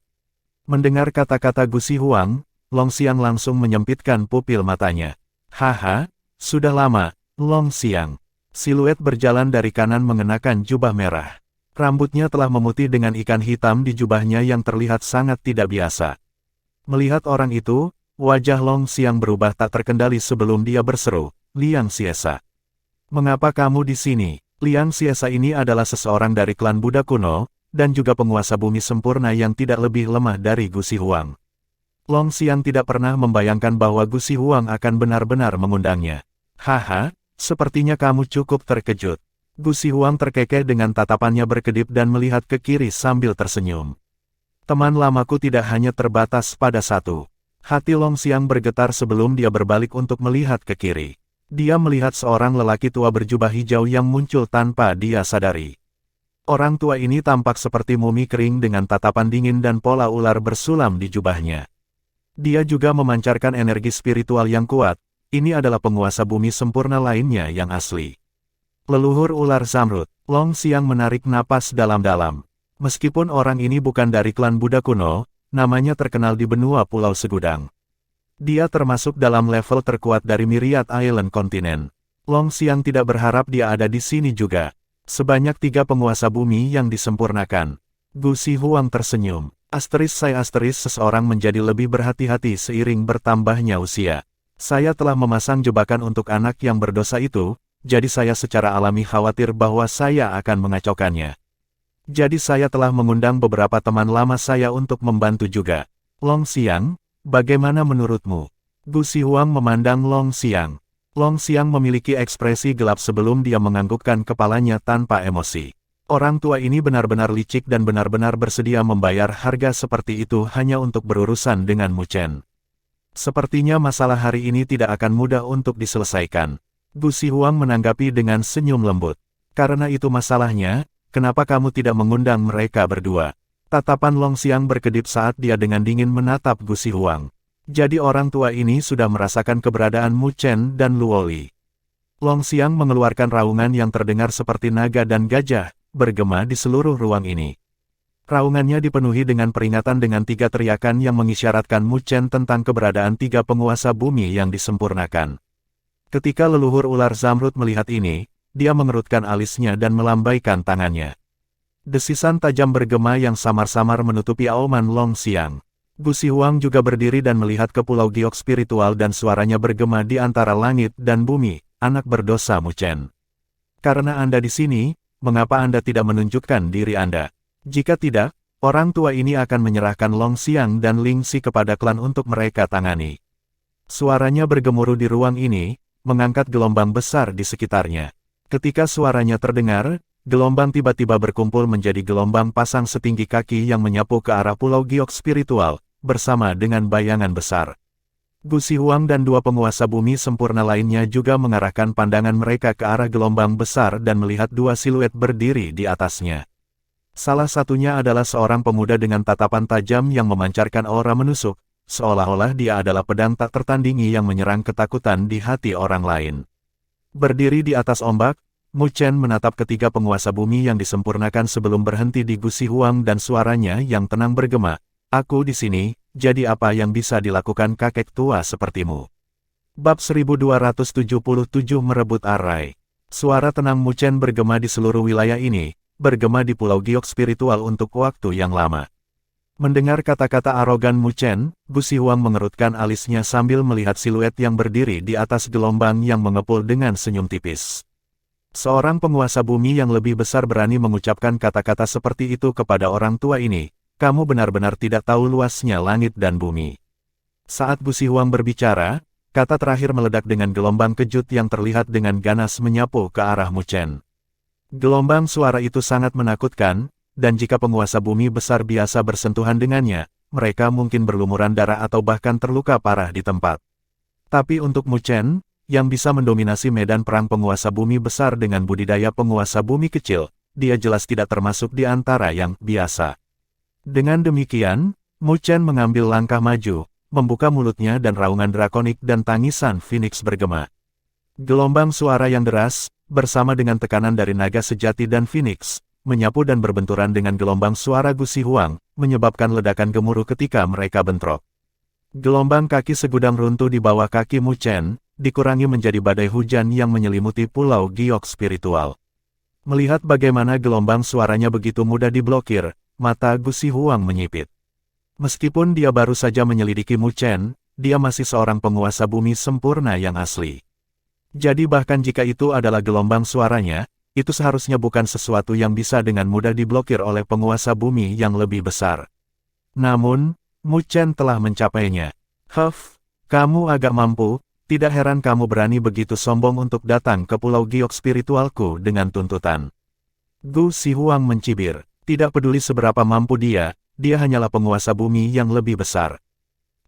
Mendengar kata-kata Gusi Huang, Long Xiang langsung menyempitkan pupil matanya. Haha, sudah lama, Long Xiang. Siluet berjalan dari kanan mengenakan jubah merah. Rambutnya telah memutih dengan ikan hitam di jubahnya yang terlihat sangat tidak biasa. Melihat orang itu, wajah Long Xiang berubah tak terkendali sebelum dia berseru, Liang Xiesa. Mengapa kamu di sini? Liang Xiesa ini adalah seseorang dari klan Buddha kuno, dan juga penguasa bumi sempurna yang tidak lebih lemah dari Gusi Huang. Long Xiang tidak pernah membayangkan bahwa Gusi Huang akan benar-benar mengundangnya. Haha, sepertinya kamu cukup terkejut. Gusi Huang terkekeh dengan tatapannya berkedip dan melihat ke kiri sambil tersenyum. Teman lamaku tidak hanya terbatas pada satu. Hati Long Xiang bergetar sebelum dia berbalik untuk melihat ke kiri. Dia melihat seorang lelaki tua berjubah hijau yang muncul tanpa dia sadari. Orang tua ini tampak seperti mumi kering dengan tatapan dingin dan pola ular bersulam di jubahnya. Dia juga memancarkan energi spiritual yang kuat, ini adalah penguasa bumi sempurna lainnya yang asli. Leluhur ular Zamrud, Long Xiang menarik napas dalam-dalam. Meskipun orang ini bukan dari klan Buddha kuno, namanya terkenal di benua Pulau Segudang. Dia termasuk dalam level terkuat dari Myriad Island Continent. Long Xiang tidak berharap dia ada di sini juga. Sebanyak 3 penguasa bumi yang disempurnakan. Gusi Huang tersenyum. Seseorang menjadi lebih berhati-hati seiring bertambahnya usia. Saya telah memasang jebakan untuk anak yang berdosa itu, jadi saya secara alami khawatir bahwa saya akan mengacaukannya. Jadi saya telah mengundang beberapa teman lama saya untuk membantu juga. Long Xiang, bagaimana menurutmu? Gusi Huang memandang Long Xiang. Long Xiang memiliki ekspresi gelap sebelum dia menganggukkan kepalanya tanpa emosi. Orang tua ini benar-benar licik dan benar-benar bersedia membayar harga seperti itu hanya untuk berurusan dengan Mu Chen. Sepertinya masalah hari ini tidak akan mudah untuk diselesaikan. Gusi Huang menanggapi dengan senyum lembut. Karena itu masalahnya, kenapa kamu tidak mengundang mereka berdua? Tatapan Long Xiang berkedip saat dia dengan dingin menatap Gusi Huang. Jadi orang tua ini sudah merasakan keberadaan Mu Chen dan Luoli. Long Xiang mengeluarkan raungan yang terdengar seperti naga dan gajah, bergema di seluruh ruang ini. Raungannya dipenuhi dengan peringatan dengan 3 teriakan yang mengisyaratkan Mu Chen tentang keberadaan 3 penguasa bumi yang disempurnakan. Ketika leluhur ular Zamrud melihat ini, dia mengerutkan alisnya dan melambaikan tangannya. Desisan tajam bergema yang samar-samar menutupi auman Long Xiang. Gusi Huang juga berdiri dan melihat ke Pulau Giok Spiritual dan suaranya bergema di antara langit dan bumi, anak berdosa Mu Chen. Karena Anda di sini, mengapa Anda tidak menunjukkan diri Anda? Jika tidak, orang tua ini akan menyerahkan Long Xiang dan Ling Xi kepada klan untuk mereka tangani. Suaranya bergemuruh di ruang ini, mengangkat gelombang besar di sekitarnya. Ketika suaranya terdengar, gelombang tiba-tiba berkumpul menjadi gelombang pasang setinggi kaki yang menyapu ke arah Pulau Giok Spiritual, bersama dengan bayangan besar. Gusi Huang dan 2 penguasa bumi sempurna lainnya juga mengarahkan pandangan mereka ke arah gelombang besar dan melihat 2 siluet berdiri di atasnya. Salah satunya adalah seorang pemuda dengan tatapan tajam yang memancarkan aura menusuk, seolah-olah dia adalah pedang tak tertandingi yang menyerang ketakutan di hati orang lain. Berdiri di atas ombak, Mu Chen menatap ketiga penguasa bumi yang disempurnakan sebelum berhenti di Gusi Huang dan suaranya yang tenang bergema, "Aku di sini, jadi apa yang bisa dilakukan kakek tua sepertimu?" Bab 1277 merebut arai. Suara tenang Mu Chen bergema di seluruh wilayah ini, bergema di Pulau Giok Spiritual untuk waktu yang lama. Mendengar kata-kata arogan Mu Chen, Gusi Huang mengerutkan alisnya sambil melihat siluet yang berdiri di atas gelombang yang mengepul dengan senyum tipis. Seorang penguasa bumi yang lebih besar berani mengucapkan kata-kata seperti itu kepada orang tua ini. Kamu benar-benar tidak tahu luasnya langit dan bumi. Saat Gusi Huang berbicara, kata terakhir meledak dengan gelombang kejut yang terlihat dengan ganas menyapu ke arah Mu Chen. Gelombang suara itu sangat menakutkan, dan jika penguasa bumi besar biasa bersentuhan dengannya, mereka mungkin berlumuran darah atau bahkan terluka parah di tempat. Tapi untuk Mu Chen, yang bisa mendominasi medan perang penguasa bumi besar dengan budidaya penguasa bumi kecil, dia jelas tidak termasuk di antara yang biasa. Dengan demikian, Mu Chen mengambil langkah maju, membuka mulutnya dan raungan drakonik dan tangisan Phoenix bergema. Gelombang suara yang deras, bersama dengan tekanan dari naga sejati dan Phoenix, menyapu dan berbenturan dengan gelombang suara Gu Xihuang, menyebabkan ledakan gemuruh ketika mereka bentrok. Gelombang kaki segudang runtuh di bawah kaki Mu Chen, dikurangi menjadi badai hujan yang menyelimuti pulau giok spiritual. Melihat bagaimana gelombang suaranya begitu mudah diblokir, mata Gu Xihuang menyipit. Meskipun dia baru saja menyelidiki Mu Chen, dia masih seorang penguasa bumi sempurna yang asli. Jadi bahkan jika itu adalah gelombang suaranya, itu seharusnya bukan sesuatu yang bisa dengan mudah diblokir oleh penguasa bumi yang lebih besar. Namun, Mu Chen telah mencapainya. Kamu agak mampu, tidak heran kamu berani begitu sombong untuk datang ke pulau giok spiritualku dengan tuntutan. Gu Xihuang mencibir, tidak peduli seberapa mampu dia hanyalah penguasa bumi yang lebih besar.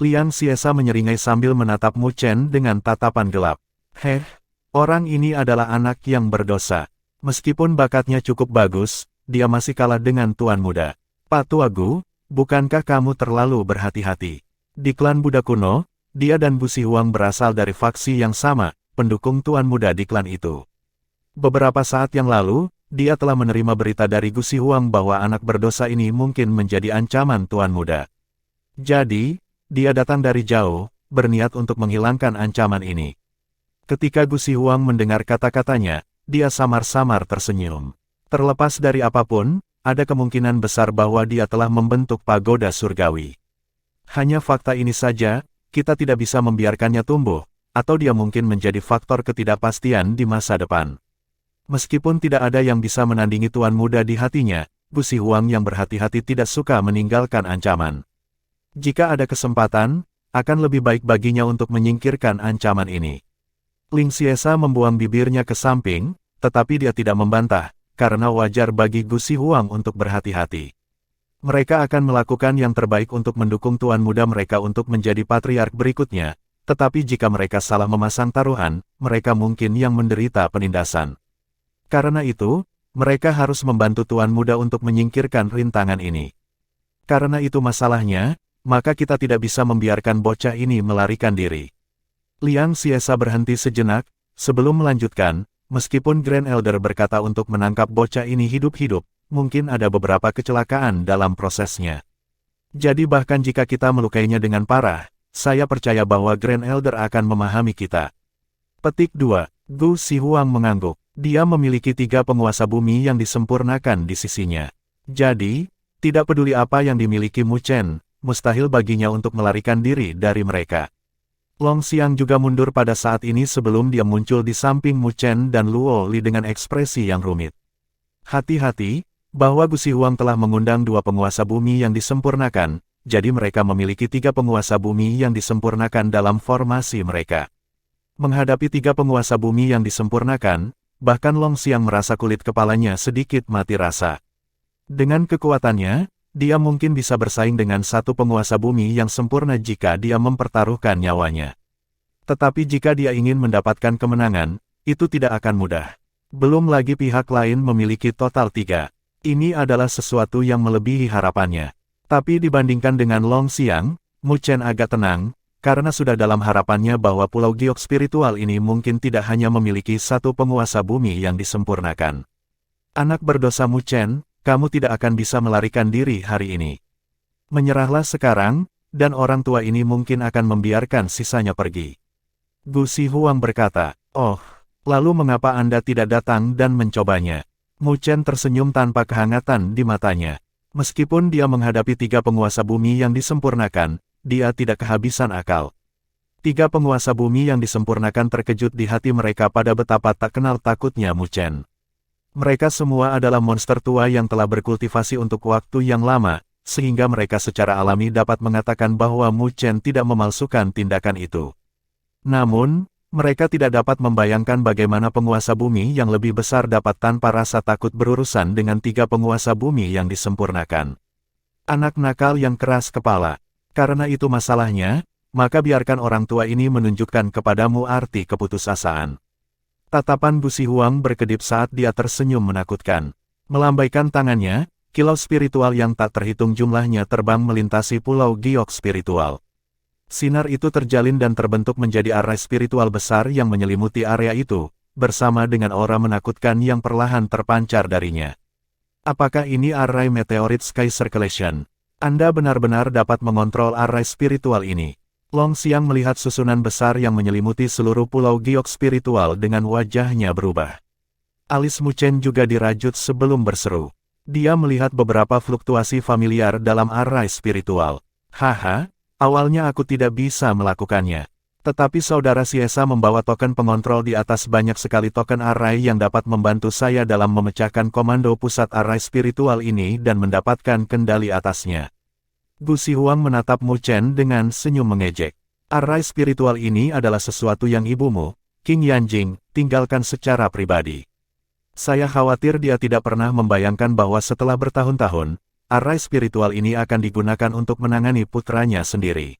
Liang Xiesa menyeringai sambil menatap Mu Chen dengan tatapan gelap. Orang ini adalah anak yang berdosa. Meskipun bakatnya cukup bagus, dia masih kalah dengan Tuan Muda. Pak Tua Gu, bukankah kamu terlalu berhati-hati? Di klan Buddha kuno, dia dan Gu Xihuang berasal dari faksi yang sama, pendukung Tuan Muda di klan itu. Beberapa saat yang lalu, dia telah menerima berita dari Gu Xihuang bahwa anak berdosa ini mungkin menjadi ancaman Tuan Muda. Jadi, dia datang dari jauh, berniat untuk menghilangkan ancaman ini. Ketika Gu Xihuang mendengar kata-katanya, dia samar-samar tersenyum. Terlepas dari apapun, ada kemungkinan besar bahwa dia telah membentuk pagoda surgawi. Hanya fakta ini saja, kita tidak bisa membiarkannya tumbuh, atau dia mungkin menjadi faktor ketidakpastian di masa depan. Meskipun tidak ada yang bisa menandingi Tuan Muda di hatinya, Gu Xihuang yang berhati-hati tidak suka meninggalkan ancaman. Jika ada kesempatan, akan lebih baik baginya untuk menyingkirkan ancaman ini. Ling Xiesa membuang bibirnya ke samping, tetapi dia tidak membantah, karena wajar bagi Gu Xihuang untuk berhati-hati. Mereka akan melakukan yang terbaik untuk mendukung Tuan Muda mereka untuk menjadi patriark berikutnya, tetapi jika mereka salah memasang taruhan, mereka mungkin yang menderita penindasan. Karena itu, mereka harus membantu Tuan Muda untuk menyingkirkan rintangan ini. Karena itu masalahnya, maka kita tidak bisa membiarkan bocah ini melarikan diri. Liang Xiesa berhenti sejenak, sebelum melanjutkan, meskipun Grand Elder berkata untuk menangkap bocah ini hidup-hidup, mungkin ada beberapa kecelakaan dalam prosesnya. Jadi bahkan jika kita melukainya dengan parah, saya percaya bahwa Grand Elder akan memahami kita. Petik 2. Gu Xihuang mengangguk. Dia memiliki 3 penguasa bumi yang disempurnakan di sisinya. Jadi, tidak peduli apa yang dimiliki Mu Chen, mustahil baginya untuk melarikan diri dari mereka. Long Xiang juga mundur pada saat ini sebelum dia muncul di samping Mu Chen dan Luo Li dengan ekspresi yang rumit. Hati-hati, bahwa Gu Xihuang telah mengundang 2 penguasa bumi yang disempurnakan, jadi mereka memiliki 3 penguasa bumi yang disempurnakan dalam formasi mereka. Menghadapi 3 penguasa bumi yang disempurnakan, bahkan Long Xiang merasa kulit kepalanya sedikit mati rasa. Dengan kekuatannya, dia mungkin bisa bersaing dengan 1 penguasa bumi yang sempurna jika dia mempertaruhkan nyawanya. Tetapi jika dia ingin mendapatkan kemenangan, itu tidak akan mudah. Belum lagi pihak lain memiliki total 3. Ini adalah sesuatu yang melebihi harapannya. Tapi dibandingkan dengan Long Xiang, Mu Chen agak tenang, karena sudah dalam harapannya bahwa pulau giok spiritual ini mungkin tidak hanya memiliki 1 penguasa bumi yang disempurnakan. Anak berdosa Mu Chen, kamu tidak akan bisa melarikan diri hari ini. Menyerahlah sekarang, dan orang tua ini mungkin akan membiarkan sisanya pergi. Gu Xihuang berkata, lalu mengapa Anda tidak datang dan mencobanya? Mu Chen tersenyum tanpa kehangatan di matanya. Meskipun dia menghadapi 3 penguasa bumi yang disempurnakan, dia tidak kehabisan akal. 3 penguasa bumi yang disempurnakan terkejut di hati mereka pada betapa tak kenal takutnya Mu Chen. Mereka semua adalah monster tua yang telah berkultivasi untuk waktu yang lama, sehingga mereka secara alami dapat mengatakan bahwa Mu Chen tidak memalsukan tindakan itu. Namun, mereka tidak dapat membayangkan bagaimana penguasa bumi yang lebih besar dapat tanpa rasa takut berurusan dengan 3 penguasa bumi yang disempurnakan. Anak nakal yang keras kepala. Karena itu masalahnya, maka biarkan orang tua ini menunjukkan kepadamu arti keputusasaan. Tatapan Gu Xihuang berkedip saat dia tersenyum menakutkan. Melambaikan tangannya, kilau spiritual yang tak terhitung jumlahnya terbang melintasi pulau giok spiritual. Sinar itu terjalin dan terbentuk menjadi arai spiritual besar yang menyelimuti area itu, bersama dengan aura menakutkan yang perlahan terpancar darinya. Apakah ini arai meteorit sky circulation? Anda benar-benar dapat mengontrol arai spiritual ini. Long Xiang melihat susunan besar yang menyelimuti seluruh pulau giok spiritual dengan wajahnya berubah. Alis Mu Chen juga dirajut sebelum berseru. Dia melihat beberapa fluktuasi familiar dalam arai spiritual. Haha, awalnya aku tidak bisa melakukannya. Tetapi saudara Siesa membawa token pengontrol di atas banyak sekali token arai yang dapat membantu saya dalam memecahkan komando pusat arai spiritual ini dan mendapatkan kendali atasnya. Gu Sihuang menatap Mu Chen dengan senyum mengejek. Arai spiritual ini adalah sesuatu yang ibumu, King Yanjing, tinggalkan secara pribadi. Saya khawatir dia tidak pernah membayangkan bahwa setelah bertahun-tahun, arai spiritual ini akan digunakan untuk menangani putranya sendiri.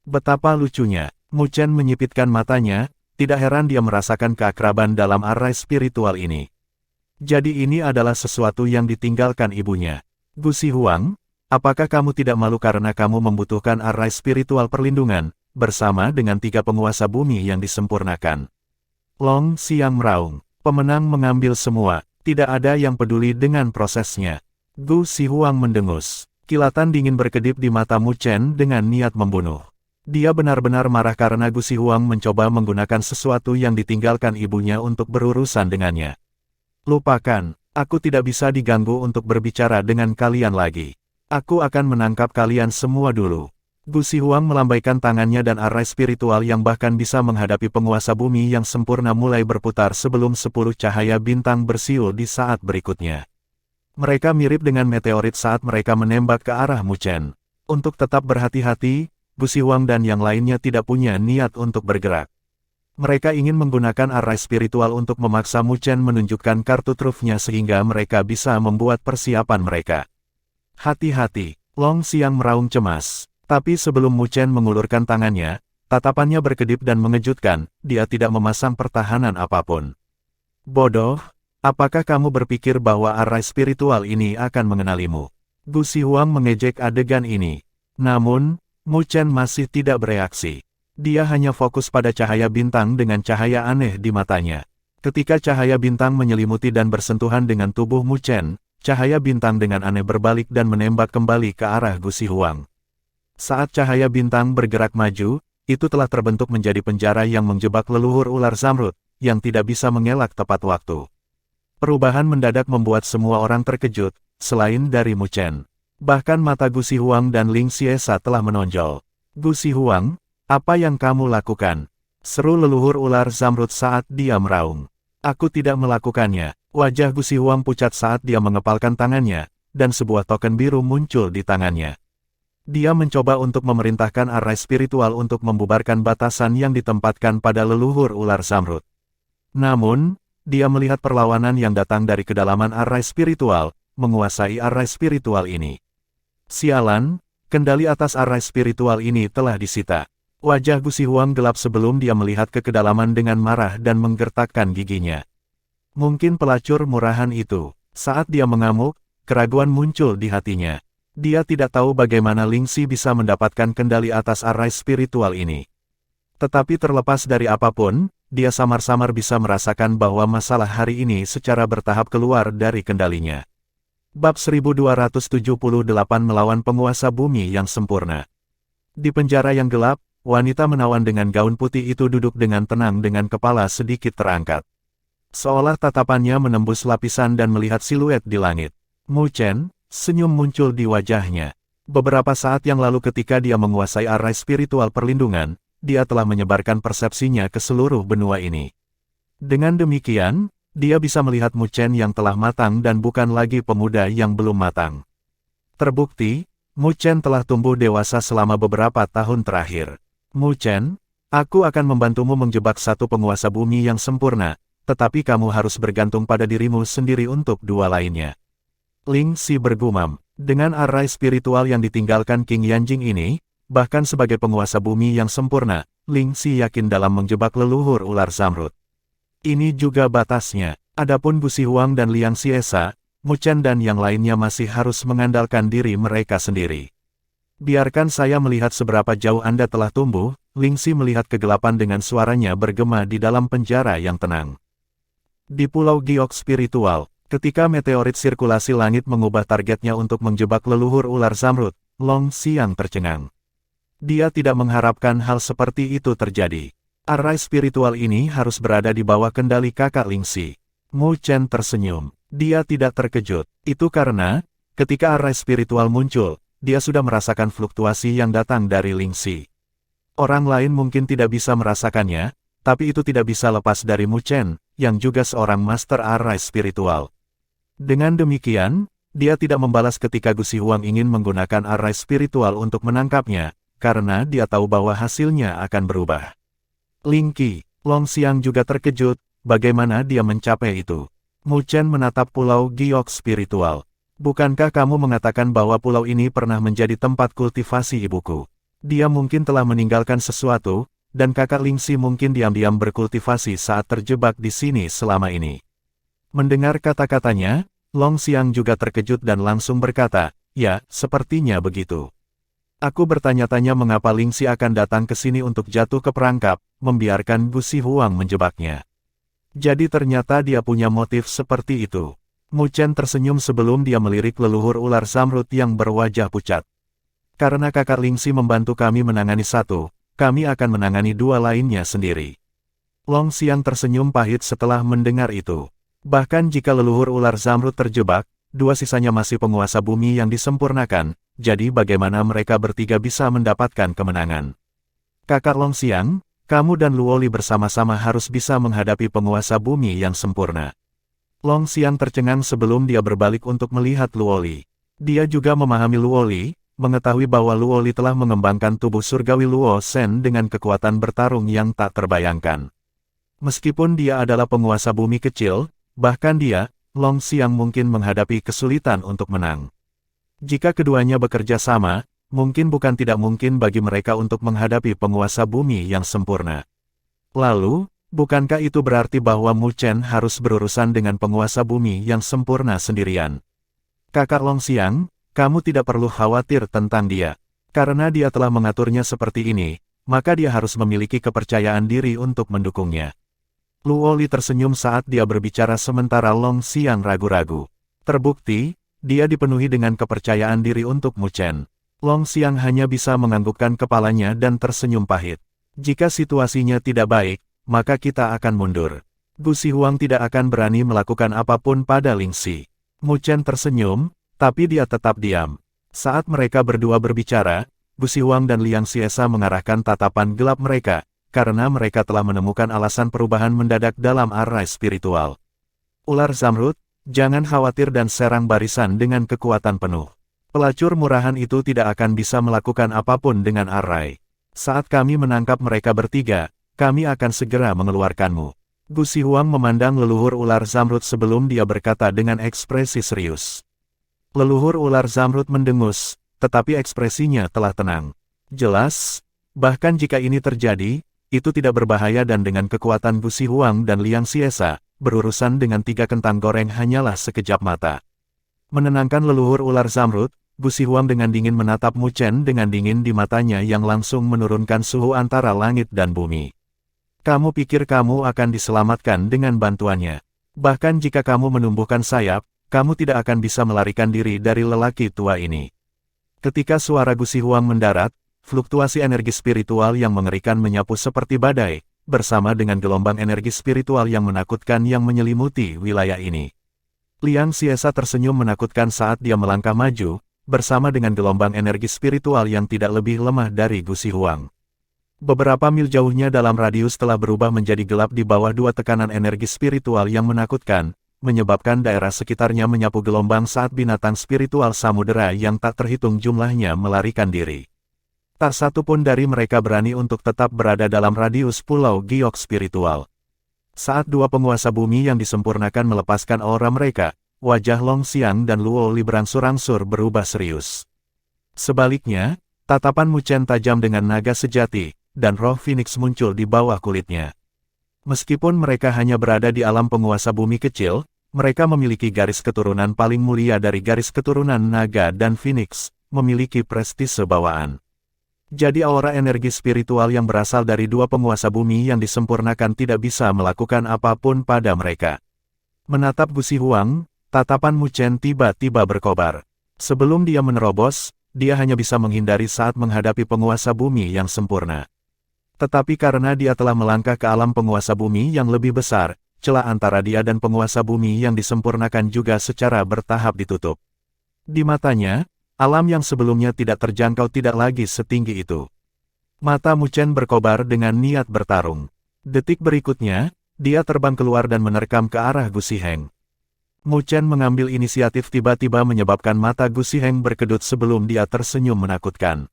Betapa lucunya, Mu Chen menyipitkan matanya, tidak heran dia merasakan keakraban dalam arai spiritual ini. Jadi ini adalah sesuatu yang ditinggalkan ibunya. Gu Sihuang, apakah kamu tidak malu karena kamu membutuhkan arai spiritual perlindungan, bersama dengan 3 penguasa bumi yang disempurnakan? Long Xiang meraung. Pemenang mengambil semua, tidak ada yang peduli dengan prosesnya. Gu Sihuang mendengus. Kilatan dingin berkedip di mata Mu Chen dengan niat membunuh. Dia benar-benar marah karena Gu Sihuang mencoba menggunakan sesuatu yang ditinggalkan ibunya untuk berurusan dengannya. Lupakan, aku tidak bisa diganggu untuk berbicara dengan kalian lagi. Aku akan menangkap kalian semua dulu. Gu Sihuang melambaikan tangannya dan arai spiritual yang bahkan bisa menghadapi penguasa bumi yang sempurna mulai berputar sebelum 10 cahaya bintang bersiul di saat berikutnya. Mereka mirip dengan meteorit saat mereka menembak ke arah Mu Chen. Untuk tetap berhati-hati, Gu Sihuang dan yang lainnya tidak punya niat untuk bergerak. Mereka ingin menggunakan arai spiritual untuk memaksa Mu Chen menunjukkan kartu trufnya sehingga mereka bisa membuat persiapan mereka. Hati-hati, Long Xiang meraung cemas. Tapi sebelum Mu Chen mengulurkan tangannya, tatapannya berkedip dan mengejutkan, dia tidak memasang pertahanan apapun. Bodoh, apakah kamu berpikir bahwa arai spiritual ini akan mengenalimu? Gu Sihuang mengejek adegan ini. Namun, Mu Chen masih tidak bereaksi. Dia hanya fokus pada cahaya bintang dengan cahaya aneh di matanya. Ketika cahaya bintang menyelimuti dan bersentuhan dengan tubuh Mu Chen, cahaya bintang dengan aneh berbalik dan menembak kembali ke arah Gu Sihuang. Saat cahaya bintang bergerak maju, itu telah terbentuk menjadi penjara yang menjebak leluhur ular zamrud, yang tidak bisa mengelak tepat waktu. Perubahan mendadak membuat semua orang terkejut, selain dari Mu Chen. Bahkan mata Gu Sihuang dan Ling Xiesa telah menonjol. Gu Sihuang, apa yang kamu lakukan? Seru leluhur ular zamrud saat dia meraung. Aku tidak melakukannya. Wajah Gu Sihuang pucat saat dia mengepalkan tangannya, dan sebuah token biru muncul di tangannya. Dia mencoba untuk memerintahkan arai spiritual untuk membubarkan batasan yang ditempatkan pada leluhur ular zamrud. Namun, dia melihat perlawanan yang datang dari kedalaman arai spiritual, menguasai arai spiritual ini. Sialan, kendali atas arai spiritual ini telah disita. Wajah Gu Sihuang gelap sebelum dia melihat ke kedalaman dengan marah dan menggertakkan giginya. Mungkin pelacur murahan itu. Saat dia mengamuk, keraguan muncul di hatinya. Dia tidak tahu bagaimana Ling Xi bisa mendapatkan kendali atas arai spiritual ini. Tetapi terlepas dari apapun, dia samar-samar bisa merasakan bahwa masalah hari ini secara bertahap keluar dari kendalinya. Bab 1278 melawan penguasa bumi yang sempurna. Di penjara yang gelap, wanita menawan dengan gaun putih itu duduk dengan tenang dengan kepala sedikit terangkat. Seolah tatapannya menembus lapisan dan melihat siluet di langit. Mu Chen, senyum muncul di wajahnya. Beberapa saat yang lalu ketika dia menguasai arai spiritual perlindungan, dia telah menyebarkan persepsinya ke seluruh benua ini. Dengan demikian, dia bisa melihat Mu Chen yang telah matang dan bukan lagi pemuda yang belum matang. Terbukti, Mu Chen telah tumbuh dewasa selama beberapa tahun terakhir. Mu Chen, aku akan membantumu menjebak satu penguasa bumi yang sempurna, tetapi kamu harus bergantung pada dirimu sendiri untuk 2 lainnya. Ling Xi bergumam, dengan arai spiritual yang ditinggalkan King Yanjing ini, bahkan sebagai penguasa bumi yang sempurna, Ling Xi yakin dalam menjebak leluhur ular zamrud. Ini juga batasnya. Adapun Gu Sihuang dan Liang Xiesa, Mu Chen dan yang lainnya masih harus mengandalkan diri mereka sendiri. Biarkan saya melihat seberapa jauh Anda telah tumbuh. Lingxi melihat kegelapan dengan suaranya bergema di dalam penjara yang tenang. Di Pulau Giok Spiritual, ketika meteorit sirkulasi langit mengubah targetnya untuk menjebak leluhur ular zamrud, Long Xiang tercengang. Dia tidak mengharapkan hal seperti itu terjadi. Arai spiritual ini harus berada di bawah kendali kakak Lingxi. Mu Chen tersenyum. Dia tidak terkejut. Itu karena, ketika arai spiritual muncul, dia sudah merasakan fluktuasi yang datang dari Lingxi. Orang lain mungkin tidak bisa merasakannya, tapi itu tidak bisa lepas dari Mu Chen, yang juga seorang master arai spiritual. Dengan demikian, dia tidak membalas ketika Gu Zihuang ingin menggunakan arai spiritual untuk menangkapnya, karena dia tahu bahwa hasilnya akan berubah. Lingqi, Long Xiang juga terkejut, bagaimana dia mencapai itu. Mu Chen menatap Pulau Giok Spiritual. Bukankah kamu mengatakan bahwa pulau ini pernah menjadi tempat kultivasi ibuku? Dia mungkin telah meninggalkan sesuatu, dan kakak Lingxi mungkin diam-diam berkultivasi saat terjebak di sini selama ini. Mendengar kata-katanya, Long Xiang juga terkejut dan langsung berkata, ya, sepertinya begitu. Aku bertanya-tanya mengapa Lingxi akan datang ke sini untuk jatuh ke perangkap, membiarkan Gu Zihuang menjebaknya. Jadi ternyata dia punya motif seperti itu. Mu Chen tersenyum sebelum dia melirik leluhur ular zamrud yang berwajah pucat. Karena kakak Lingxi membantu kami menangani satu, kami akan menangani dua lainnya sendiri. Long Xiang tersenyum pahit setelah mendengar itu. Bahkan jika leluhur ular zamrud terjebak, dua sisanya masih penguasa bumi yang disempurnakan, jadi bagaimana mereka bertiga bisa mendapatkan kemenangan? Kakak Long Xiang, kamu dan Luoli bersama-sama harus bisa menghadapi penguasa bumi yang sempurna. Long Xiang tercengang sebelum dia berbalik untuk melihat Luoli. Dia juga memahami Luoli, mengetahui bahwa Luoli telah mengembangkan tubuh surgawi Luo Shen dengan kekuatan bertarung yang tak terbayangkan. Meskipun dia adalah penguasa bumi kecil, bahkan dia, Long Xiang mungkin menghadapi kesulitan untuk menang. Jika keduanya bekerja sama, mungkin bukan tidak mungkin bagi mereka untuk menghadapi penguasa bumi yang sempurna. Lalu, bukankah itu berarti bahwa Mu Chen harus berurusan dengan penguasa bumi yang sempurna sendirian? Kakak Long Xiang, kamu tidak perlu khawatir tentang dia. Karena dia telah mengaturnya seperti ini, maka dia harus memiliki kepercayaan diri untuk mendukungnya. Luoli tersenyum saat dia berbicara sementara Long Xiang ragu-ragu. Terbukti, dia dipenuhi dengan kepercayaan diri untuk Mu Chen. Long Xiang hanya bisa menganggukkan kepalanya dan tersenyum pahit. Jika situasinya tidak baik, maka kita akan mundur. Gu Zihuang tidak akan berani melakukan apapun pada Lingxi. Mu Chen tersenyum, tapi dia tetap diam. Saat mereka berdua berbicara, Gu Zihuang dan Liang Xiesa mengarahkan tatapan gelap mereka, karena mereka telah menemukan alasan perubahan mendadak dalam arai spiritual. Ular zamrud, jangan khawatir dan serang barisan dengan kekuatan penuh. Pelacur murahan itu tidak akan bisa melakukan apapun dengan arai. Saat kami menangkap mereka bertiga, kami akan segera mengeluarkanmu. Gu Zihuang memandang leluhur ular zamrud sebelum dia berkata dengan ekspresi serius. Leluhur ular zamrud mendengus, tetapi ekspresinya telah tenang. Jelas, bahkan jika ini terjadi, itu tidak berbahaya dan dengan kekuatan Gu Zihuang dan Liang Xiesa, berurusan dengan tiga kentang goreng hanyalah sekejap mata. Menenangkan leluhur ular zamrud, Gu Zihuang dengan dingin menatap Mu Chen dengan dingin di matanya yang langsung menurunkan suhu antara langit dan bumi. Kamu pikir kamu akan diselamatkan dengan bantuannya. Bahkan jika kamu menumbuhkan sayap, kamu tidak akan bisa melarikan diri dari lelaki tua ini. Ketika suara Gu Zihuang mendarat, fluktuasi energi spiritual yang mengerikan menyapu seperti badai, bersama dengan gelombang energi spiritual yang menakutkan yang menyelimuti wilayah ini. Liang Xiesa tersenyum menakutkan saat dia melangkah maju, bersama dengan gelombang energi spiritual yang tidak lebih lemah dari Gu Zihuang. Beberapa mil jauhnya dalam radius telah berubah menjadi gelap di bawah dua tekanan energi spiritual yang menakutkan, menyebabkan daerah sekitarnya menyapu gelombang saat binatang spiritual samudera yang tak terhitung jumlahnya melarikan diri. Tak satu pun dari mereka berani untuk tetap berada dalam radius Pulau Giok Spiritual. Saat dua penguasa bumi yang disempurnakan melepaskan aura mereka, wajah Long Xiang dan Luoli berangsur-angsur berubah serius. Sebaliknya, tatapan Mu Chen tajam dengan naga sejati, dan roh Phoenix muncul di bawah kulitnya. Meskipun mereka hanya berada di alam penguasa bumi kecil, Mereka memiliki garis keturunan paling mulia dari garis keturunan naga dan phoenix, memiliki prestise bawaan. Jadi aura energi spiritual yang berasal dari dua penguasa bumi yang disempurnakan tidak bisa melakukan apapun pada mereka. Menatap Gusi Huang, tatapan Mu Chen tiba-tiba berkobar. Sebelum dia menerobos, dia hanya bisa menghindari saat menghadapi penguasa bumi yang sempurna. Tetapi karena dia telah melangkah ke alam penguasa bumi yang lebih besar, celah antara dia dan penguasa bumi yang disempurnakan juga secara bertahap ditutup. Di matanya, alam yang sebelumnya tidak terjangkau tidak lagi setinggi itu. Mata Mu Chen berkobar dengan niat bertarung. Detik berikutnya, dia terbang keluar dan menerkam ke arah Gu Ziheng. Mu Chen mengambil inisiatif tiba-tiba menyebabkan mata Gu Ziheng berkedut sebelum dia tersenyum menakutkan.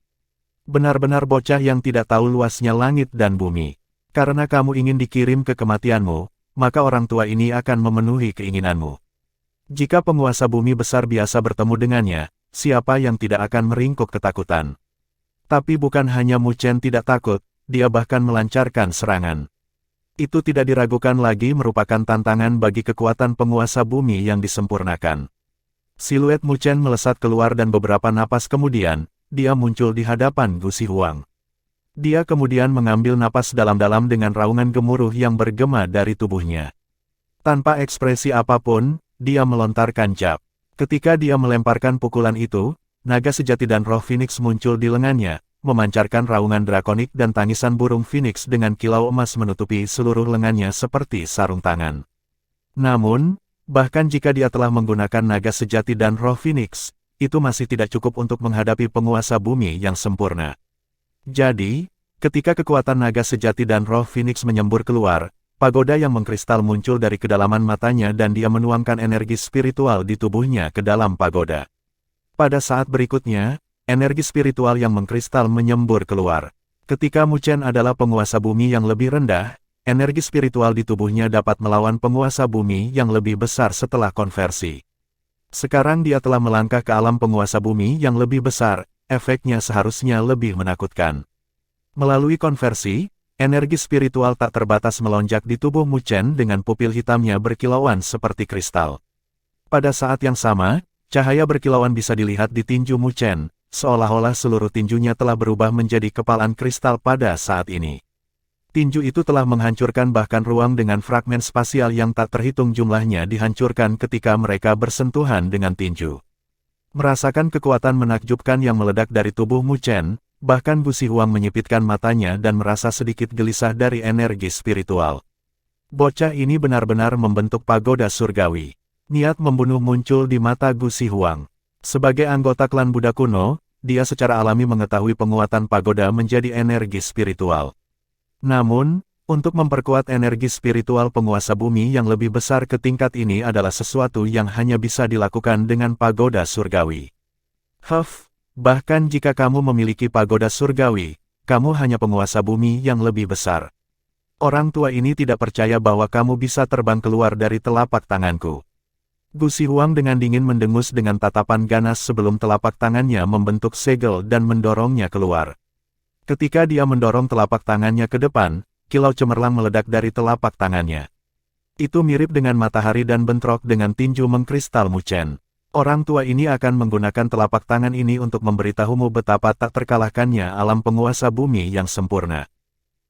Benar-benar bocah yang tidak tahu luasnya langit dan bumi. Karena kamu ingin dikirim ke kematianmu, maka orang tua ini akan memenuhi keinginanmu. Jika penguasa bumi besar biasa bertemu dengannya, siapa yang tidak akan meringkuk ketakutan? Tapi bukan hanya Mu Chen tidak takut, dia bahkan melancarkan serangan. Itu tidak diragukan lagi merupakan tantangan bagi kekuatan penguasa bumi yang disempurnakan. Siluet Mu Chen melesat keluar dan beberapa napas kemudian, dia muncul di hadapan Gusi Huang. Dia kemudian mengambil napas dalam-dalam dengan raungan gemuruh yang bergema dari tubuhnya. Tanpa ekspresi apapun, dia melontarkan jab. Ketika dia melemparkan pukulan itu, naga sejati dan roh Phoenix muncul di lengannya, memancarkan raungan drakonik dan tangisan burung Phoenix dengan kilau emas menutupi seluruh lengannya seperti sarung tangan. Namun, bahkan jika dia telah menggunakan naga sejati dan roh Phoenix, itu masih tidak cukup untuk menghadapi penguasa bumi yang sempurna. Jadi, ketika kekuatan naga sejati dan roh Phoenix menyembur keluar, pagoda yang mengkristal muncul dari kedalaman matanya dan dia menuangkan energi spiritual di tubuhnya ke dalam pagoda. Pada saat berikutnya, energi spiritual yang mengkristal menyembur keluar. Ketika Mu Chen adalah penguasa bumi yang lebih rendah, energi spiritual di tubuhnya dapat melawan penguasa bumi yang lebih besar setelah konversi. Sekarang dia telah melangkah ke alam penguasa bumi yang lebih besar, efeknya seharusnya lebih menakutkan. Melalui konversi, energi spiritual tak terbatas melonjak di tubuh Mu Chen dengan pupil hitamnya berkilauan seperti kristal. Pada saat yang sama, cahaya berkilauan bisa dilihat di tinju Mu Chen, seolah-olah seluruh tinjunya telah berubah menjadi kepalan kristal pada saat ini. Tinju itu telah menghancurkan bahkan ruang dengan fragmen spasial yang tak terhitung jumlahnya dihancurkan ketika mereka bersentuhan dengan tinju. Merasakan kekuatan menakjubkan yang meledak dari tubuh Mu Chen, bahkan Gusi Huang menyipitkan matanya dan merasa sedikit gelisah dari energi spiritual. Bocah ini benar-benar membentuk pagoda surgawi. Niat membunuh muncul di mata Gusi Huang. Sebagai anggota klan Buddha kuno, dia secara alami mengetahui penguatan pagoda menjadi energi spiritual. Namun, untuk memperkuat energi spiritual penguasa bumi yang lebih besar ke tingkat ini adalah sesuatu yang hanya bisa dilakukan dengan pagoda surgawi. Bahkan jika kamu memiliki pagoda surgawi, kamu hanya penguasa bumi yang lebih besar. Orang tua ini tidak percaya bahwa kamu bisa terbang keluar dari telapak tanganku. Gusi Huang dengan dingin mendengus dengan tatapan ganas sebelum telapak tangannya membentuk segel dan mendorongnya keluar. Ketika dia mendorong telapak tangannya ke depan, kilau cemerlang meledak dari telapak tangannya. Itu mirip dengan matahari dan bentrok dengan tinju mengkristal Mu Chen. Orang tua ini akan menggunakan telapak tangan ini untuk memberitahumu betapa tak terkalahkannya alam penguasa bumi yang sempurna.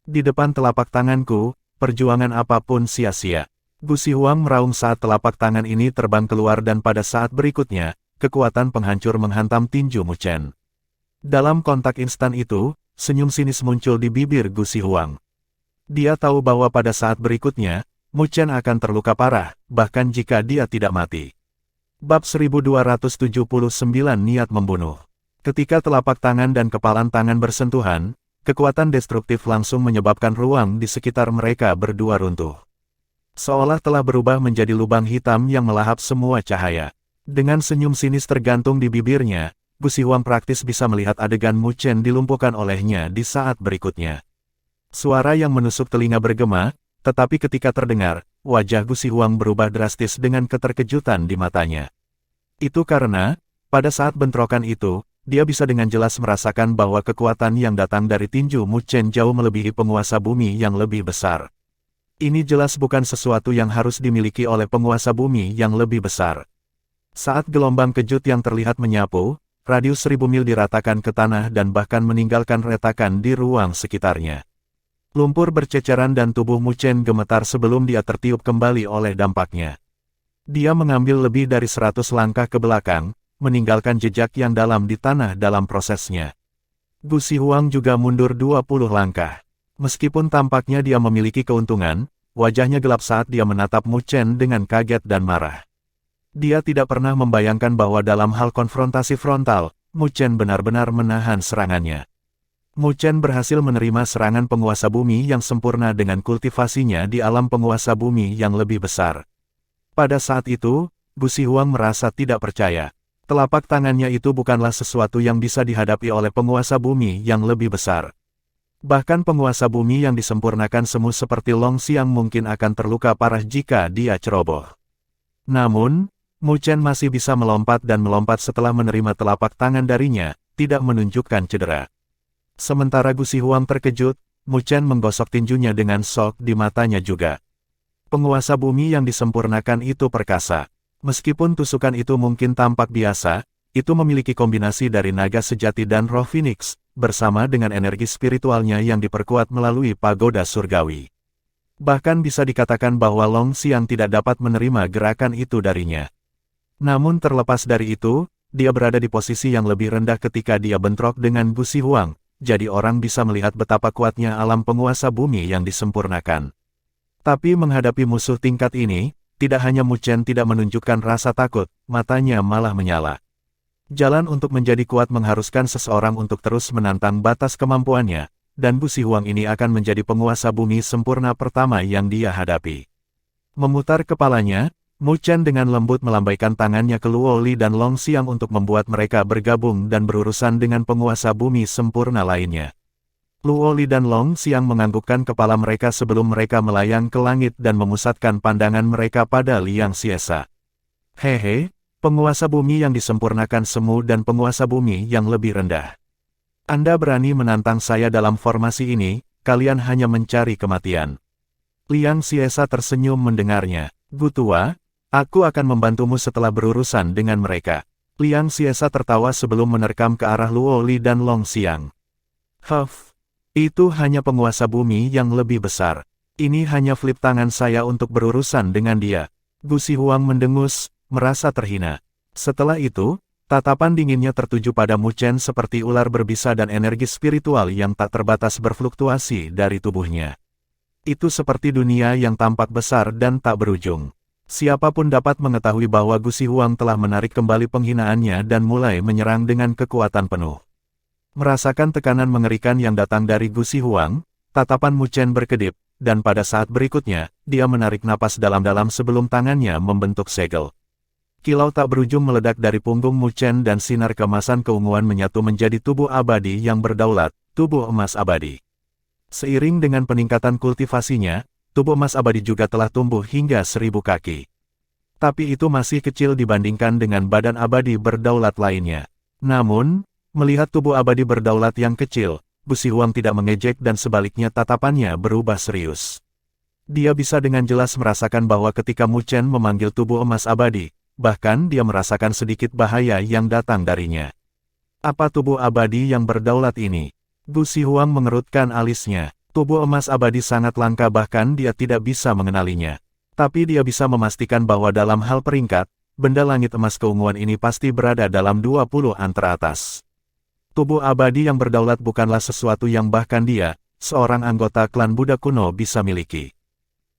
Di depan telapak tanganku, perjuangan apapun sia-sia. Gusi Huang meraung saat telapak tangan ini terbang keluar dan pada saat berikutnya, kekuatan penghancur menghantam tinju Mu Chen. Dalam kontak instan itu, senyum sinis muncul di bibir Gusi Huang. Dia tahu bahwa pada saat berikutnya, Mu Chen akan terluka parah, bahkan jika dia tidak mati. Bab 1279 Niat Membunuh. Ketika telapak tangan dan kepalan tangan bersentuhan, kekuatan destruktif langsung menyebabkan ruang di sekitar mereka berdua runtuh. Seolah telah berubah menjadi lubang hitam yang melahap semua cahaya. Dengan senyum sinis tergantung di bibirnya, Gusi Huang praktis bisa melihat adegan Mu Chen dilumpuhkan olehnya di saat berikutnya. Suara yang menusuk telinga bergema, tetapi ketika terdengar, wajah Gusi Huang berubah drastis dengan keterkejutan di matanya. Itu karena, pada saat bentrokan itu, dia bisa dengan jelas merasakan bahwa kekuatan yang datang dari tinju Mu Chen jauh melebihi penguasa bumi yang lebih besar. Ini jelas bukan sesuatu yang harus dimiliki oleh penguasa bumi yang lebih besar. Saat gelombang kejut yang terlihat menyapu, radius 1000 mil diratakan ke tanah dan bahkan meninggalkan retakan di ruang sekitarnya. Lumpur berceceran dan tubuh Mu Chen gemetar sebelum dia tertiup kembali oleh dampaknya. Dia mengambil lebih dari 100 langkah ke belakang, meninggalkan jejak yang dalam di tanah dalam prosesnya. Gu Zihuang juga mundur 20 langkah. Meskipun tampaknya dia memiliki keuntungan, wajahnya gelap saat dia menatap Mu Chen dengan kaget dan marah. Dia tidak pernah membayangkan bahwa dalam hal konfrontasi frontal, Mu Chen benar-benar menahan serangannya. Mu Chen berhasil menerima serangan penguasa bumi yang sempurna dengan kultivasinya di alam penguasa bumi yang lebih besar. Pada saat itu, Gu Zihuang merasa tidak percaya. Telapak tangannya itu bukanlah sesuatu yang bisa dihadapi oleh penguasa bumi yang lebih besar. Bahkan penguasa bumi yang disempurnakan semu seperti Long Xiang mungkin akan terluka parah jika dia ceroboh. Namun, Mu Chen masih bisa melompat dan melompat setelah menerima telapak tangan darinya, tidak menunjukkan cedera. Sementara Gu Zihuang terkejut, Mu Chen menggosok tinjunya dengan sok di matanya juga. Penguasa bumi yang disempurnakan itu perkasa. Meskipun tusukan itu mungkin tampak biasa, itu memiliki kombinasi dari naga sejati dan roh Phoenix, bersama dengan energi spiritualnya yang diperkuat melalui pagoda surgawi. Bahkan bisa dikatakan bahwa Long Xiang tidak dapat menerima gerakan itu darinya. Namun terlepas dari itu, dia berada di posisi yang lebih rendah ketika dia bentrok dengan Gu Zihuang, jadi orang bisa melihat betapa kuatnya alam penguasa bumi yang disempurnakan. Tapi menghadapi musuh tingkat ini, tidak hanya Mu Chen tidak menunjukkan rasa takut, matanya malah menyala. Jalan untuk menjadi kuat mengharuskan seseorang untuk terus menantang batas kemampuannya, dan Gu Zihuang ini akan menjadi penguasa bumi sempurna pertama yang dia hadapi. Memutar kepalanya, Mu Chen dengan lembut melambaikan tangannya ke Luo Li dan Long Xiang untuk membuat mereka bergabung dan berurusan dengan penguasa bumi sempurna lainnya. Luo Li dan Long Xiang menganggukkan kepala mereka sebelum mereka melayang ke langit dan memusatkan pandangan mereka pada Liang Xiesa. Hehe. Penguasa bumi yang disempurnakan semu dan penguasa bumi yang lebih rendah. Anda berani menantang saya dalam formasi ini, kalian hanya mencari kematian. Liang Xiesa tersenyum mendengarnya. Gu Tua, aku akan membantumu setelah berurusan dengan mereka. Liang Xiesa tertawa sebelum menerkam ke arah Luo Li dan Long Xiang. Huff, itu hanya penguasa bumi yang lebih besar. Ini hanya flip tangan saya untuk berurusan dengan dia. Gu Zihuang mendengus, merasa terhina. Setelah itu, tatapan dinginnya tertuju pada Mu Chen seperti ular berbisa dan energi spiritual yang tak terbatas berfluktuasi dari tubuhnya. Itu seperti dunia yang tampak besar dan tak berujung. Siapapun dapat mengetahui bahwa Gu Zihuang telah menarik kembali penghinaannya dan mulai menyerang dengan kekuatan penuh. Merasakan tekanan mengerikan yang datang dari Gu Zihuang, tatapan Mu Chen berkedip, dan pada saat berikutnya, dia menarik napas dalam-dalam sebelum tangannya membentuk segel. Kilau tak berujung meledak dari punggung Mu Chen dan sinar keemasan keunguan menyatu menjadi tubuh abadi yang berdaulat, tubuh emas abadi. Seiring dengan peningkatan kultivasinya, tubuh emas abadi juga telah tumbuh hingga 1000 kaki. Tapi itu masih kecil dibandingkan dengan badan abadi berdaulat lainnya. Namun, melihat tubuh abadi berdaulat yang kecil, Gu Zihuang tidak mengejek dan sebaliknya tatapannya berubah serius. Dia bisa dengan jelas merasakan bahwa ketika Mu Chen memanggil tubuh emas abadi, bahkan dia merasakan sedikit bahaya yang datang darinya. Apa tubuh abadi yang berdaulat ini? Gu Zihuang mengerutkan alisnya. Tubuh emas abadi sangat langka bahkan dia tidak bisa mengenalinya. Tapi dia bisa memastikan bahwa dalam hal peringkat, benda langit emas keunguan ini pasti berada dalam 20-an teratas. Tubuh abadi yang berdaulat bukanlah sesuatu yang bahkan dia, seorang anggota klan Buddha kuno bisa miliki.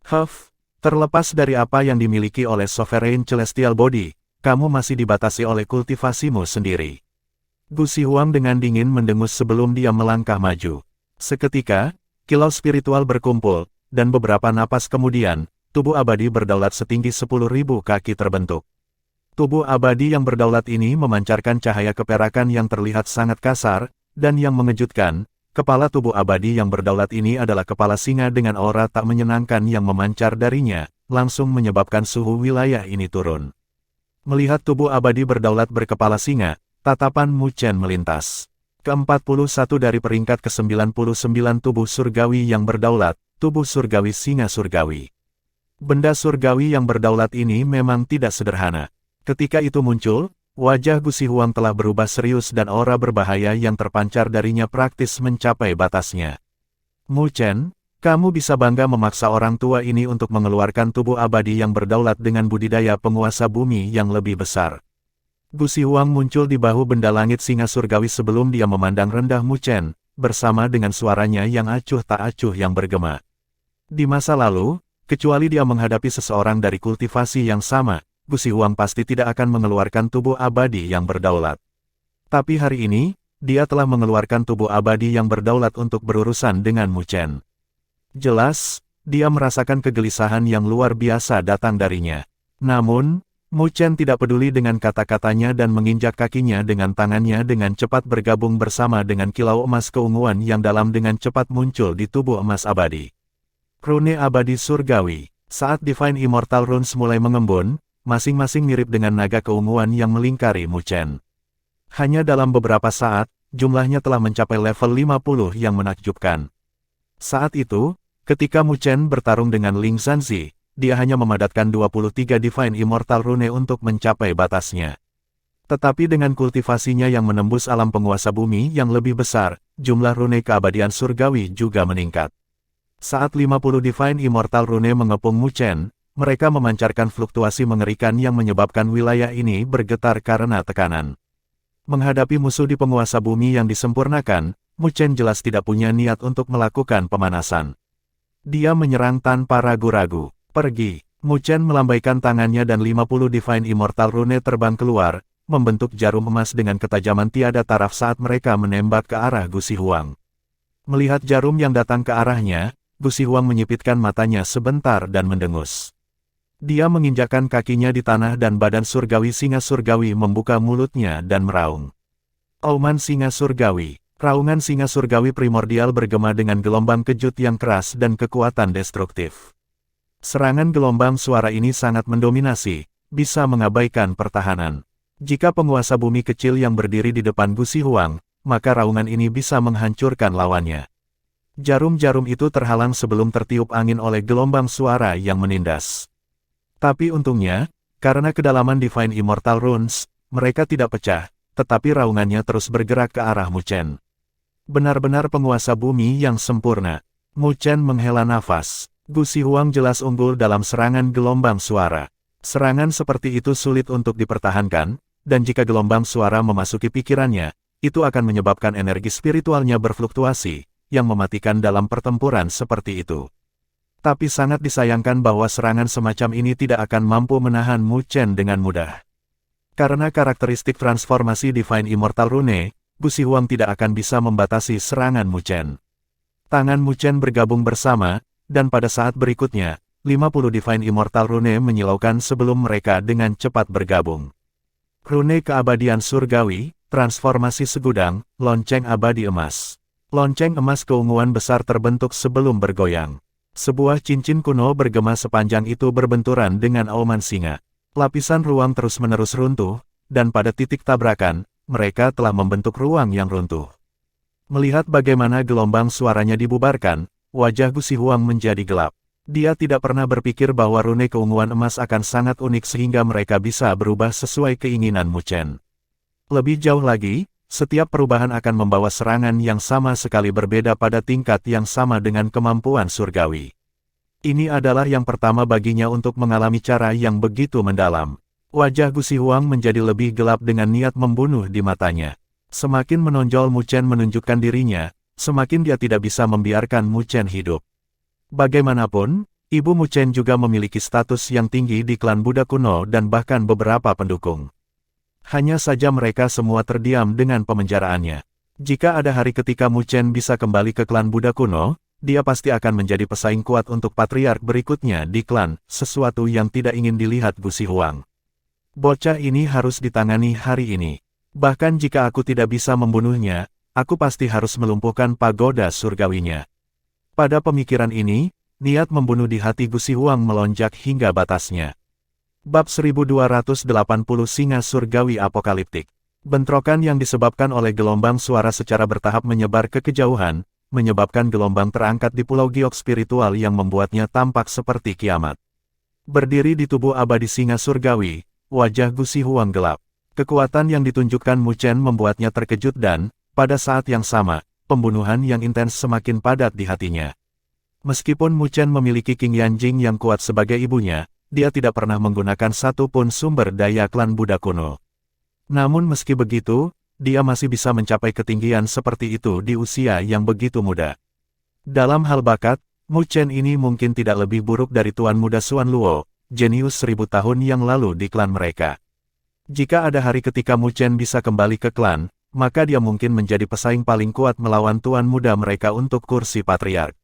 Huff. Terlepas dari apa yang dimiliki oleh Sovereign Celestial Body, kamu masih dibatasi oleh kultivasimu sendiri. Gu Zihuang dengan dingin mendengus sebelum dia melangkah maju. Seketika, kilau spiritual berkumpul, dan beberapa napas kemudian, tubuh abadi berdaulat setinggi 10.000 kaki terbentuk. Tubuh abadi yang berdaulat ini memancarkan cahaya keperakan yang terlihat sangat kasar, dan yang mengejutkan, kepala tubuh abadi yang berdaulat ini adalah kepala singa dengan aura tak menyenangkan yang memancar darinya, langsung menyebabkan suhu wilayah ini turun. Melihat tubuh abadi berdaulat berkepala singa, tatapan Mu Chen melintas. Ke-41 dari peringkat ke-99 tubuh surgawi yang berdaulat, tubuh surgawi singa surgawi. Benda surgawi yang berdaulat ini memang tidak sederhana. Ketika itu muncul, wajah Gu Zihuang telah berubah serius dan aura berbahaya yang terpancar darinya praktis mencapai batasnya. Mu Chen, kamu bisa bangga memaksa orang tua ini untuk mengeluarkan tubuh abadi yang berdaulat dengan budidaya penguasa bumi yang lebih besar. Gu Zihuang muncul di bahu benda langit singa surgawi sebelum dia memandang rendah Mu Chen, bersama dengan suaranya yang acuh tak acuh yang bergema. Di masa lalu, kecuali dia menghadapi seseorang dari kultivasi yang sama, Gu Zihuang pasti tidak akan mengeluarkan tubuh abadi yang berdaulat. Tapi hari ini, dia telah mengeluarkan tubuh abadi yang berdaulat untuk berurusan dengan Mu Chen. Jelas, dia merasakan kegelisahan yang luar biasa datang darinya. Namun, Mu Chen tidak peduli dengan kata-katanya dan menginjak kakinya dengan tangannya dengan cepat bergabung bersama dengan kilau emas keunguan yang dalam dengan cepat muncul di tubuh emas abadi. Rune abadi surgawi. Saat Divine Immortal Runes mulai mengembun, masing-masing mirip dengan naga keunguan yang melingkari Mu Chen. Hanya dalam beberapa saat, jumlahnya telah mencapai level 50 yang menakjubkan. Saat itu, ketika Mu Chen bertarung dengan Ling Zanzi, dia hanya memadatkan 23 Divine Immortal Rune untuk mencapai batasnya. Tetapi dengan kultivasinya yang menembus alam penguasa bumi yang lebih besar, jumlah rune keabadian surgawi juga meningkat. Saat 50 Divine Immortal Rune mengepung Mu Chen, mereka memancarkan fluktuasi mengerikan yang menyebabkan wilayah ini bergetar karena tekanan. Menghadapi musuh di penguasa bumi yang disempurnakan, Mu Chen jelas tidak punya niat untuk melakukan pemanasan. Dia menyerang tanpa ragu-ragu. Pergi. Mu Chen melambaikan tangannya dan 50 Divine Immortal Rune terbang keluar, membentuk jarum emas dengan ketajaman tiada taraf saat mereka menembak ke arah Gu Zihuang. Melihat jarum yang datang ke arahnya, Gu Zihuang menyipitkan matanya sebentar dan mendengus. Dia menginjakkan kakinya di tanah dan badan surgawi singa surgawi membuka mulutnya dan meraung. Auman singa surgawi. Raungan singa surgawi primordial bergema dengan gelombang kejut yang keras dan kekuatan destruktif. Serangan gelombang suara ini sangat mendominasi, bisa mengabaikan pertahanan. Jika penguasa bumi kecil yang berdiri di depan Gu Zihuang, maka raungan ini bisa menghancurkan lawannya. Jarum-jarum itu terhalang sebelum tertiup angin oleh gelombang suara yang menindas. Tapi untungnya, karena kedalaman Divine Immortal Runes, mereka tidak pecah, tetapi raungannya terus bergerak ke arah Mu Chen. Benar-benar penguasa bumi yang sempurna. Mu Chen menghela nafas. Gu Zihuang jelas unggul dalam serangan gelombang suara. Serangan seperti itu sulit untuk dipertahankan, dan jika gelombang suara memasuki pikirannya, itu akan menyebabkan energi spiritualnya berfluktuasi, yang mematikan dalam pertempuran seperti itu. Tapi sangat disayangkan bahwa serangan semacam ini tidak akan mampu menahan Mu Chen dengan mudah. Karena karakteristik transformasi Divine Immortal Rune, Gu Zihuang tidak akan bisa membatasi serangan Mu Chen. Tangan Mu Chen bergabung bersama, dan pada saat berikutnya, 50 Divine Immortal Rune menyilaukan sebelum mereka dengan cepat bergabung. Rune keabadian surgawi, transformasi segudang, lonceng abadi emas. Lonceng emas keunguan besar terbentuk sebelum bergoyang. Sebuah cincin kuno bergema sepanjang itu berbenturan dengan auman singa. Lapisan ruang terus-menerus runtuh, dan pada titik tabrakan, mereka telah membentuk ruang yang runtuh. Melihat bagaimana gelombang suaranya dibubarkan, wajah Gu Zihuang menjadi gelap. Dia tidak pernah berpikir bahwa rune keunguan emas akan sangat unik sehingga mereka bisa berubah sesuai keinginan Mu Chen. Lebih jauh lagi, setiap perubahan akan membawa serangan yang sama sekali berbeda pada tingkat yang sama dengan kemampuan surgawi. Ini adalah yang pertama baginya untuk mengalami cara yang begitu mendalam. Wajah Gu Zihuang menjadi lebih gelap dengan niat membunuh di matanya. Semakin menonjol Mu Chen menunjukkan dirinya, semakin dia tidak bisa membiarkan Mu Chen hidup. Bagaimanapun, Ibu Mu Chen juga memiliki status yang tinggi di klan Buddha kuno dan bahkan beberapa pendukung. Hanya saja mereka semua terdiam dengan pemenjaraannya. Jika ada hari ketika Mu Chen bisa kembali ke klan Buddha kuno, dia pasti akan menjadi pesaing kuat untuk patriark berikutnya di klan, sesuatu yang tidak ingin dilihat Gu Zihuang. Bocah ini harus ditangani hari ini. Bahkan jika aku tidak bisa membunuhnya, aku pasti harus melumpuhkan pagoda surgawinya. Pada pemikiran ini, niat membunuh di hati Gu Zihuang melonjak hingga batasnya. Bab 1280 Singa Surgawi Apokaliptik. Bentrokan yang disebabkan oleh gelombang suara secara bertahap menyebar ke kejauhan, menyebabkan gelombang terangkat di pulau giok spiritual yang membuatnya tampak seperti kiamat. Berdiri di tubuh abadi singa surgawi, wajah Gu Zihuang gelap. Kekuatan yang ditunjukkan Mu Chen membuatnya terkejut dan, pada saat yang sama, pembunuhan yang intens semakin padat di hatinya. Meskipun Mu Chen memiliki King Yanjing yang kuat sebagai ibunya, dia tidak pernah menggunakan satu pun sumber daya klan Buddha kuno. Namun meski begitu, dia masih bisa mencapai ketinggian seperti itu di usia yang begitu muda. Dalam hal bakat, Mu Chen ini mungkin tidak lebih buruk dari Tuan Muda Xuan Luo, jenius 1000 tahun yang lalu di klan mereka. Jika ada hari ketika Mu Chen bisa kembali ke klan, maka dia mungkin menjadi pesaing paling kuat melawan Tuan Muda mereka untuk kursi patriark.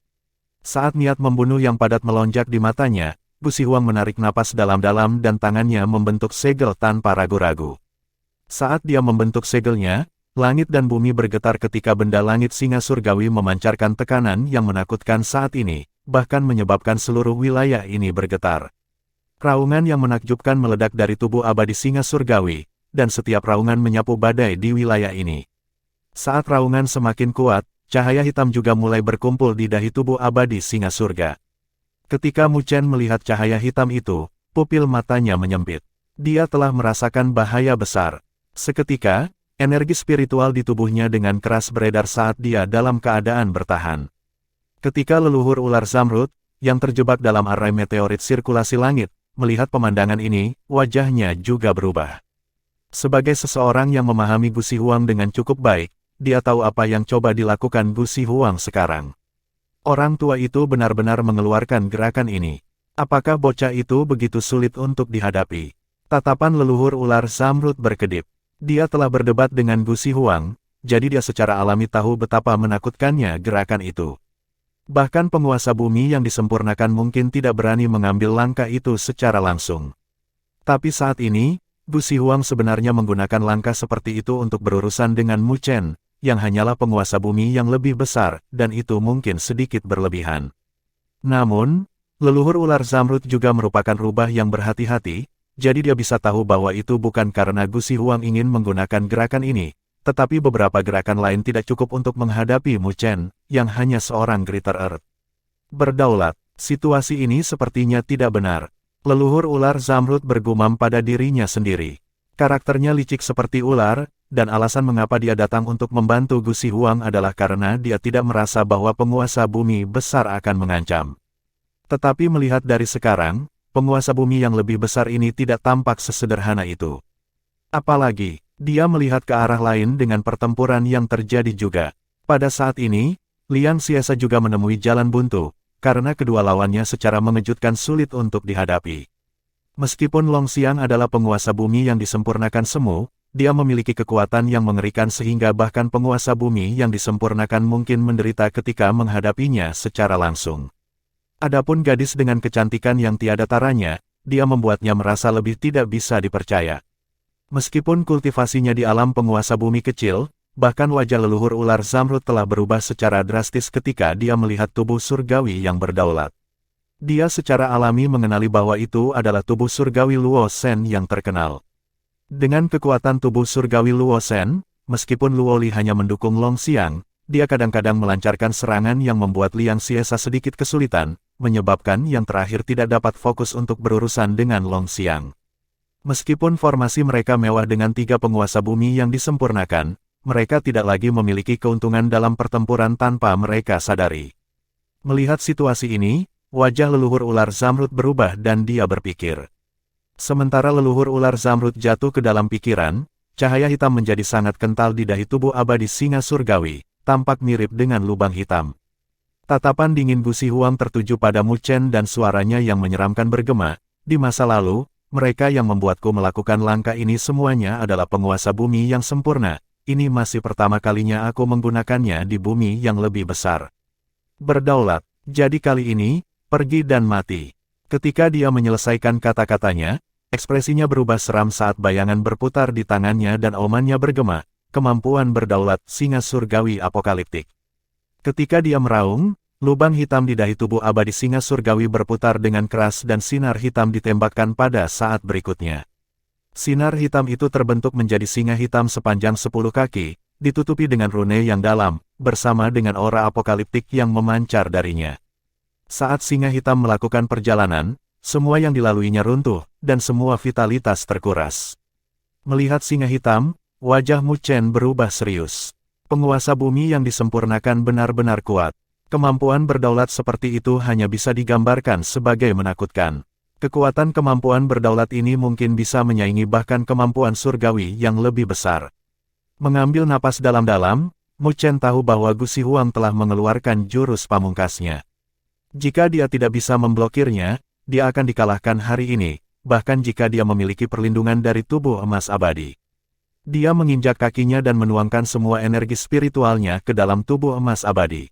Saat niat membunuh yang padat melonjak di matanya, Gu Zihuang menarik napas dalam-dalam dan tangannya membentuk segel tanpa ragu-ragu. Saat dia membentuk segelnya, langit dan bumi bergetar ketika benda langit singa surgawi memancarkan tekanan yang menakutkan saat ini, bahkan menyebabkan seluruh wilayah ini bergetar. Raungan yang menakjubkan meledak dari tubuh abadi singa surgawi, dan setiap raungan menyapu badai di wilayah ini. Saat raungan semakin kuat, cahaya hitam juga mulai berkumpul di dahi tubuh abadi singa surga. Ketika Mu Chen melihat cahaya hitam itu, pupil matanya menyempit. Dia telah merasakan bahaya besar. Seketika, energi spiritual di tubuhnya dengan keras beredar saat dia dalam keadaan bertahan. Ketika leluhur ular Zamrud, yang terjebak dalam arai meteorit sirkulasi langit, melihat pemandangan ini, wajahnya juga berubah. Sebagai seseorang yang memahami Gu Zihuang dengan cukup baik, dia tahu apa yang coba dilakukan Gu Zihuang sekarang. Orang tua itu benar-benar mengeluarkan gerakan ini. Apakah bocah itu begitu sulit untuk dihadapi? Tatapan leluhur ular Zamrud berkedip. Dia telah berdebat dengan Gu Zihuang, jadi dia secara alami tahu betapa menakutkannya gerakan itu. Bahkan penguasa bumi yang disempurnakan mungkin tidak berani mengambil langkah itu secara langsung. Tapi saat ini, Gu Zihuang sebenarnya menggunakan langkah seperti itu untuk berurusan dengan Mu Chen, yang hanyalah penguasa bumi yang lebih besar, dan itu mungkin sedikit berlebihan. Namun, leluhur ular Zamrud juga merupakan rubah yang berhati-hati, jadi dia bisa tahu bahwa itu bukan karena Gu Zihuang ingin menggunakan gerakan ini, tetapi beberapa gerakan lain tidak cukup untuk menghadapi Mu Chen, yang hanya seorang Greater Earth. Berdaulat, situasi ini sepertinya tidak benar. Leluhur ular Zamrud bergumam pada dirinya sendiri. Karakternya licik seperti ular, dan alasan mengapa dia datang untuk membantu Gu Zihuang adalah karena dia tidak merasa bahwa penguasa bumi besar akan mengancam. Tetapi melihat dari sekarang, penguasa bumi yang lebih besar ini tidak tampak sesederhana itu. Apalagi, dia melihat ke arah lain dengan pertempuran yang terjadi juga. Pada saat ini, Liang Xiesa juga menemui jalan buntu, karena kedua lawannya secara mengejutkan sulit untuk dihadapi. Meskipun Long Xiang adalah penguasa bumi yang disempurnakan semu, dia memiliki kekuatan yang mengerikan sehingga bahkan penguasa bumi yang disempurnakan mungkin menderita ketika menghadapinya secara langsung. Adapun gadis dengan kecantikan yang tiada taranya, dia membuatnya merasa lebih tidak bisa dipercaya. Meskipun kultivasinya di alam penguasa bumi kecil, bahkan wajah leluhur ular Zamrud telah berubah secara drastis ketika dia melihat tubuh surgawi yang berdaulat. Dia secara alami mengenali bahwa itu adalah tubuh surgawi Luo Shen yang terkenal. Dengan kekuatan tubuh surgawi Luo Shen, meskipun Luo Li hanya mendukung Long Xiang, dia kadang-kadang melancarkan serangan yang membuat Liang Xiesa sedikit kesulitan, menyebabkan yang terakhir tidak dapat fokus untuk berurusan dengan Long Xiang. Meskipun formasi mereka mewah dengan 3 penguasa bumi yang disempurnakan, mereka tidak lagi memiliki keuntungan dalam pertempuran tanpa mereka sadari. Melihat situasi ini, wajah leluhur ular Zamrud berubah dan dia berpikir. Sementara leluhur ular Zamrud jatuh ke dalam pikiran, cahaya hitam menjadi sangat kental di dahi tubuh abadi singa surgawi, tampak mirip dengan lubang hitam. Tatapan dingin Gu Zihuang tertuju pada Mu Chen dan suaranya yang menyeramkan bergema, di masa lalu, mereka yang membuatku melakukan langkah ini semuanya adalah penguasa bumi yang sempurna, ini masih pertama kalinya aku menggunakannya di bumi yang lebih besar. Berdaulat, jadi kali ini, pergi dan mati. Ketika dia menyelesaikan kata-katanya, ekspresinya berubah seram saat bayangan berputar di tangannya dan aumannya bergema, kemampuan berdaulat singa surgawi apokaliptik. Ketika dia meraung, lubang hitam di dahi tubuh abadi singa surgawi berputar dengan keras dan sinar hitam ditembakkan pada saat berikutnya. Sinar hitam itu terbentuk menjadi singa hitam sepanjang 10 kaki, ditutupi dengan rune yang dalam, bersama dengan aura apokaliptik yang memancar darinya. Saat singa hitam melakukan perjalanan, semua yang dilaluinya runtuh, dan semua vitalitas terkuras. Melihat singa hitam, wajah Mu Chen berubah serius. Penguasa bumi yang disempurnakan benar-benar kuat. Kemampuan berdaulat seperti itu hanya bisa digambarkan sebagai menakutkan. Kekuatan kemampuan berdaulat ini mungkin bisa menyaingi bahkan kemampuan surgawi yang lebih besar. Mengambil napas dalam-dalam, Mu Chen tahu bahwa Gu Shihuang telah mengeluarkan jurus pamungkasnya. Jika dia tidak bisa memblokirnya, dia akan dikalahkan hari ini, bahkan jika dia memiliki perlindungan dari tubuh emas abadi. Dia menginjak kakinya dan menuangkan semua energi spiritualnya ke dalam tubuh emas abadi.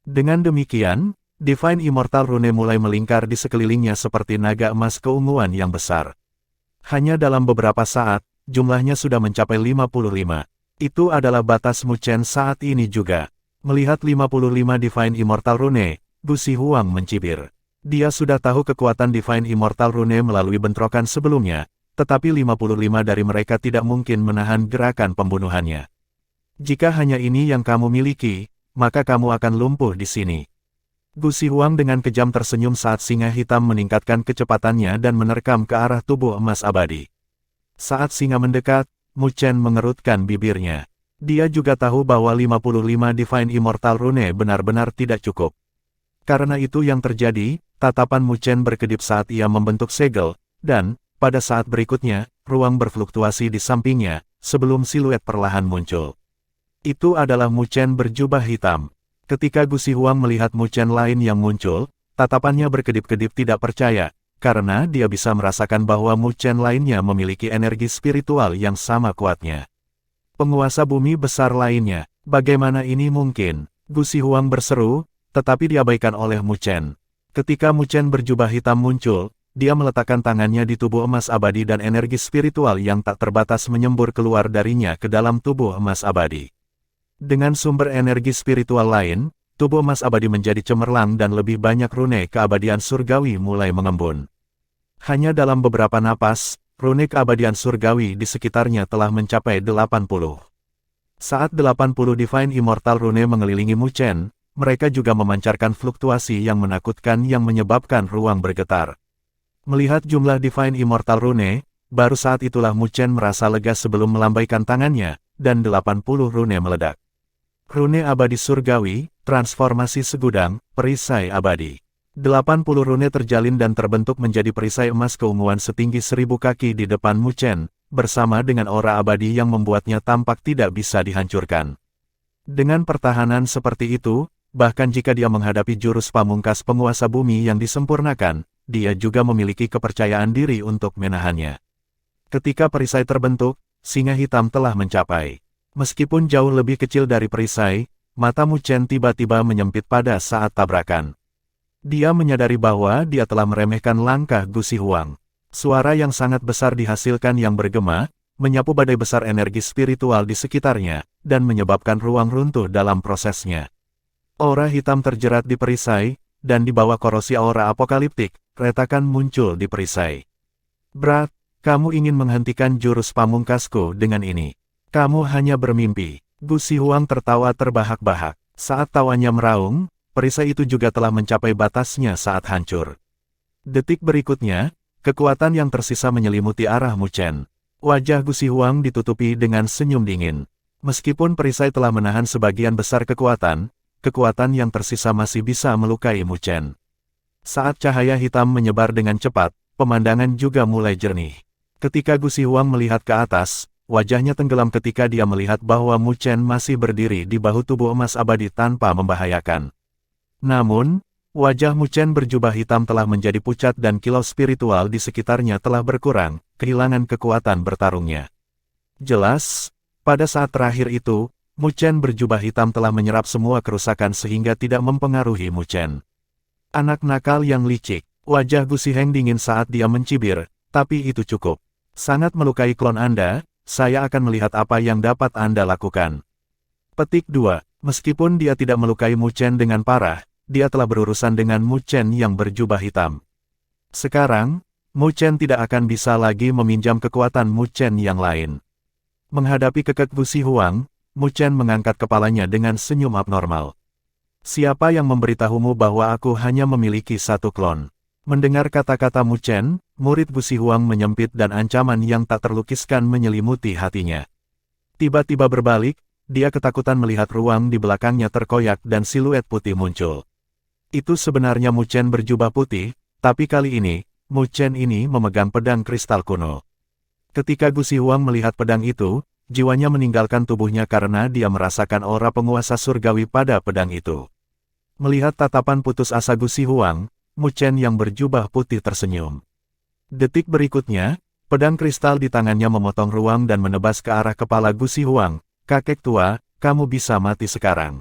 Dengan demikian, Divine Immortal Rune mulai melingkar di sekelilingnya seperti naga emas keunguan yang besar. Hanya dalam beberapa saat, jumlahnya sudah mencapai 55. Itu adalah batas Mu Chen saat ini juga. Melihat 55 Divine Immortal Rune, Gu Shihuang mencibir. Dia sudah tahu kekuatan Divine Immortal Rune melalui bentrokan sebelumnya, tetapi 55 dari mereka tidak mungkin menahan gerakan pembunuhannya. Jika hanya ini yang kamu miliki, maka kamu akan lumpuh di sini. Gu Shihuang dengan kejam tersenyum saat singa hitam meningkatkan kecepatannya dan menerkam ke arah tubuh emas abadi. Saat singa mendekat, Mu Chen mengerutkan bibirnya. Dia juga tahu bahwa 55 Divine Immortal Rune benar-benar tidak cukup. Karena itu yang terjadi, tatapan Mu Chen berkedip saat ia membentuk segel, dan, pada saat berikutnya, ruang berfluktuasi di sampingnya, sebelum siluet perlahan muncul. Itu adalah Mu Chen berjubah hitam. Ketika Gu Shihuang melihat Mu Chen lain yang muncul, tatapannya berkedip-kedip tidak percaya, karena dia bisa merasakan bahwa Mu Chen lainnya memiliki energi spiritual yang sama kuatnya. Penguasa bumi besar lainnya, bagaimana ini mungkin? Gu Shihuang berseru, tetapi diabaikan oleh Mu Chen. Ketika Mu Chen berjubah hitam muncul, dia meletakkan tangannya di tubuh emas abadi dan energi spiritual yang tak terbatas menyembur keluar darinya ke dalam tubuh emas abadi. Dengan sumber energi spiritual lain, tubuh emas abadi menjadi cemerlang dan lebih banyak rune keabadian surgawi mulai mengembun. Hanya dalam beberapa napas, rune keabadian surgawi di sekitarnya telah mencapai 80. Saat 80 Divine Immortal Rune mengelilingi Mu Chen, mereka juga memancarkan fluktuasi yang menakutkan yang menyebabkan ruang bergetar. Melihat jumlah Divine Immortal Rune, baru saat itulah Mu Chen merasa lega sebelum melambaikan tangannya, dan 80 rune meledak. Rune abadi surgawi, transformasi segudang, perisai abadi. 80 rune terjalin dan terbentuk menjadi perisai emas keunguan setinggi 1000 kaki di depan Mu Chen, bersama dengan aura abadi yang membuatnya tampak tidak bisa dihancurkan. Dengan pertahanan seperti itu, bahkan jika dia menghadapi jurus pamungkas penguasa bumi yang disempurnakan, dia juga memiliki kepercayaan diri untuk menahannya. Ketika perisai terbentuk, singa hitam telah mencapai. Meskipun jauh lebih kecil dari perisai, mata Mu Chen tiba-tiba menyempit pada saat tabrakan. Dia menyadari bahwa dia telah meremehkan langkah Gu Shihuang. Suara yang sangat besar dihasilkan yang bergema, menyapu badai besar energi spiritual di sekitarnya, dan menyebabkan ruang runtuh dalam prosesnya. Aura hitam terjerat di perisai, dan di bawah korosi aura apokaliptik, retakan muncul di perisai. Berat, kamu ingin menghentikan jurus pamungkasku dengan ini. Kamu hanya bermimpi. Gu Shihuang tertawa terbahak-bahak. Saat tawanya meraung, perisai itu juga telah mencapai batasnya saat hancur. Detik berikutnya, kekuatan yang tersisa menyelimuti arah Mu Chen. Wajah Gu Shihuang ditutupi dengan senyum dingin. Meskipun perisai telah menahan sebagian besar kekuatan yang tersisa masih bisa melukai Mu Chen. Saat cahaya hitam menyebar dengan cepat, pemandangan juga mulai jernih. Ketika Gu Shihuang melihat ke atas, wajahnya tenggelam ketika dia melihat bahwa Mu Chen masih berdiri di bahu tubuh emas abadi tanpa membahayakan. Namun, wajah Mu Chen berjubah hitam telah menjadi pucat dan kilau spiritual di sekitarnya telah berkurang, kehilangan kekuatan bertarungnya. Jelas, pada saat terakhir itu, Mu Chen berjubah hitam telah menyerap semua kerusakan sehingga tidak mempengaruhi Mu Chen. Anak nakal yang licik, wajah Gu Shiheng dingin saat dia mencibir, tapi itu cukup. Sangat melukai klon Anda, saya akan melihat apa yang dapat Anda lakukan. Petik 2. Meskipun dia tidak melukai Mu Chen dengan parah, dia telah berurusan dengan Mu Chen yang berjubah hitam. Sekarang, Mu Chen tidak akan bisa lagi meminjam kekuatan Mu Chen yang lain. Menghadapi kekek Gusi Huang, Mu Chen mengangkat kepalanya dengan senyum abnormal. Siapa yang memberitahumu bahwa aku hanya memiliki satu klon? Mendengar kata-kata Mu Chen, murid Gusi Huang menyempit dan ancaman yang tak terlukiskan menyelimuti hatinya. Tiba-tiba berbalik, dia ketakutan melihat ruang di belakangnya terkoyak dan siluet putih muncul. Itu sebenarnya Mu Chen berjubah putih, tapi kali ini, Mu Chen ini memegang pedang kristal kuno. Ketika Gusi Huang melihat pedang itu, jiwanya meninggalkan tubuhnya karena dia merasakan aura penguasa surgawi pada pedang itu. Melihat tatapan putus asa Gusi Huang, Mu Chen yang berjubah putih tersenyum. Detik berikutnya, pedang kristal di tangannya memotong ruang dan menebas ke arah kepala Gusi Huang. Kakek tua, kamu bisa mati sekarang.